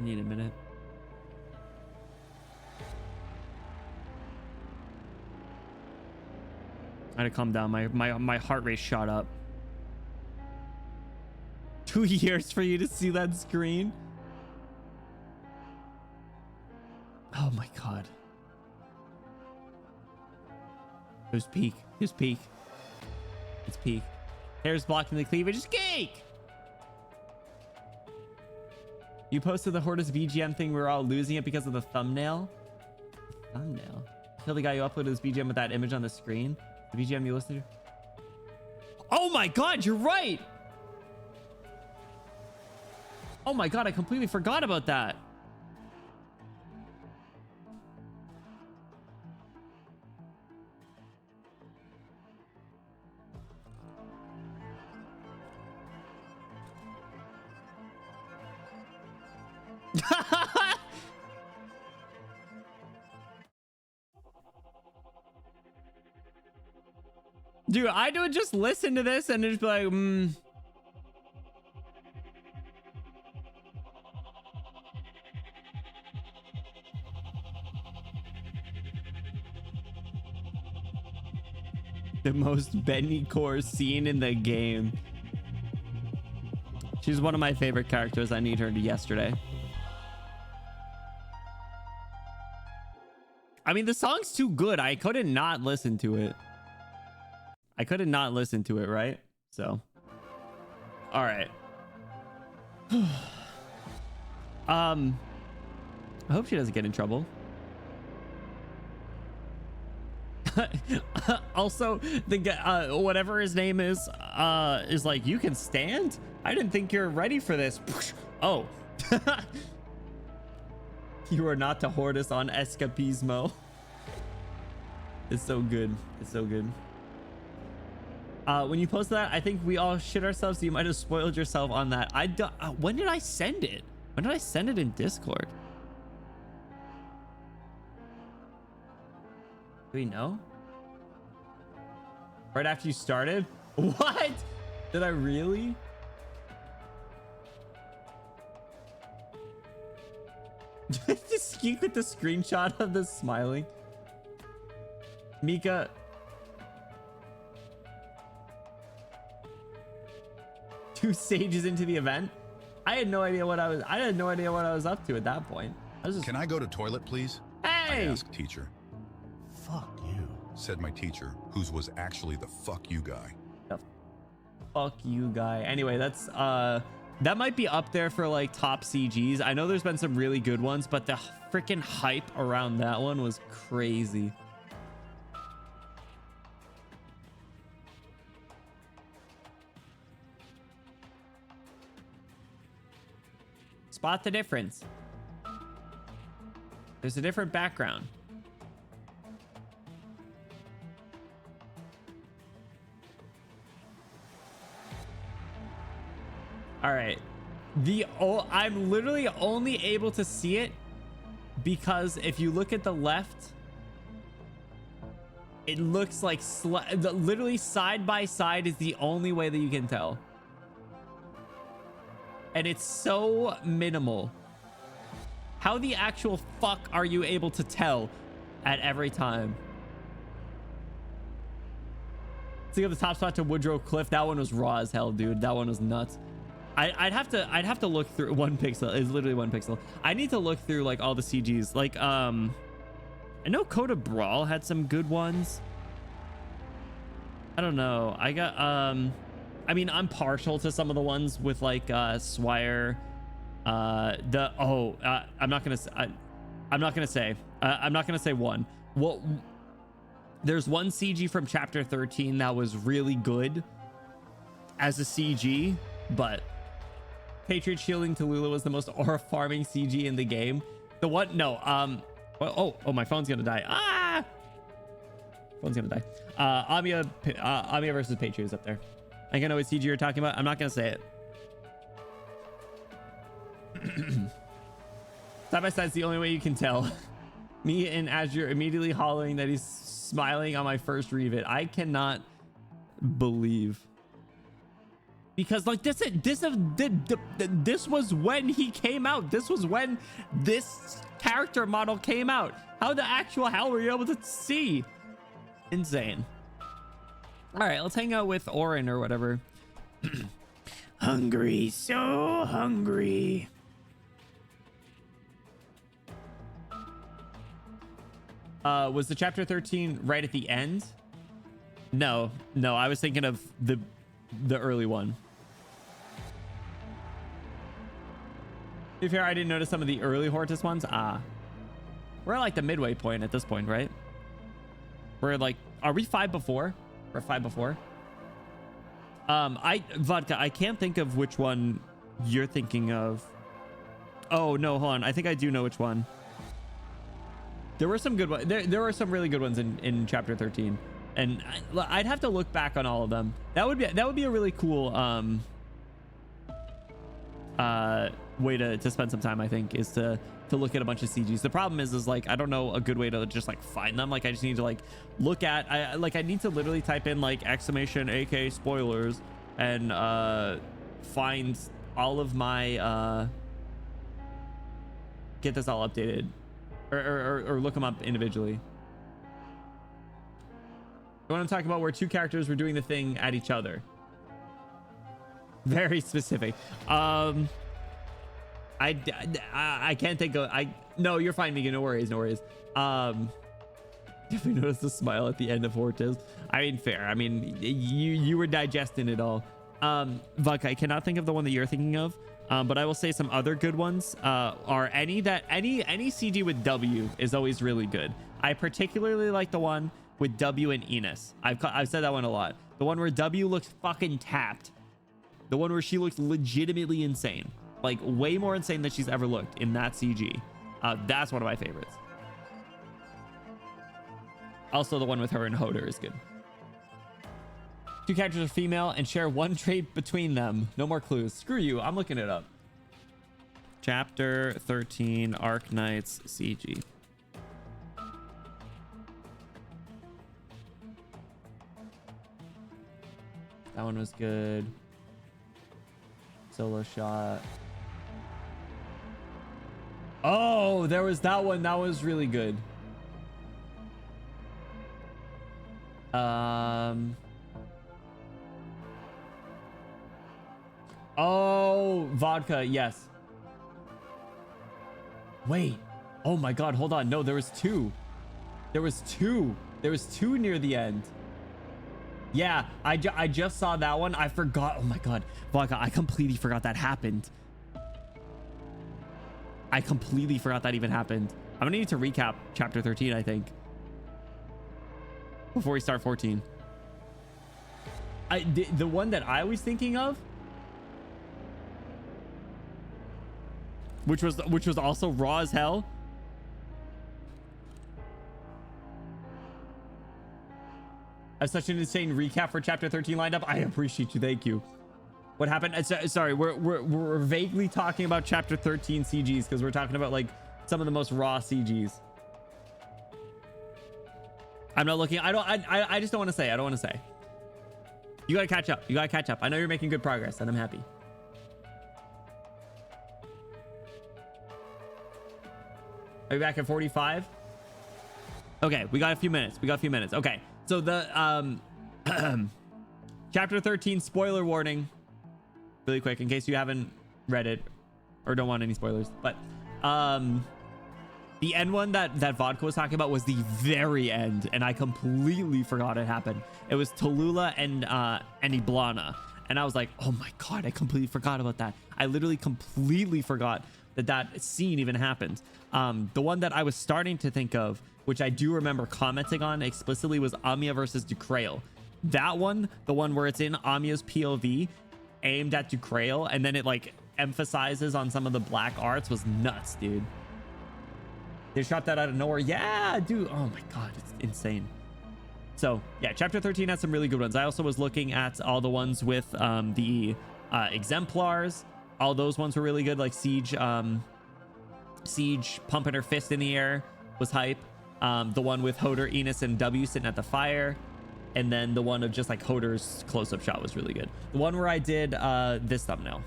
I need a minute. I had to calm down. My heart rate shot up. 2 years for you to see that screen. Oh my god. Who's peak? Who's peak? It's peak. Hair's blocking the cleavage. It's cake. You posted the HORTUS BGM thing. We were all losing it because of the thumbnail. Thumbnail. Kill the guy who uploaded this BGM with that image on the screen. The BGM you listened to. Oh my god, you're right. Oh my god, I completely forgot about that. Dude, I would just listen to this and just be like, The most Benny core scene in the game. She's one of my favorite characters. I need her to yesterday. I mean, the song's too good. I couldn't not listen to it. I couldn't not listen to it, right? So, all right. I hope she doesn't get in trouble. Also, the guy, whatever his name is like, you can stand? I didn't think you're ready for this. Oh. You are not to HORTUS on ESCAPISMO. It's so good. It's so good. When you posted that, I think we all shit ourselves, so you might have spoiled yourself on that. When did I send it? When did I send it in Discord? Do we know? Right after you started? What? Did I really? Just skeek with the screenshot of the smiling. Mika. Two stages into the event. I had no idea what I was up to at that point. I was just... Can I go to toilet, please? Hey! I asked teacher. Fuck you, Said my teacher, whose was actually the fuck you guy. The fuck you guy. Anyway, that's that might be up there for like top CGs. I know there's been some really good ones, but the freaking hype around that one was crazy. Spot the difference. There's a different background. All right. I'm literally only able to see it because if you look at the left, it looks like literally side by side is the only way that you can tell. And it's so minimal. How the actual fuck are you able to tell at every time? Let's go the top spot to Woodrow Cliff. That one was raw as hell, dude. That one was nuts. I'd have to look through 1 pixel. It's literally 1 pixel. I need to look through like all the CGs. Like I know Coda Brawl had some good ones. I don't know. I got I mean, I'm partial to some of the ones with like Swire. I'm not gonna say one. Well, there's one CG from chapter 13 that was really good as a CG, but Patriot shielding Tallulah was the most aura farming CG in the game. The one, no, oh, my phone's gonna die. Phone's gonna die. Amiya versus Patriot is up there. I think I know what CG you're talking about. I'm not gonna say it. Side by side's the only way you can tell. Me and Azure immediately hollering that he's smiling on my first read it. I cannot believe. Because like this was when he came out. This was when this character model came out. How the actual hell were you able to see? Insane. All right, let's hang out with Orin or whatever. Hungry, so hungry. Was the chapter 13 right at the end? No, I was thinking of the early one. To be fair, I didn't notice some of the early Hortus ones. We're at like the midway point at this point, right? We're like, are we 5 before? We're 5 before. Vodka, I can't think of which one you're thinking of. Oh no, hold on. I think I do know which one. There were some good ones. There were some really good ones in chapter 13, and I'd have to look back on all of them. That would be a really cool way to spend some time. I think is to look at a bunch of CGs. The problem is like I don't know a good way to just like find them. Like I just need to like look at I need to literally type in like exclamation AK spoilers and find all of my get this all updated. Or look them up individually. I want to talk about where two characters were doing the thing at each other. Very specific. I can't think of. No, you're fine, Megan. No worries. Definitely noticed the smile at the end of HORTUS. I mean, fair. I mean, you were digesting it all. Vuck, I cannot think of the one that you're thinking of. But I will say some other good ones are any CG with W is always really good. I particularly like the one with W and Enos. I've said that one a lot. The one where W looks fucking tapped. The one where she looks legitimately insane. Like way more insane than she's ever looked in that CG. That's one of my favorites. Also, the one with her and Hoder is good. Two characters are female and share one trait between them. No more clues. Screw you. I'm looking it up. Chapter 13, Arknights CG. That one was good. Solo shot. Oh, there was that one. That was really good. Oh, vodka. Yes. Wait. Oh my God. Hold on. No, there was two. There was two near the end. Yeah, I just saw that one. I forgot. Oh my God. Vodka, I completely forgot that happened. I completely forgot that even happened. I'm gonna need to recap chapter 13, I think, before we start 14. The one that I was thinking of, which was also raw as hell. I have such an insane recap for chapter 13 lined up. I appreciate you. Thank you. What happened? Sorry, we're vaguely talking about chapter 13 CGs because we're talking about like some of the most raw CGs. I'm not looking. I just don't want to say. I don't want to say. You gotta catch up. You gotta catch up. I know you're making good progress, and I'm happy. Are we back at 45? Okay, we got a few minutes. Okay, so the chapter 13 spoiler warning, really quick, in case you haven't read it or don't want any spoilers. But the end one that Vodka was talking about was the very end, and I completely forgot it happened. It was Tallulah and Iblana, and I was like, oh my God, I completely forgot about that. I literally completely forgot that scene even happened. The one that I was starting to think of, which I do remember commenting on explicitly, was Amiya versus Ducrail. That one, the one where it's in Amiya's POV aimed at Ducrail, and then it like emphasizes on some of the black arts, was nuts, dude. They shot that out of nowhere. Yeah, dude. Oh my God, it's insane. So yeah, chapter 13 has some really good ones. I also was looking at all the ones with the exemplars. All those ones were really good, like Siege Siege pumping her fist in the air was hype. The one with Hoder, Enos, and W sitting at the fire. And then the one of just like Hoder's close-up shot was really good. The one where I did this thumbnail.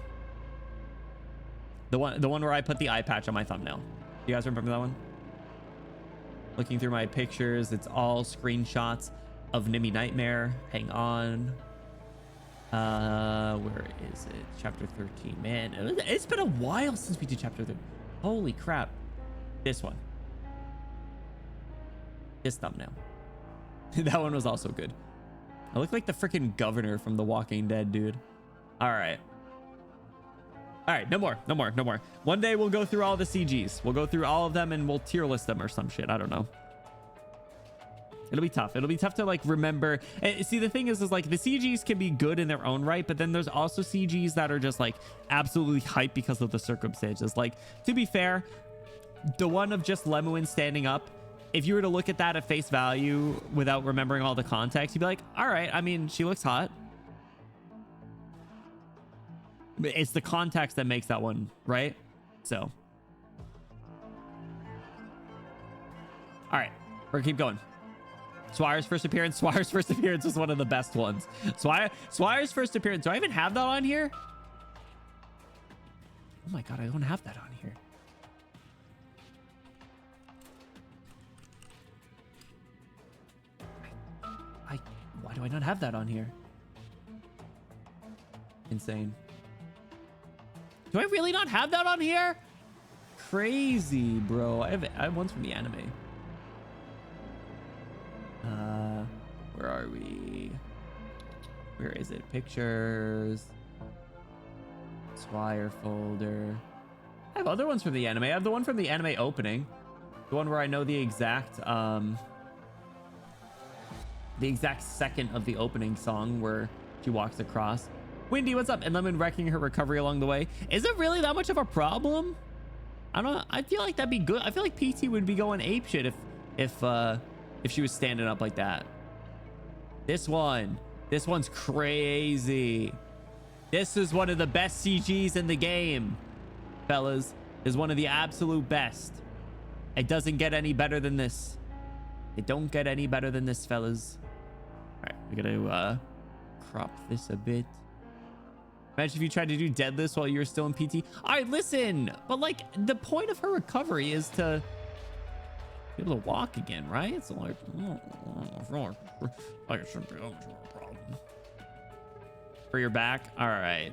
The one where I put the eye patch on my thumbnail. You guys remember that one? Looking through my pictures, it's all screenshots of Nimmy Nightmare. Hang on. Where is it? Chapter 13. Man, it's been a while since we did chapter 13. Holy crap. This one. This thumbnail. That one was also good. I look like the freaking governor from The Walking Dead, dude. All right. All right, no more. One day we'll go through all the CGs. We'll go through all of them and we'll tier list them or some shit. I don't know. It'll be tough. It'll be tough to like remember. See, the thing is like the CGs can be good in their own right, but then there's also CGs that are just like absolutely hype because of the circumstances. Like, to be fair, the one of just Lemuin standing up, if you were to look at that at face value without remembering all the context, you'd be like, all right, I mean, she looks hot. But it's the context that makes that one, right? So. All right, we're gonna keep going. Swire's first appearance. Swire's first appearance was one of the best ones. Swire's first appearance. Do I even have that on here? Oh my God, I don't have that on here. Why do I not have that on here? Insane. Do I really not have that on here? Crazy, bro. I have ones from the anime. Where are we? Where is it? Pictures. Swire folder. I have other ones from the anime. I have the one from the anime opening. The one where I know the exact second of the opening song where she walks across. Windy, what's up? And Lemon wrecking her recovery along the way. Is it really that much of a problem? I don't know. I feel like that'd be good. I feel like PT would be going apeshit if she was standing up like that. This one's crazy. This is one of the best CGs in the game, fellas. This is one of the absolute best. It doesn't get any better than this. It don't get any better than this, fellas. All right, we're gonna crop this a bit. Imagine if you tried to do deadlifts while you were still in PT. All right, listen, but like the point of her recovery is to be able to walk again, right? It's like, I shouldn't be able to a problem. For your back, all right.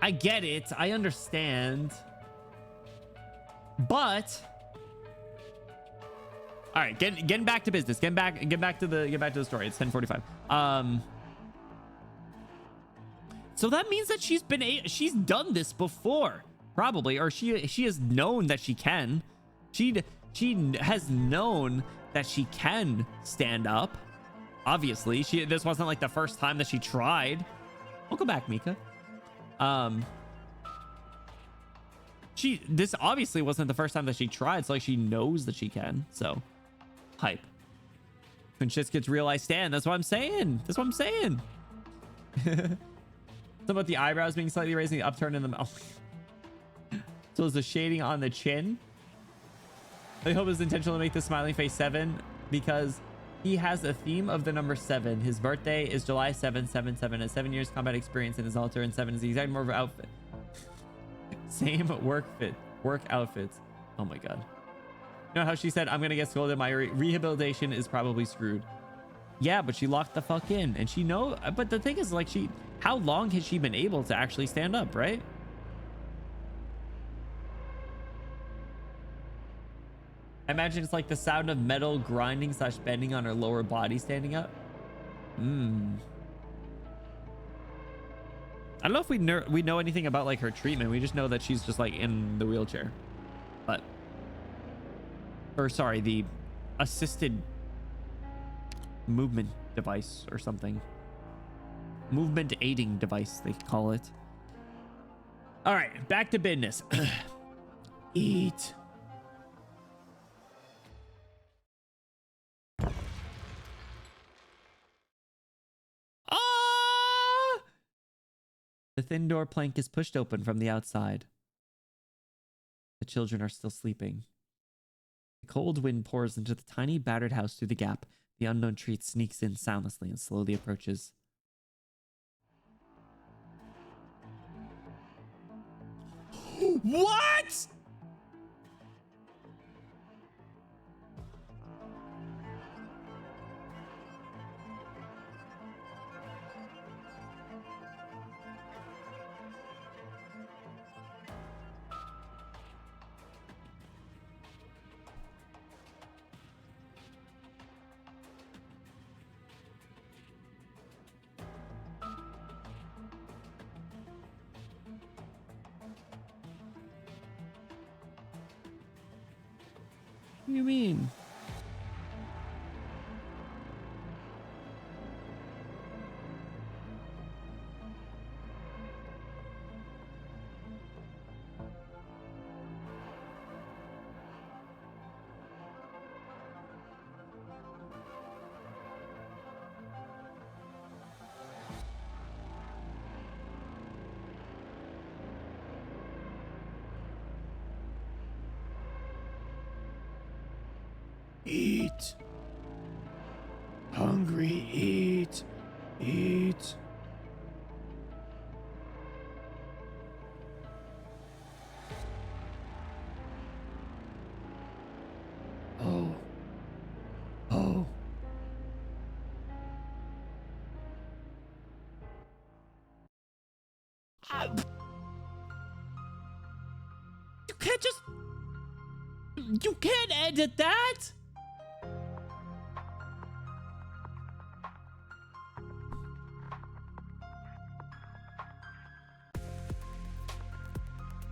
I get it. I understand. But all right, getting back to business. Get back to the story. It's 10:45. So that means that she's done this before, probably, or she has known that she can. She has known that she can stand up. Obviously, this wasn't like the first time that she tried. Welcome back, Mika. This obviously wasn't the first time that she tried, so like she knows that she can. So hype. When shit gets real, I stand. That's what I'm saying. Something about the eyebrows being slightly raised and the upturn in the mouth. So is the shading on the chin. I hope it's intentional to make the smiling face 7 because he has a theme of the number 7. His birthday is July 7, 7/7. Has 7 years combat experience in his altar, and 7 is the exact number of outfit. Same work outfits. Oh my God. You know how she said, I'm gonna get scolded, my rehabilitation is probably screwed. Yeah, but she locked the fuck in, and she know. But the thing is, like, how long has she been able to actually stand up, right? I imagine it's like the sound of metal grinding / bending on her lower body standing up. I don't know if we know anything about like her treatment. We just know that she's just like in the wheelchair, or sorry, the assisted movement device or something. Movement aiding device, they call it. All right, back to business. Eat. The thin door plank is pushed open from the outside. The children are still sleeping. The cold wind pours into the tiny battered house through the gap. The unknown treat sneaks in soundlessly and slowly approaches. What? What do you mean? Eat. Hungry, eat. Eat. Oh. Oh. You can't just... You can't edit that!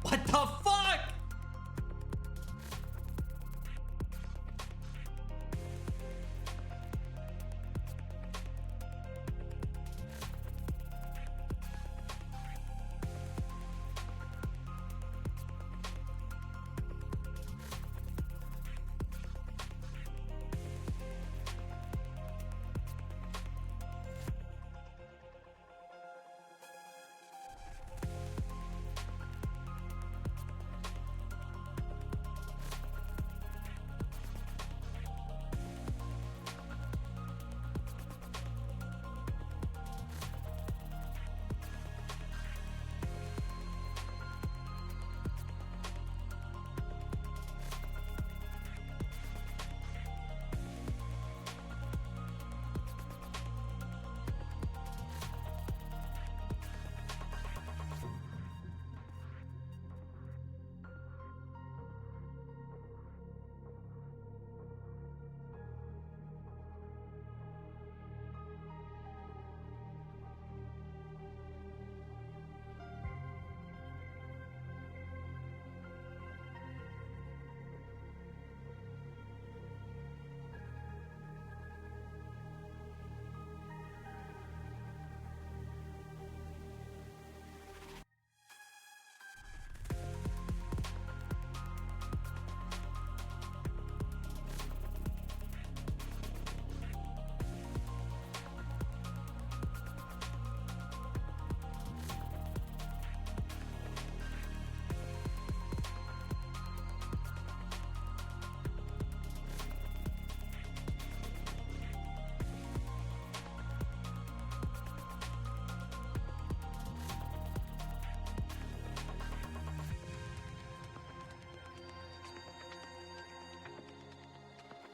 What the fuck?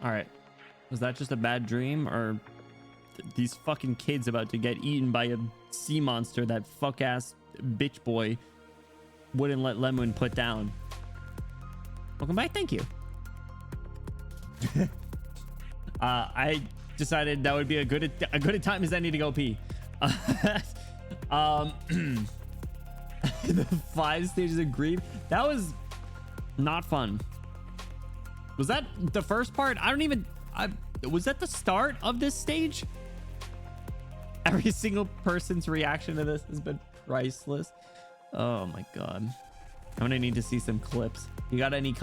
All right. Was that just a bad dream, or these fucking kids about to get eaten by a sea monster that fuck ass bitch boy wouldn't let Lemon put down? Welcome back. Thank you. I decided that would be a good a time as any to go pee. The 5 stages of grief. That was not fun. Was that the first part? Was that the start of this stage? Every single person's reaction to this has been priceless. Oh my god. I'm gonna need to see some clips. You got any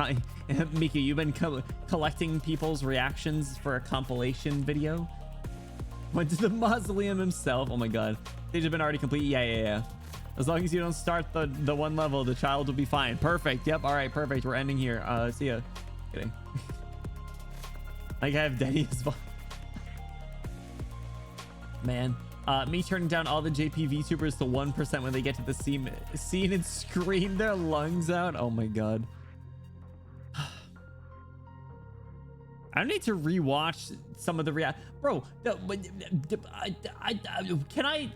Mika, you've been collecting people's reactions for a compilation video? Went to the mausoleum himself. Oh my god. Stage has been already complete. Yeah. As long as you don't start the one level, the child will be fine. Perfect. Yep. All right. Perfect. We're ending here. See ya. Kidding. Like I have Denny as well. Man. Me turning down all the JP VTubers to 1% when they get to the scene and scream their lungs out. Oh my god. I need to rewatch some of the bro. Can I?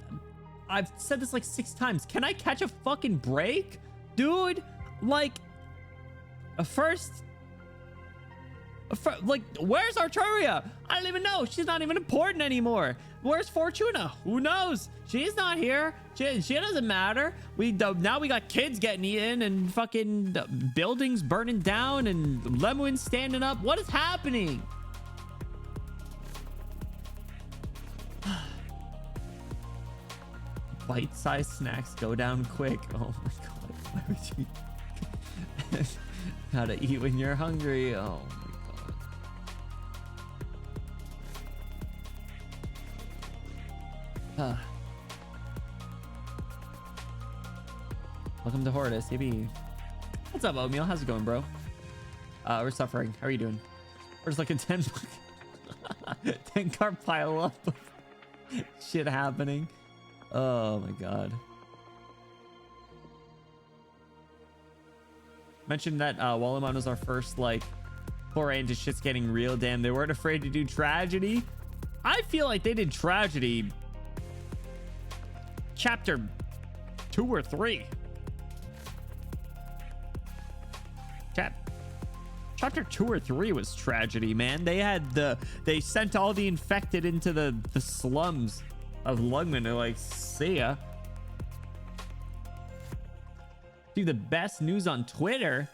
I've said this like 6 times. Can I catch a fucking break, dude? Like, like, where's Arturia? I don't even know. She's not even important anymore. Where's Fortuna? Who knows? She's not here. She doesn't matter. Now we got kids getting eaten and fucking buildings burning down and Lemuin standing up. What is happening? Bite-sized snacks go down quick. Oh my god. Why would you? Gotta eat when you're hungry. Oh my god. Welcome to HORTUS, AB. What's up, Oatmeal? How's it going, bro? We're suffering. How are you doing? There's like a 10 car pile up of shit happening. Oh my god. Mentioned that Wallimon was our first like foray into shit's getting real. Damn, they weren't afraid to do tragedy. I feel like they did tragedy chapter 2 or 3. Chapter 2 or 3 was tragedy, man. They sent all the infected into the slums of Lungmen. They're like, see ya. Do the best news on Twitter.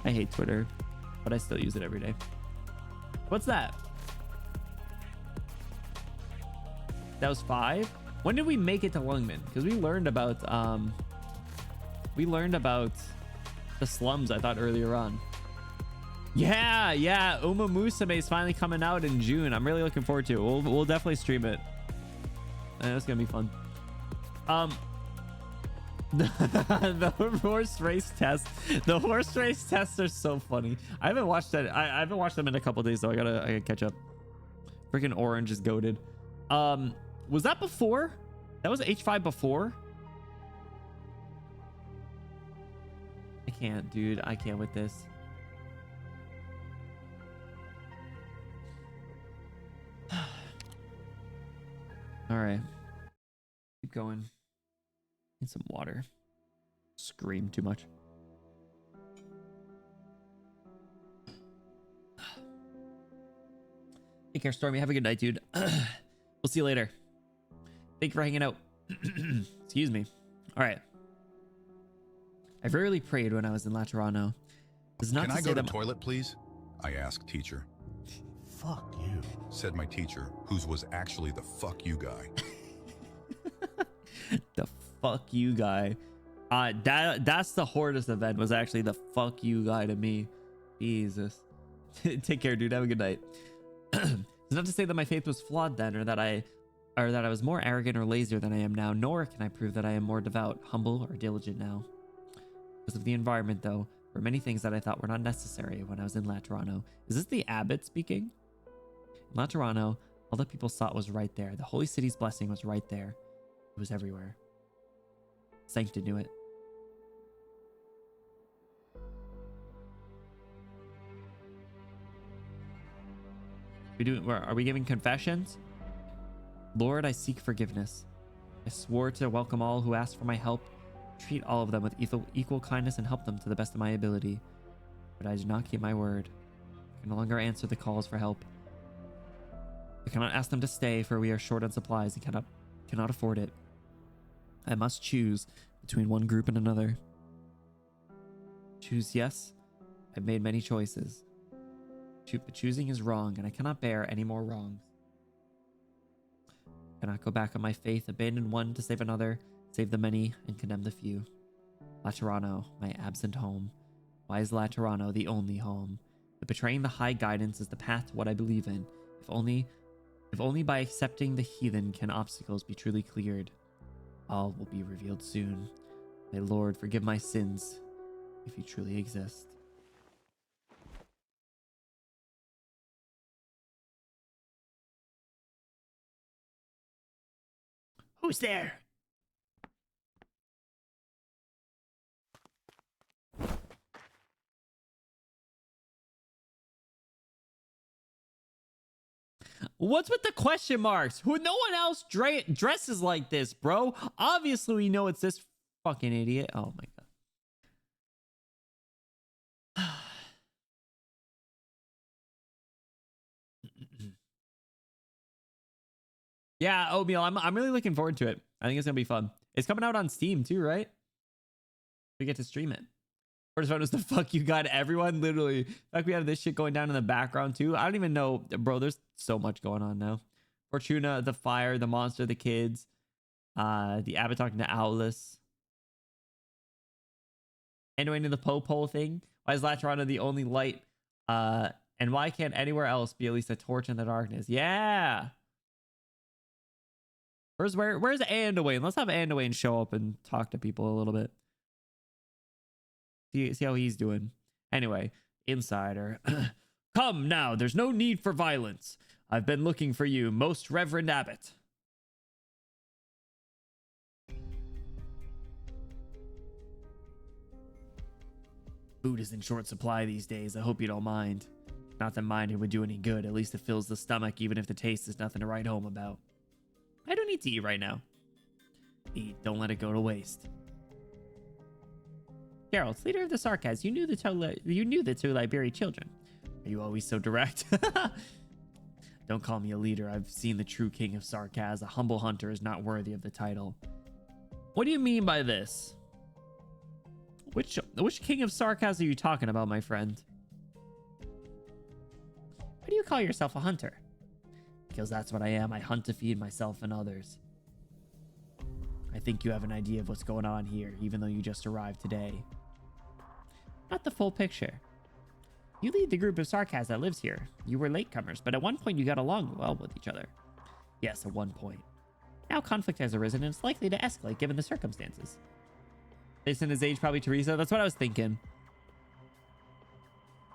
I hate Twitter, but I still use it every day. What's that? That was 5. When did we make it to Lungmen? Because we learned about the slums, I thought, earlier on. Yeah, Uma Musume is finally coming out in June. I'm really looking forward to it. We'll definitely stream it. And it's gonna be fun. The horse race test. The horse race tests are so funny. I haven't watched that. I haven't watched them in a couple days though. I gotta catch up. Freaking Orange is goated. Was that before? That was H5 before? I can't, dude. I can't with this. All right. Keep going. Need some water. Scream too much. Take care, Stormy. Have a good night, dude. We'll see you later. Thank you for hanging out. Excuse me. All right. I rarely prayed when I was in Laterano. Can I go to the toilet, please? I asked teacher. Fuck you, said my teacher, whose was actually the fuck you guy. The fuck you guy. That's the HORTUS event, was actually the fuck you guy to me. Jesus. Take care, dude. Have a good night. It's not to say that my faith was flawed then, or that I was more arrogant or lazier than I am now, nor can I prove that I am more devout, humble, or diligent now. Because of the environment, though, were many things that I thought were not necessary when I was in Laterano. Is this the abbot speaking? In Laterano, all that people sought was right there. The holy city's blessing was right there. It was everywhere. Sancta knew it. Are we giving confessions? Lord, I seek forgiveness. I swore to welcome all who ask for my help, treat all of them with equal kindness, and help them to the best of my ability. But I did not keep my word. I can no longer answer the calls for help. I cannot ask them to stay, for we are short on supplies and cannot afford it. I must choose between one group and another. Choose, yes. I've made many choices. But choosing is wrong, and I cannot bear any more wrongs. I cannot go back on my faith, abandon one to save another, save the many, and condemn the few. Laterano, my absent home. Why is Laterano the only home? But betraying the high guidance is the path to what I believe in. If only by accepting the heathen can obstacles be truly cleared. All will be revealed soon. May Lord forgive my sins, if you truly exist. Who's there? What's with the question marks? Who? No one else dresses like this, bro. Obviously, we know it's this fucking idiot. Oh my god. Yeah, oatmeal. I'm really looking forward to it. I think it's gonna be fun. It's coming out on Steam too, right? We get to stream it. First one was the fuck you got everyone. Literally, like we have this shit going down in the background too. I don't even know, bro. There's so much going on now. Fortuna, the fire, the monster, the kids, the abbot talking to Owlus. Anyway, into the po thing. Why is Latrana the only light? And why can't anywhere else be at least a torch in the darkness? Yeah. Where's Anduin? Let's have Anduin show up and talk to people a little bit. See how he's doing. Anyway, insider. Come now, there's no need for violence. I've been looking for you, most reverend abbot. Food is in short supply these days. I hope you don't mind. Not that minding would do any good. At least it fills the stomach, even if the taste is nothing to write home about. I don't need to eat right now. Eat, don't let it go to waste. Geralt, leader of the Sarkaz, you knew the two Liberi children. Are you always so direct? Don't call me a leader. I've seen the true king of Sarkaz. A humble hunter is not worthy of the title. What do you mean by this? Which king of Sarkaz are you talking about, my friend? Why do you call yourself a hunter? Because that's what I am. I hunt to feed myself and others. I think you have an idea of what's going on here, even though you just arrived today. Not the full picture. You lead the group of Sarkaz that lives here. You were latecomers, but at one point you got along well with each other. Yes, at one point. Now conflict has arisen and it's likely to escalate given the circumstances. Based on his age, probably Teresa. That's what I was thinking.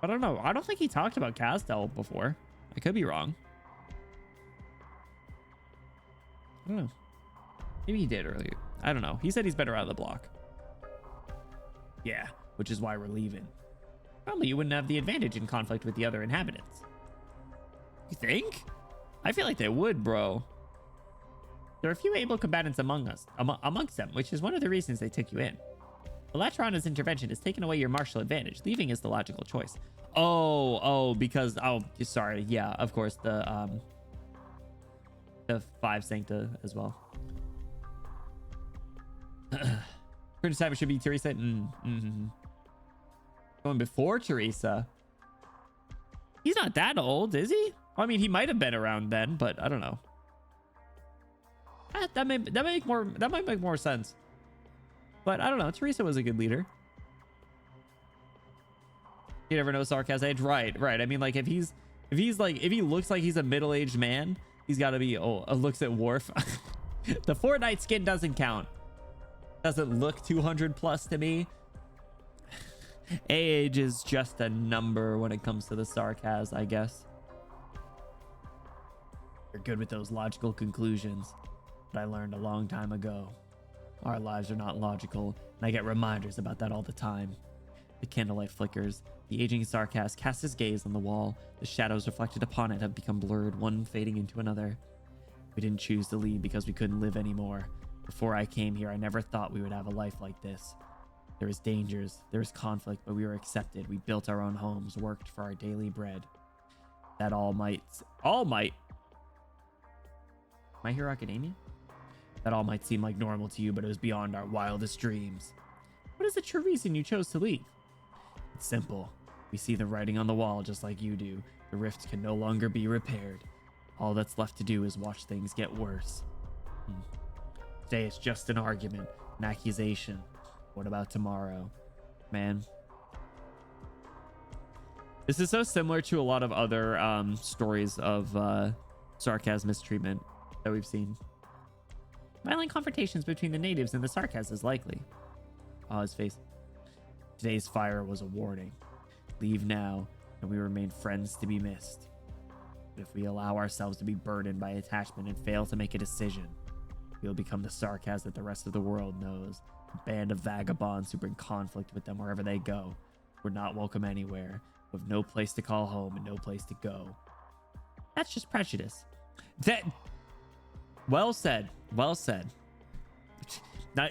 I don't know. I don't think he talked about Castel before. I could be wrong. I don't know. Maybe he did earlier. I don't know. He said he's better out of the block. Yeah, which is why we're leaving. Probably you wouldn't have the advantage in conflict with the other inhabitants. You think? I feel like they would, bro. There are a few able combatants amongst them, which is one of the reasons they took you in. Latrana's intervention has taken away your martial advantage. Leaving is the logical choice. Because sorry, yeah, of course the 5 Sancta as well. Prince Simon should be Teresa. Going before Teresa. He's not that old, is he? I mean, he might have been around then, but I don't know. That might make more sense. But I don't know. Teresa was a good leader. You never know Sarkaz age. Right. I mean, like if he looks like he's a middle-aged man, he's got to be. Looks at Worf. The Fortnite skin doesn't count. Doesn't look 200 plus to me. Age is just a number when it comes to the Sarkaz, I guess. You're good with those logical conclusions, but I learned a long time ago. Our lives are not logical, and I get reminders about that all the time. The candlelight flickers. The aging Sarkaz casts his gaze on the wall. The shadows reflected upon it have become blurred, one fading into another. We didn't choose to leave because we couldn't live anymore. Before I came here, I never thought we would have a life like this. There was dangers, there was conflict, but we were accepted. We built our own homes, worked for our daily bread. That all might... My Hero Academia? That all might seem like normal to you, but it was beyond our wildest dreams. What is the true reason you chose to leave? It's simple. We see the writing on the wall just like you do. The rift can no longer be repaired. All that's left to do is watch things get worse. Today it's just an argument, an accusation. What about tomorrow? Man. This is so similar to a lot of other stories of Sarkaz mistreatment that we've seen. Violent confrontations between the natives and the Sarkas is likely. Oh, his face. Today's fire was a warning. Leave now, and we remain friends to be missed. But if we allow ourselves to be burdened by attachment and fail to make a decision, we will become the Sarkas that the rest of the world knows. A band of vagabonds who bring conflict with them wherever they go. We're not welcome anywhere, with no place to call home and no place to go. That's just prejudice. That. Well said. Well said. Not.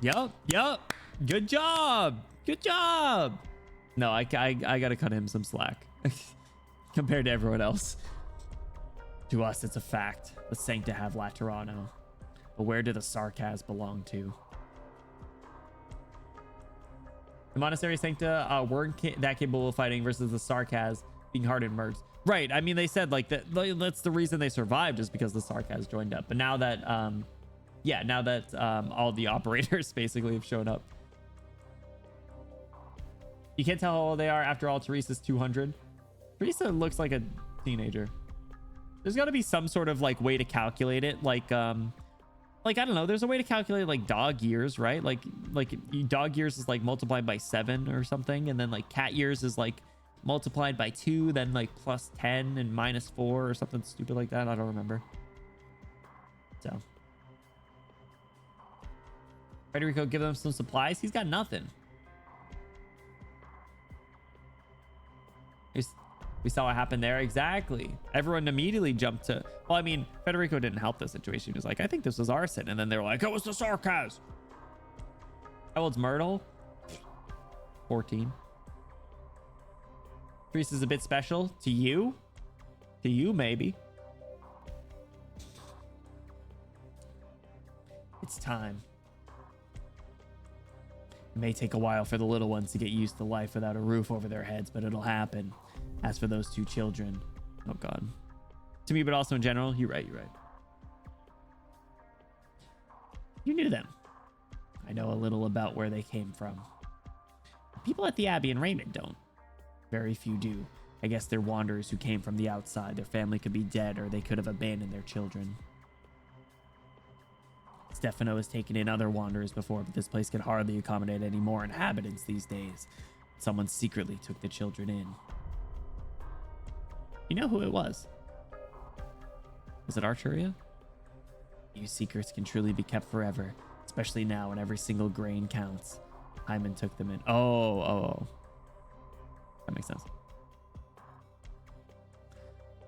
Yup. Good job. Good job. No, I gotta cut him some slack compared to everyone else. To us, it's a fact. The Sancta have Laterano. But where do the Sarkas belong to? The Monastery Sancta weren't that capable of fighting versus the Sarkas being hardened mercs. Right. I mean, they said like that's the reason they survived is because the Sarkas joined up. But now that, now that all the operators basically have shown up. You can't tell how old they are. After all, Teresa's 200. Teresa looks like a teenager. There's got to be some sort of like way to calculate it. Like I don't know. There's a way to calculate like dog years, right? Like dog years is like multiplied by 7 or something, and then like cat years is like multiplied by 2, then like plus 10 and minus 4 or something stupid like that. I don't remember. So Federico, give them some supplies. He's got nothing. We saw what happened there. Exactly. Everyone immediately jumped to... Well, I mean, Federico didn't help the situation. He was like, I think this was arson. And then they were like, it was the Sarkas. How old's Myrtle? 14. Teresa's a bit special. To you? To you, maybe. It's time. It may take a while for the little ones to get used to life without a roof over their heads, but it'll happen. As for those 2 children, oh God. To me, but also in general, you're right. You knew them. I know a little about where they came from. People at the Abbey and Raymond don't. Very few do. I guess they're wanderers who came from the outside. Their family could be dead, or they could have abandoned their children. Stefano has taken in other wanderers before, but this place could hardly accommodate any more inhabitants these days. Someone secretly took the children in. You know who it was? Was it Arturia? These secrets can truly be kept forever, especially now when every single grain counts. Hyman took them in. Oh. That makes sense.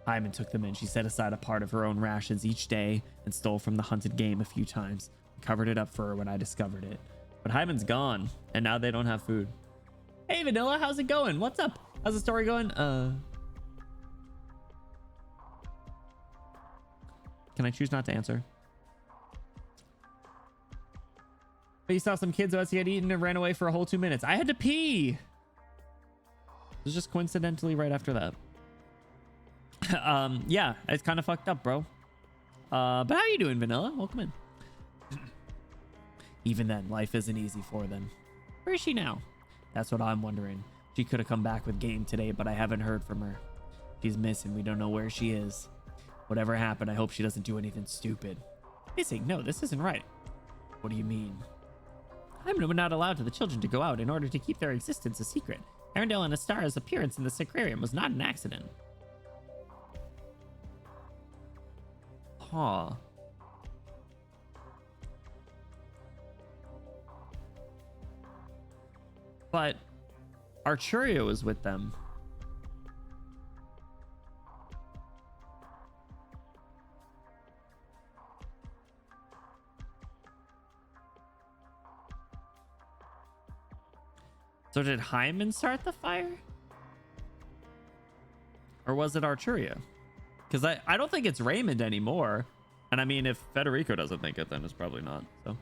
Hyman took them in. She set aside a part of her own rations each day and stole from the hunted game a few times. I covered it up for her when I discovered it. But Hyman's gone, and now they don't have food. Hey, Vanilla, how's it going? What's up? How's the story going? Can I choose not to answer? But you saw some kids about to get eaten and ran away for a whole 2 minutes. I had to pee. It was just coincidentally right after that. Yeah, it's kind of fucked up, bro. But how you doing, Vanilla? Welcome in. Even then, life isn't easy for them. Where is she now? That's what I'm wondering. She could have come back with game today, but I haven't heard from her. She's missing. We don't know where she is. Whatever happened, I hope she doesn't do anything stupid. Missing? No, this isn't right. What do you mean? I'm not allowed to the children to go out in order to keep their existence a secret. Arendelle and Astara's appearance in the Sacrarium was not an accident. Huh. But Arturia was with them. So did Hyman start the fire? Or was it Arturia? Because I don't think it's Raymond anymore. And I mean, if Federico doesn't think it, then it's probably not. So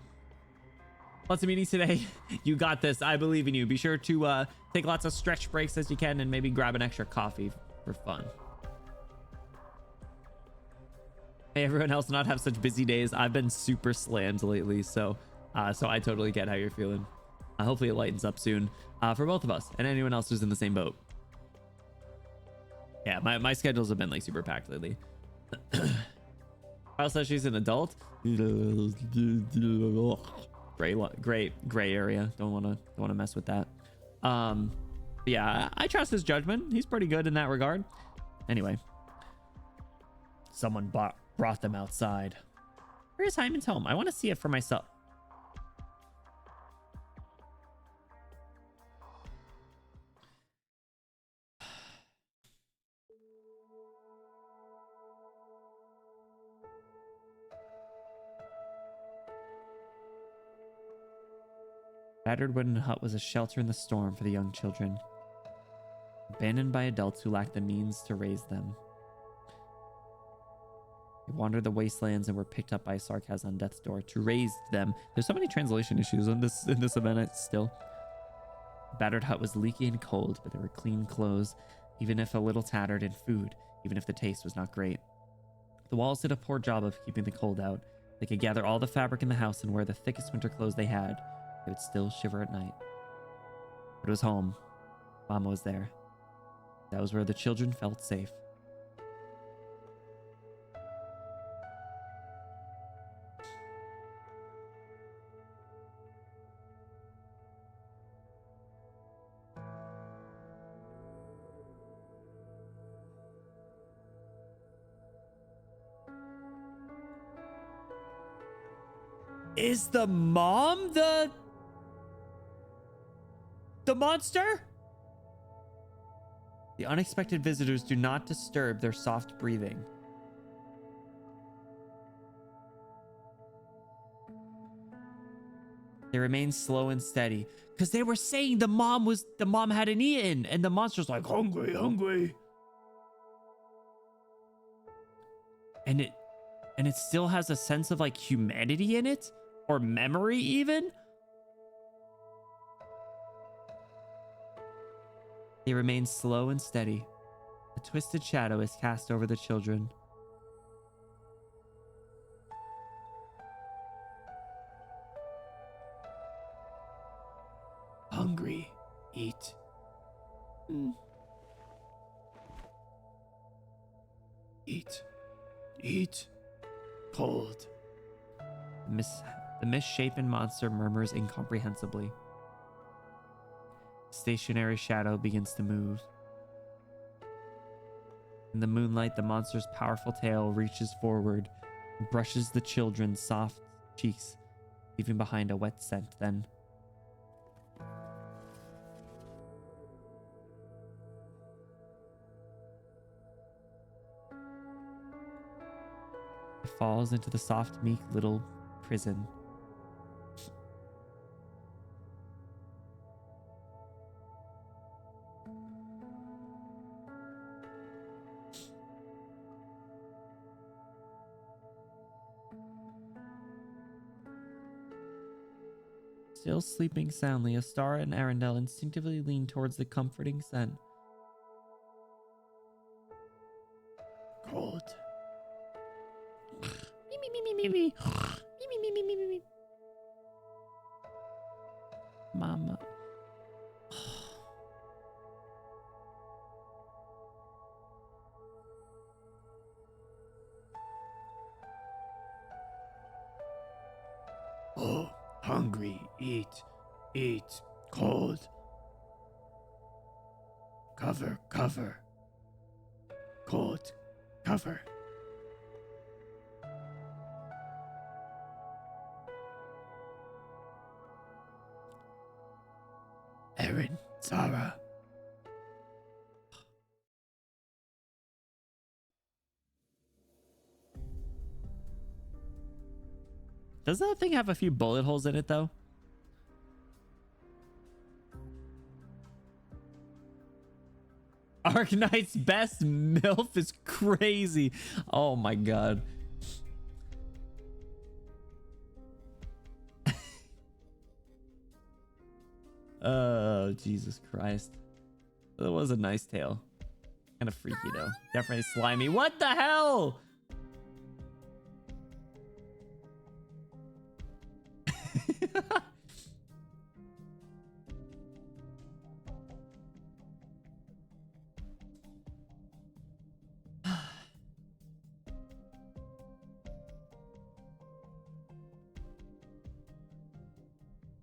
lots of meetings today. You got this. I believe in you. Be sure to take lots of stretch breaks as you can and maybe grab an extra coffee for fun. Hey, everyone else not have such busy days. I've been super slammed lately. So I totally get how you're feeling. Hopefully it lightens up soon for both of us and anyone else who's in the same boat. Yeah, my schedules have been like super packed lately. Kyle says she's an adult. Gray area. Don't wanna mess with that. Yeah, I trust his judgment. He's pretty good in that regard. Anyway, someone brought them outside. Where's Hyman's home? I want to see it for myself. Battered wooden hut was a shelter in the storm for the young children, abandoned by adults who lacked the means to raise them. They wandered the wastelands and were picked up by Sarkaz on death's door to raise them. There's so many translation issues in this event still. The battered hut was leaky and cold, but there were clean clothes, even if a little tattered, and food, even if the taste was not great. The walls did a poor job of keeping the cold out. They could gather all the fabric in the house and wear the thickest winter clothes they had. They would still shiver at night. But it was home. Mama was there. That was where the children felt safe. Is the mom the monster? The unexpected visitors do not disturb their soft breathing. They remain slow and steady. Because they were saying the mom hadn't eaten, and the monster's like, hungry, hungry. And it still has a sense of like humanity in it, or memory even. They remain slow and steady. A twisted shadow is cast over the children. Hungry, eat. Eat, eat, cold. The misshapen monster murmurs incomprehensibly. Stationary shadow begins to move. In the moonlight, the monster's powerful tail reaches forward and brushes the children's soft cheeks, leaving behind a wet scent then. It falls into the soft, meek little prison. Still sleeping soundly, Astara and Arendelle instinctively lean towards the comforting scent. Cold. Me, me, me, me, me, me. Me, me, me, me, me, me. Mama. Oh, hungry, eat, eat, cold. Cover, cover. Cold, cover. Eren, Zara. Does that thing have a few bullet holes in it, though? Arknight's best MILF is crazy. Oh my god. Oh, Jesus Christ. That was a nice tale. Kind of freaky, though. Definitely slimy. What the hell?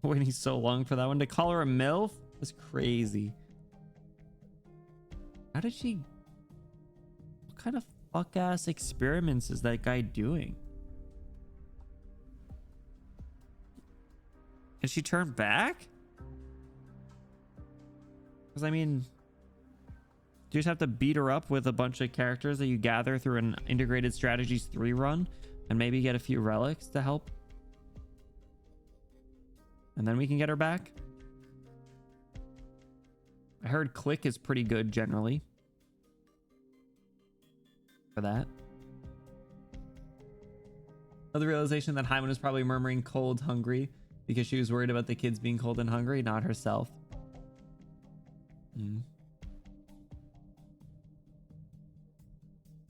Waiting so long for that one. To call her a MILF was crazy. How did she... What kind of fuck-ass experiments is that guy doing? Can she turn back? Because, I mean... Do you just have to beat her up with a bunch of characters that you gather through an Integrated Strategies 3 run? And maybe get a few relics to help? And then we can get her back? I heard Click is pretty good generally. For that. Another realization that Hyman was probably murmuring cold, hungry because she was worried about the kids being cold and hungry, not herself.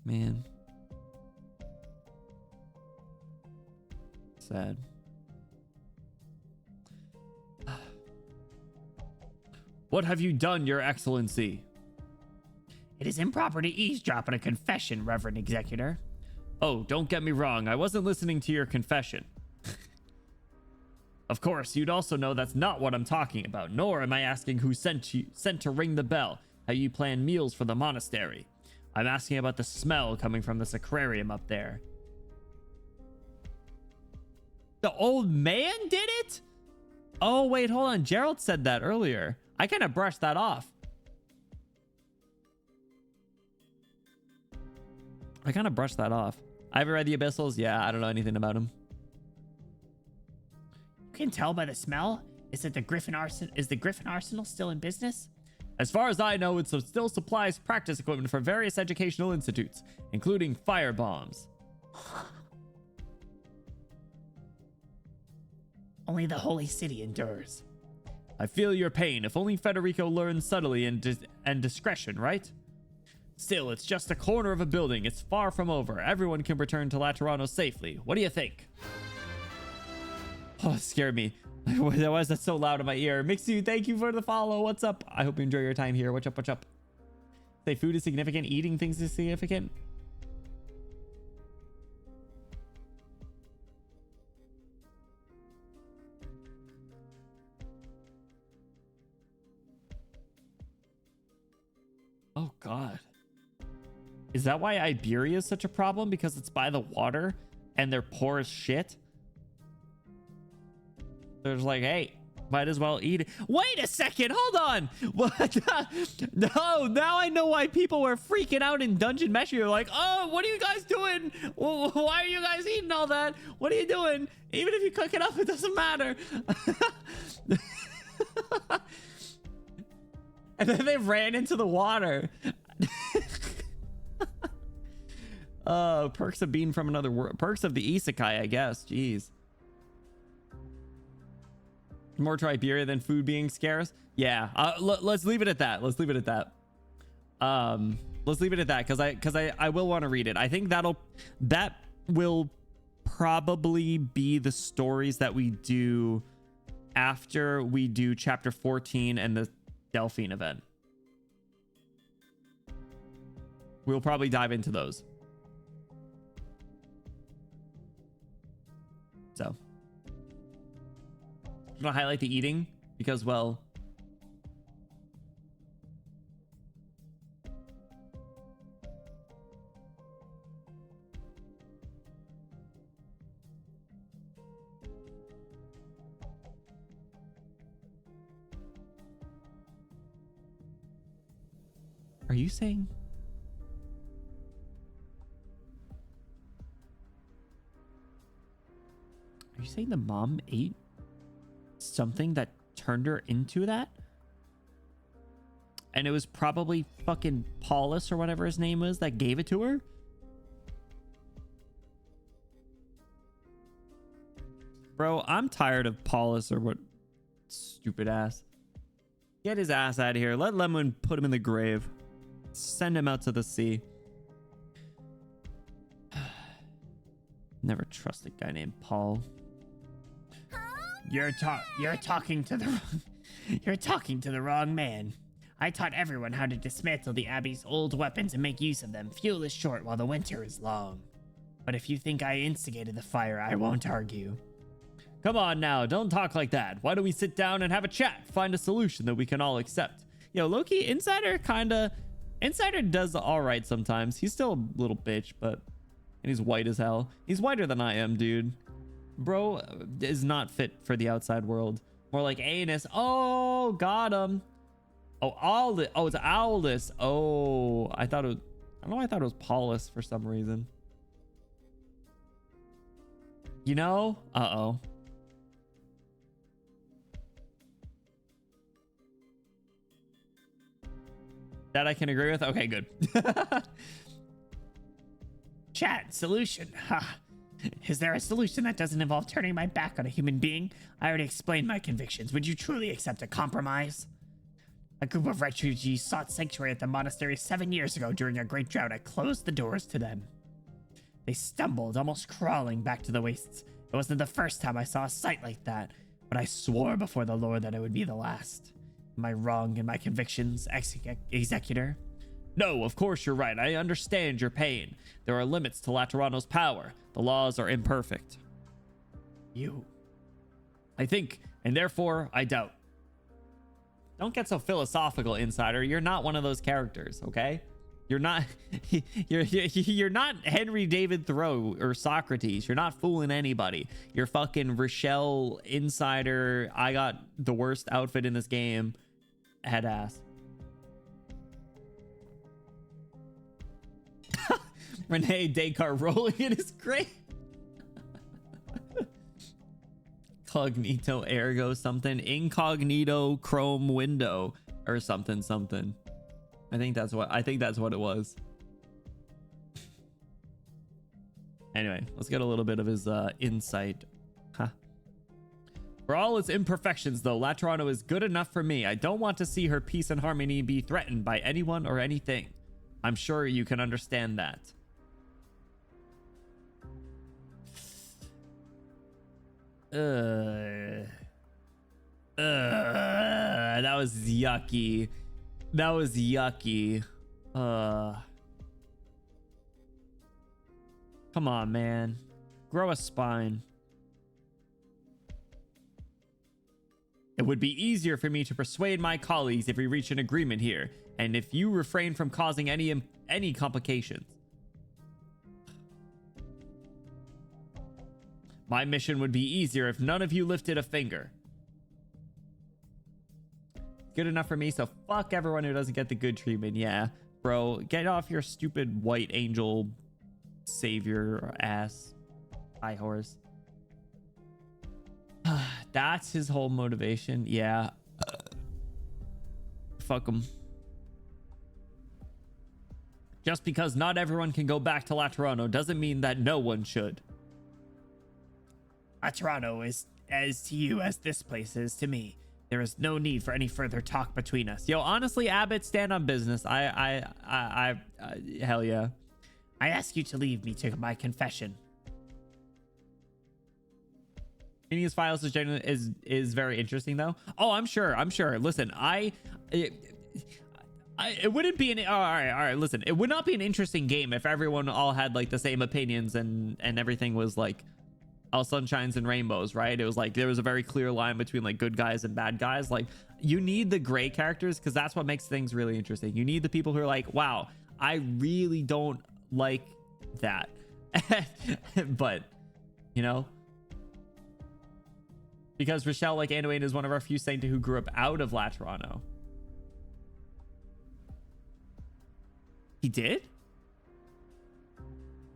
Man. Sad. What have you done, Your Excellency? It is improper to eavesdrop on a confession, Reverend Executor. Oh, don't get me wrong. I wasn't listening to your confession. Of course, you'd also know that's not what I'm talking about, nor am I asking who sent to ring the bell, how you plan meals for the monastery. I'm asking about the smell coming from this aquarium up there. The old man did it? Oh, wait, hold on. Gerald said that earlier. I kind of brushed that off. I haven't read the Abyssals. Yeah, I don't know anything about them. You can tell by the smell. Is the Griffin Arsenal still in business? As far as I know, it still supplies practice equipment for various educational institutes, including fire bombs. Only the Holy City endures. I feel your pain. If only Federico learned subtlety and discretion, right? Still, it's just a corner of a building. It's far from over. Everyone can return to Laterano safely. What do you think? Oh, it scared me. Why was that so loud in my ear? Mixu, thank you for the follow. What's up? I hope you enjoy your time here. What's up? What's up? Say food is significant. Eating things is significant. Oh, God. Is that why Iberia is such a problem? Because it's by the water and they're poor as shit? They're just like, hey, might as well eat it. Wait a second. Hold on. What? No, now I know why people were freaking out in Dungeon Mesh. You're like, oh, what are you guys doing? Why are you guys eating all that? What are you doing? Even if you cook it up, it doesn't matter. And then they ran into the water. Oh, perks of being from another world. Perks of the isekai, I guess. Jeez. More to Iberia than food being scarce. Yeah. Let's leave it at that. Let's leave it at that. Let's leave it at that because I will want to read it. I think that will probably be the stories that we do after we do chapter 14 and the Delphine event. We'll probably dive into those. So, I'm gonna highlight the eating because, well, are you saying? Are you saying the mom ate something that turned her into that? And it was probably fucking Paulus or whatever his name was that gave it to her? Bro, I'm tired of Paulus or what stupid ass. Get his ass out of here. Let Lemon put him in the grave. Send him out to the sea. Never trust a guy named Paul. You're talking to the wrong man. I taught everyone how to dismantle the Abbey's old weapons and make use of them. Fuel is short while the winter is long. But if you think I instigated the fire, I won't argue. Come on now, don't talk like that. Why don't we sit down and have a chat? Find a solution that we can all accept. Yo, Loki, Insider does all right sometimes. He's still a little bitch, but and he's white as hell. He's whiter than I am, dude. Bro is not fit for the outside world. More like anus. Oh, got him. Oh, Aldous. Oh, it's Aldous. Oh, I don't know. I thought it was Paulus for some reason. You know? Uh-oh. That I can agree with? Okay, good. Chat, solution. Ha. Is there a solution that doesn't involve turning my back on a human being? I already explained my convictions. Would you truly accept a compromise? A group of refugees sought sanctuary at the monastery 7 years ago during a great drought. I closed the doors to them. They stumbled, almost crawling back to the wastes. It wasn't the first time I saw a sight like that, but I swore before the Lord that it would be the last. Am I wrong in my convictions, executor? No, of course you're right. I understand your pain. There are limits to Laterano's power. The laws are imperfect. I think, and therefore I doubt. Don't get so philosophical, Insider. You're not one of those characters, okay? You're not you're not Henry David Thoreau or Socrates. You're not fooling anybody. You're fucking Rochelle Insider. I got the worst outfit in this game. Head ass. Renee Descartes rolling in his grave. Cognito ergo something. Incognito chrome window or something. I think that's what it was. Anyway, let's get a little bit of his insight. Huh. For all its imperfections, though, Laterano is good enough for me. I don't want to see her peace and harmony be threatened by anyone or anything. I'm sure you can understand that. That was yucky. That was yucky. Come on, man. Grow a spine. It would be easier for me to persuade my colleagues if we reach an agreement here, and if you refrain from causing any complications. My mission would be easier if none of you lifted a finger. Good enough for me, so fuck everyone who doesn't get the good treatment. Yeah, bro, get off your stupid white angel savior ass high horse. That's his whole motivation. Yeah. Fuck him. Just because not everyone can go back to Laterano doesn't mean that no one should. Laterano is as to you as this place is to me. There is no need for any further talk between us. Yo, honestly, Abbott, stand on business. I hell yeah. I ask you to leave me to my confession. Reading his files is very interesting, though. Oh, I'm sure. Listen, it wouldn't be all right. Listen, it would not be an interesting game if everyone all had like the same opinions and everything was like all sunshines and rainbows, right? It was like there was a very clear line between like good guys and bad guys. Like you need the gray characters because that's what makes things really interesting. You need the people who are like, wow, I really don't like that, but you know. Because Rochelle, like Anduin, is one of our few Saints who grew up out of Laterano. He did?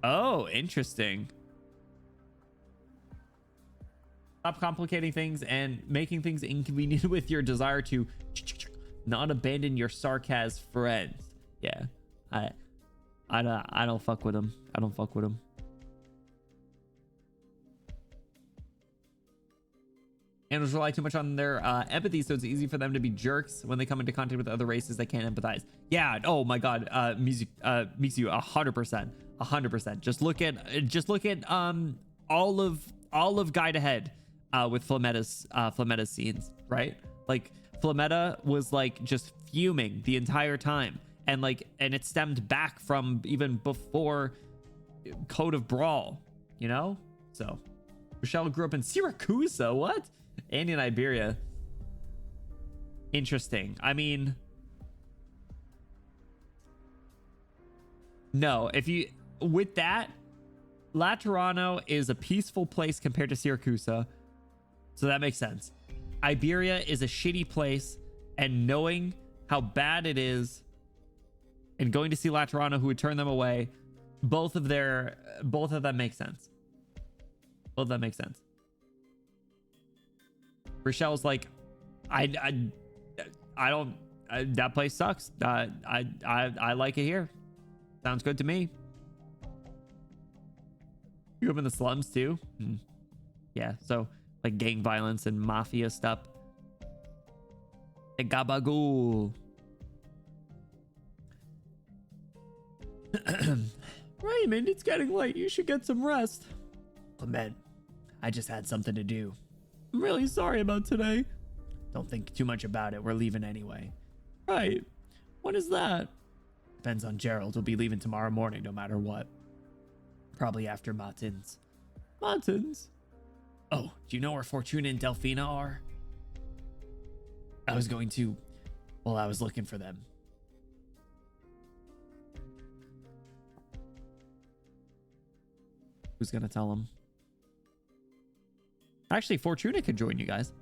Oh, interesting. Stop complicating things and making things inconvenient with your desire to not abandon your sarcasm friends. Yeah, I don't fuck with him. I don't fuck with him. Animals rely too much on their empathy, so it's easy for them to be jerks when they come into contact with other races that can't empathize. Yeah. Oh my God. Mizu, 100%. Just look at all of Guide Ahead with Flametta's scenes, right? Like Flametta was like just fuming the entire time, and it stemmed back from even before Code of Brawl, you know? So Rochelle grew up in Syracuse. What? And in Iberia. Interesting. I mean, no, if you, with that, Laterano is a peaceful place compared to Syracuse. So that makes sense. Iberia is a shitty place, and knowing how bad it is and going to see Laterano, who would turn them away, both of them make sense. Both of them make sense. Rochelle's like, that place sucks. I like it here. Sounds good to me. You grew up in the slums too? Yeah, so like gang violence and mafia stuff. The gabagool. Raymond, it's getting late. You should get some rest. Clement, I just had something to do. I'm really sorry about today. Don't think too much about it. We're leaving anyway. Right. What is that? Depends on Gerald. We'll be leaving tomorrow morning no matter what. Probably after Matins. Matins? Oh, do you know where Fortuna and Delphina are? I was going to... Well, I was looking for them. Who's gonna tell him? Actually, Fortuna could join you guys.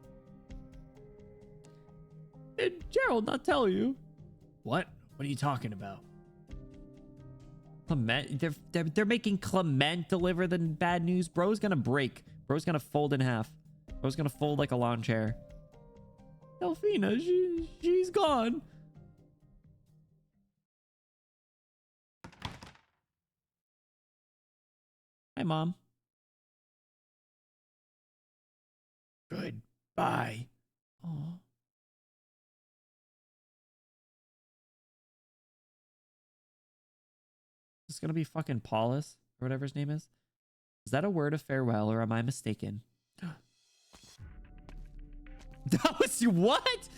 Did Gerald not tell you? What? What are you talking about? Clement? They're making Clement deliver the bad news. Bro's gonna break. Bro's gonna fold in half. Bro's gonna fold like a lawn chair. Delphina, she's gone. Hi, Mom. Goodbye. Oh. Is this gonna be fucking Paulus or whatever his name is? Is that a word of farewell or am I mistaken? That was what?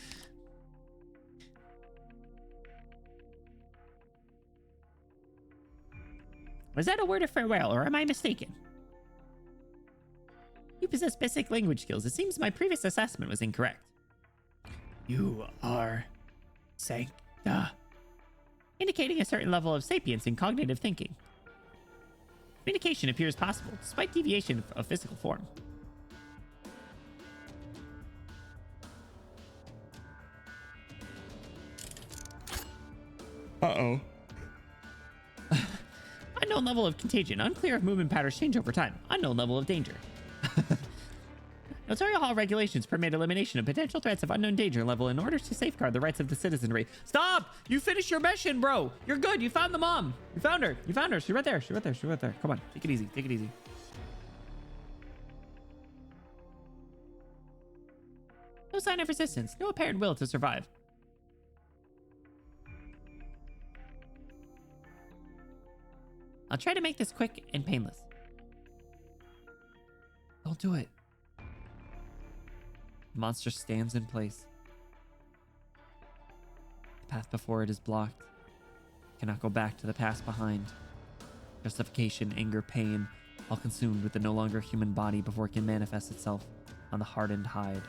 Was that a word of farewell, or am I mistaken? You possess basic language skills. It seems my previous assessment was incorrect. You are sancta. Indicating a certain level of sapience in cognitive thinking. Communication appears possible, despite deviation of physical form. Uh-oh. Unknown level of contagion. Unclear if movement patterns change over time. Unknown level of danger. Notarial Hall regulations permit elimination of potential threats of unknown danger level in order to safeguard the rights of the citizenry. Stop! You finished your mission, bro! You're good! You found the mom! You found her! You found her! She's right there! She's right there! She's right there! Come on. Take it easy. Take it easy. No sign of resistance. No apparent will to survive. I'll try to make this quick and painless. Don't do it. The monster stands in place. The path before it is blocked. Cannot go back to the past behind. Justification, anger, pain, all consumed with the no longer human body before it can manifest itself on the hardened hide.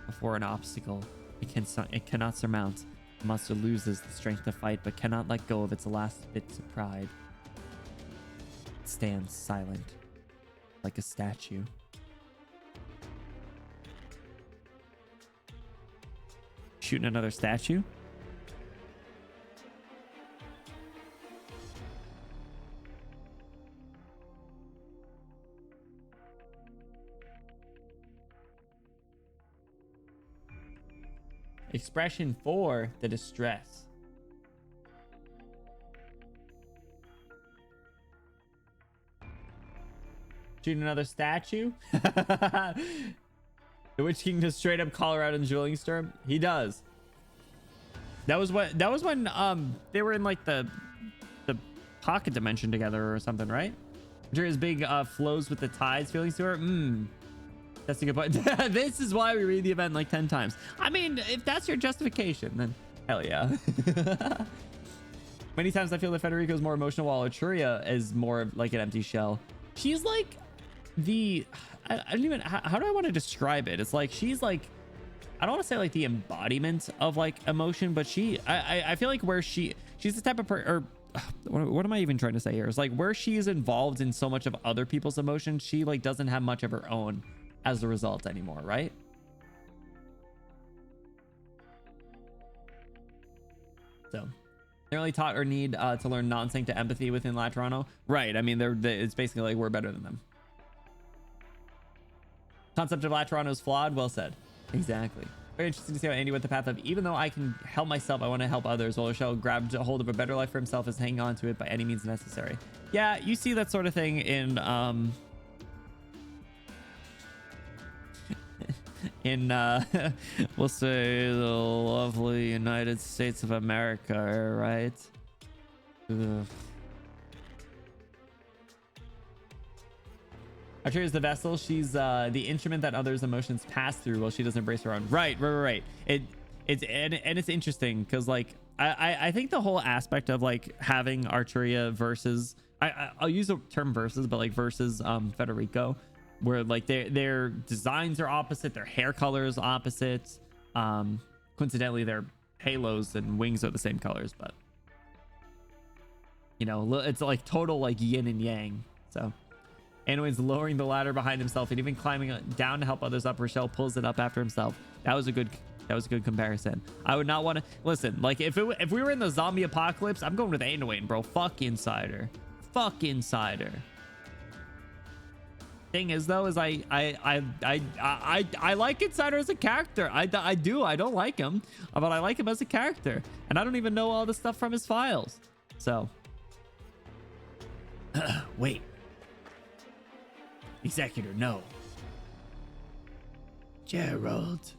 Before an obstacle it cannot surmount, the monster loses the strength to fight but cannot let go of its last bits of pride. It stands silent, like a statue. Shooting another statue? Expression 4, the distress. Shooting another statue? The Witch King does straight up call her out in dueling storm. He does. That was when they were in like the pocket dimension together or something, right? During his big flows with the tides feelings to her. That's a good point. This is why we read the event like 10 times. I mean, if that's your justification, then hell yeah. Many times I feel that Federico is more emotional while Arturia is more like an empty shell. She's like I don't even, how do I want to describe it? It's like she's like, I don't want to say like the embodiment of like emotion, but I feel like where she's the type of person, or what am I even trying to say here? It's like where she is involved in so much of other people's emotions, she like doesn't have much of her own as a result anymore, right? So they're only taught or need to learn non-sync to empathy within Laterano. Right. I mean, it's basically like we're better than them. Concept of Laterano is flawed. Well said. Exactly. Very interesting to see how Andy went the path of, even though I can help myself, I want to help others. While Rochelle grabbed a hold of a better life for himself is hanging on to it by any means necessary. Yeah, you see that sort of thing in we'll say the lovely United States of America, right? Ugh. Archer is the vessel. She's the instrument that others' emotions pass through while she doesn't embrace her own. Right. It's interesting because like I think the whole aspect of like having Arturia versus I'll use the term versus, but like versus Federico, where like their designs are opposite, their hair color is opposite. Coincidentally, their halos and wings are the same colors, but you know, it's like total like yin and yang. So Anowin's lowering the ladder behind himself and even climbing down to help others up. Rochelle pulls it up after himself. That was a good comparison. I would not want to listen. Like if we were in the zombie apocalypse, I'm going with Anowin, bro. Fuck Insider. Thing is though, is I like Insider as a character. I do. I don't like him, but I like him as a character, and I don't even know all the stuff from his files. So wait. Executor, no. Gerald.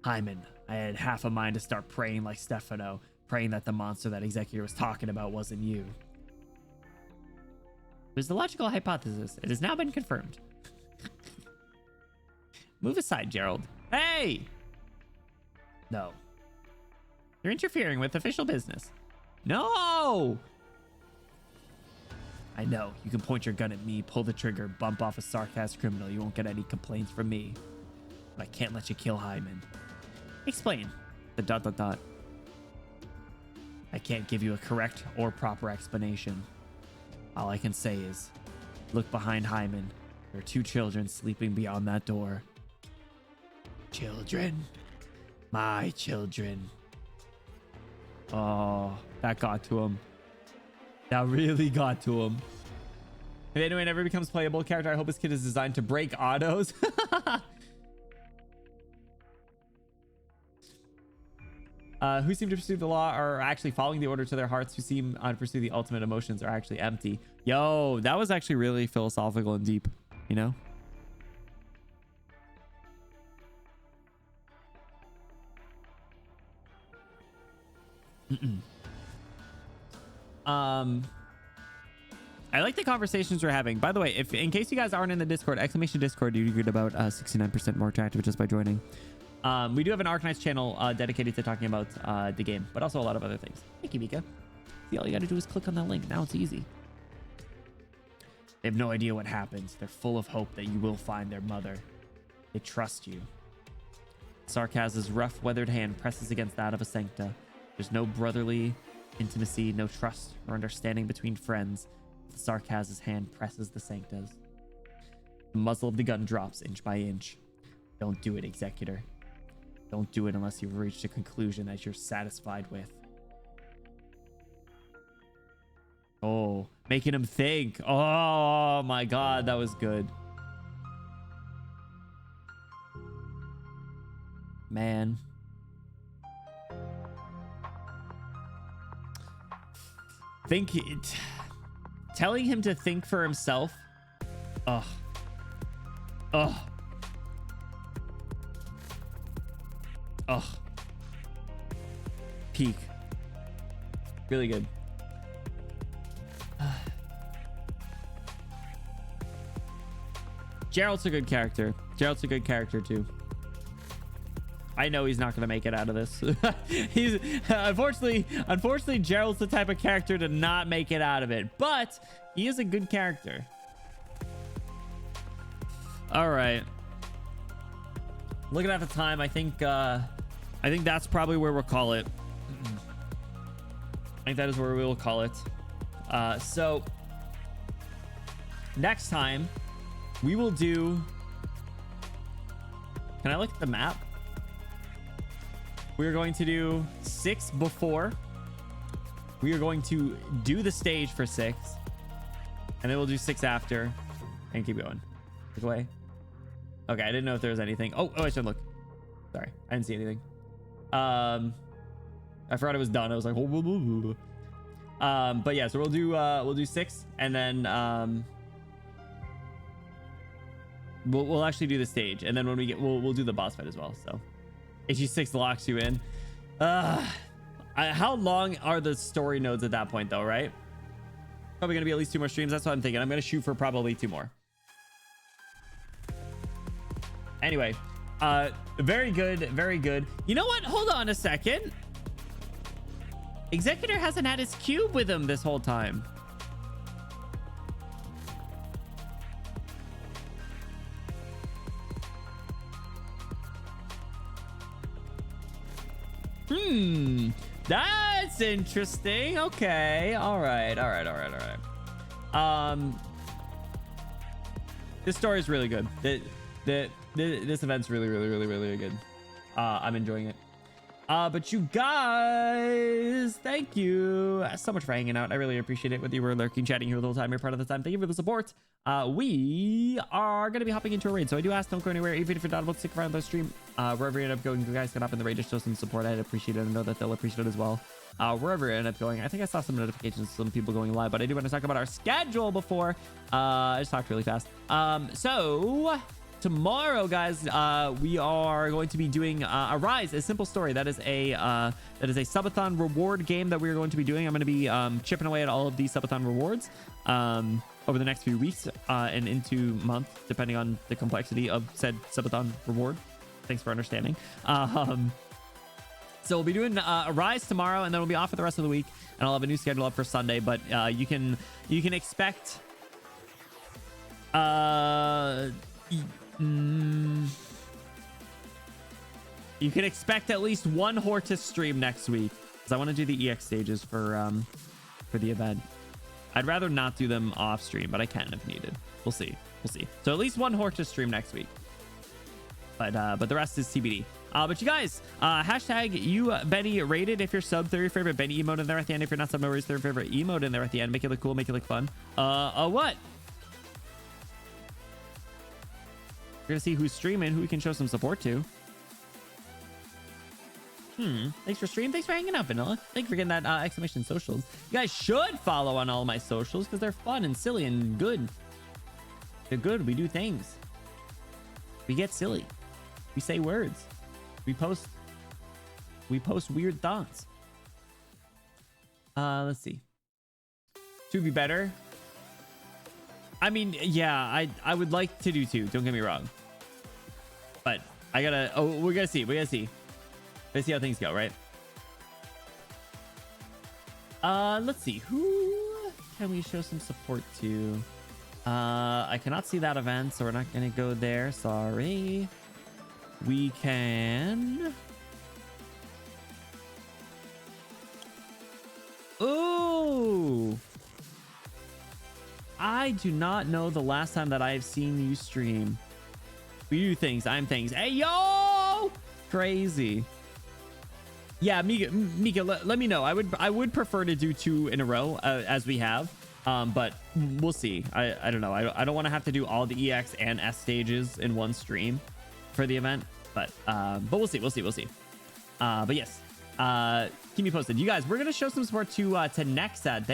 Hyman, I had half a mind to start praying like Stefano, praying that the monster that Executor was talking about wasn't you. It was the logical hypothesis. It has now been confirmed. Move aside, Gerald. Hey! No. You're interfering with official business. No! I know. You can point your gun at me, pull the trigger, bump off a sarcastic criminal. You won't get any complaints from me. But I can't let you kill Hyman. Explain. The ... I can't give you a correct or proper explanation. All I can say is, look behind Hyman. There are 2 children sleeping beyond that door. Children. My children. Oh, that got to him. That really got to him. If anyone ever becomes playable character, I hope his kid is designed to break autos. Who seem to pursue the law are actually following the order to their hearts. Who seem to pursue the ultimate emotions are actually empty. Yo, that was actually really philosophical and deep, you know? I like the conversations we're having. By the way, if in case you guys aren't in the Discord, !Discord, you get about 69% more attractive just by joining. We do have an Arknights channel dedicated to talking about the game, but also a lot of other things. Thank you, Mika. See, all you gotta do is click on that link. Now it's easy. They have no idea what happens. They're full of hope that you will find their mother. They trust you. Sarkaz's rough, weathered hand presses against that of a Sancta. There's no brotherly intimacy, no trust or understanding between friends. Sarkaz's hand presses the Sancta's. The muzzle of the gun drops inch by inch. Don't do it, Executor. Don't do it unless you've reached a conclusion that you're satisfied with. Oh, making him think. Oh my God, that was good. Man. Think it. Telling him to think for himself. Ugh. Ugh. Ugh. Peak. Really good. Gerald's a good character. Gerald's a good character too. I know he's not going to make it out of this. He's unfortunately, Gerald's the type of character to not make it out of it, but he is a good character. All right. Looking at the time, I think that's probably where we'll call it. I think that is where we will call it. So next time we will do. Can I look at the map? We are going to do 6 before. We are going to do the stage for 6, and then we'll do 6 after, and keep going. Click away. Okay, I didn't know if there was anything. Oh, I should look. Sorry, I didn't see anything. I forgot it was done. I was like, but yeah, so we'll do 6, and then we'll actually do the stage, and then when we get, we'll do the boss fight as well. So HE6 locks you in. How long are the story nodes at that point, though? Right? Probably gonna be at least 2 more streams. That's what I'm thinking. I'm gonna shoot for probably 2 more. Anyway, very good, very good. You know what? Hold on a second. Executor hasn't had his cube with him this whole time. That's interesting. Okay. All right. This story is really good. This event's really good. I'm enjoying it. But you guys, thank you so much for hanging out. I really appreciate it. Whether you were lurking, chatting here the whole time, you're part of the time. Thank you for the support. We are going to be hopping into a raid. So I do ask, don't go anywhere. Even if you're not able to stick around the stream, wherever you end up going, you guys can hop in the raid to show some support. I'd appreciate it. I know that they'll appreciate it as well. Wherever you end up going. I think I saw some notifications, some people going live, but I do want to talk about our schedule before. I just talked really fast. So tomorrow, guys, we are going to be doing Arise, a simple story. That is a subathon reward game that we're going to be doing. I'm going to be chipping away at all of these subathon rewards over the next few weeks and into month, depending on the complexity of said subathon reward. Thanks for understanding. So we'll be doing Arise tomorrow, and then we'll be off for the rest of the week, and I'll have a new schedule up for Sunday. But you can expect you can expect at least one HORTUS stream next week, because I want to do the EX stages for the event. I'd rather not do them off stream, but I can if needed. We'll see. So at least one HORTUS stream next week, but the rest is TBD. But you guys, hashtag you Benny rated if you're sub, throw your favorite Benny emote in there at the end. If you're not sub, no worries, throw your favorite emote in there at the end. Make it look cool, make it look fun. What? We're gonna see who's streaming, who we can show some support to. Thanks for stream. Thanks for hanging out, Vanilla. Thanks for getting that exclamation socials. You guys should follow on all my socials because they're fun and silly and good. They're good. We do things. We get silly. We say words. We post weird thoughts. Let's see. To be better. I mean, yeah, I would like to do 2. Don't get me wrong. But I gotta. Oh, we gotta see. Let's see how things go, right? Let's see. Who can we show some support to? I cannot see that event, so we're not gonna go there. Sorry. We can. Ooh. I do not know the last time that I've seen you stream. We do things. I'm things. Hey, yo! Crazy. Yeah, Mika, let me know. I would prefer to do 2 in a row as we have. But we'll see. I don't know. I don't want to have to do all the EX and S stages in one stream for the event. But we'll see. But yes. Keep me posted. You guys, we're gonna show some support to Nexat.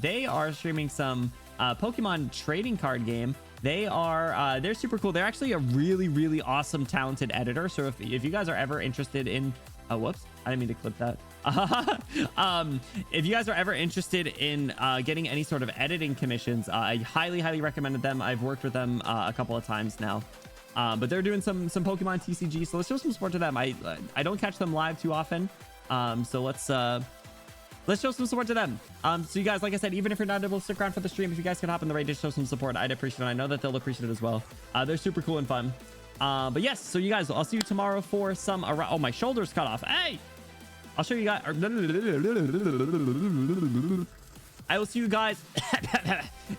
They are streaming some Pokemon trading card game. They're super cool. They're actually a really awesome, talented editor. So if you guys are ever interested in whoops, I didn't mean to clip that. If you guys are ever interested in getting any sort of editing commissions, I highly recommended them. I've worked with them a couple of times now. But they're doing some Pokemon TCG, so let's show some support to them. I don't catch them live too often. So let's let's show some support to them. So you guys, like I said, even if you're not able to stick around for the stream, if you guys could hop in the raid to show some support, I'd appreciate it. I know that they'll appreciate it as well. They're super cool and fun. But yes, so you guys, I'll see you tomorrow for some oh, my shoulder's cut off. Hey, I'll show you guys. I will see you guys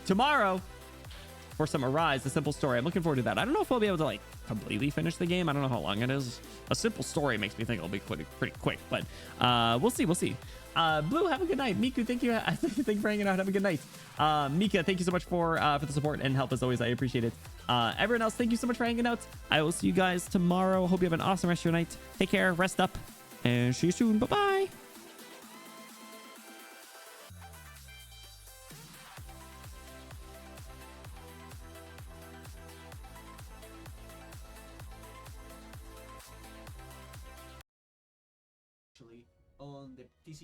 tomorrow for some Arise, a simple story. I'm looking forward to that. I don't know if we'll be able to like completely finish the game. I don't know how long it is. A simple story makes me think it'll be pretty quick, but we'll see. Blue, have a good night. Miku, thank you. Thank you for hanging out. Have a good night. Mika, thank you so much for the support and help as always. I appreciate it. Everyone else, thank you so much for hanging out. I will see you guys tomorrow. Hope you have an awesome rest of your night. Take care, rest up, and see you soon. Bye-bye. On the TC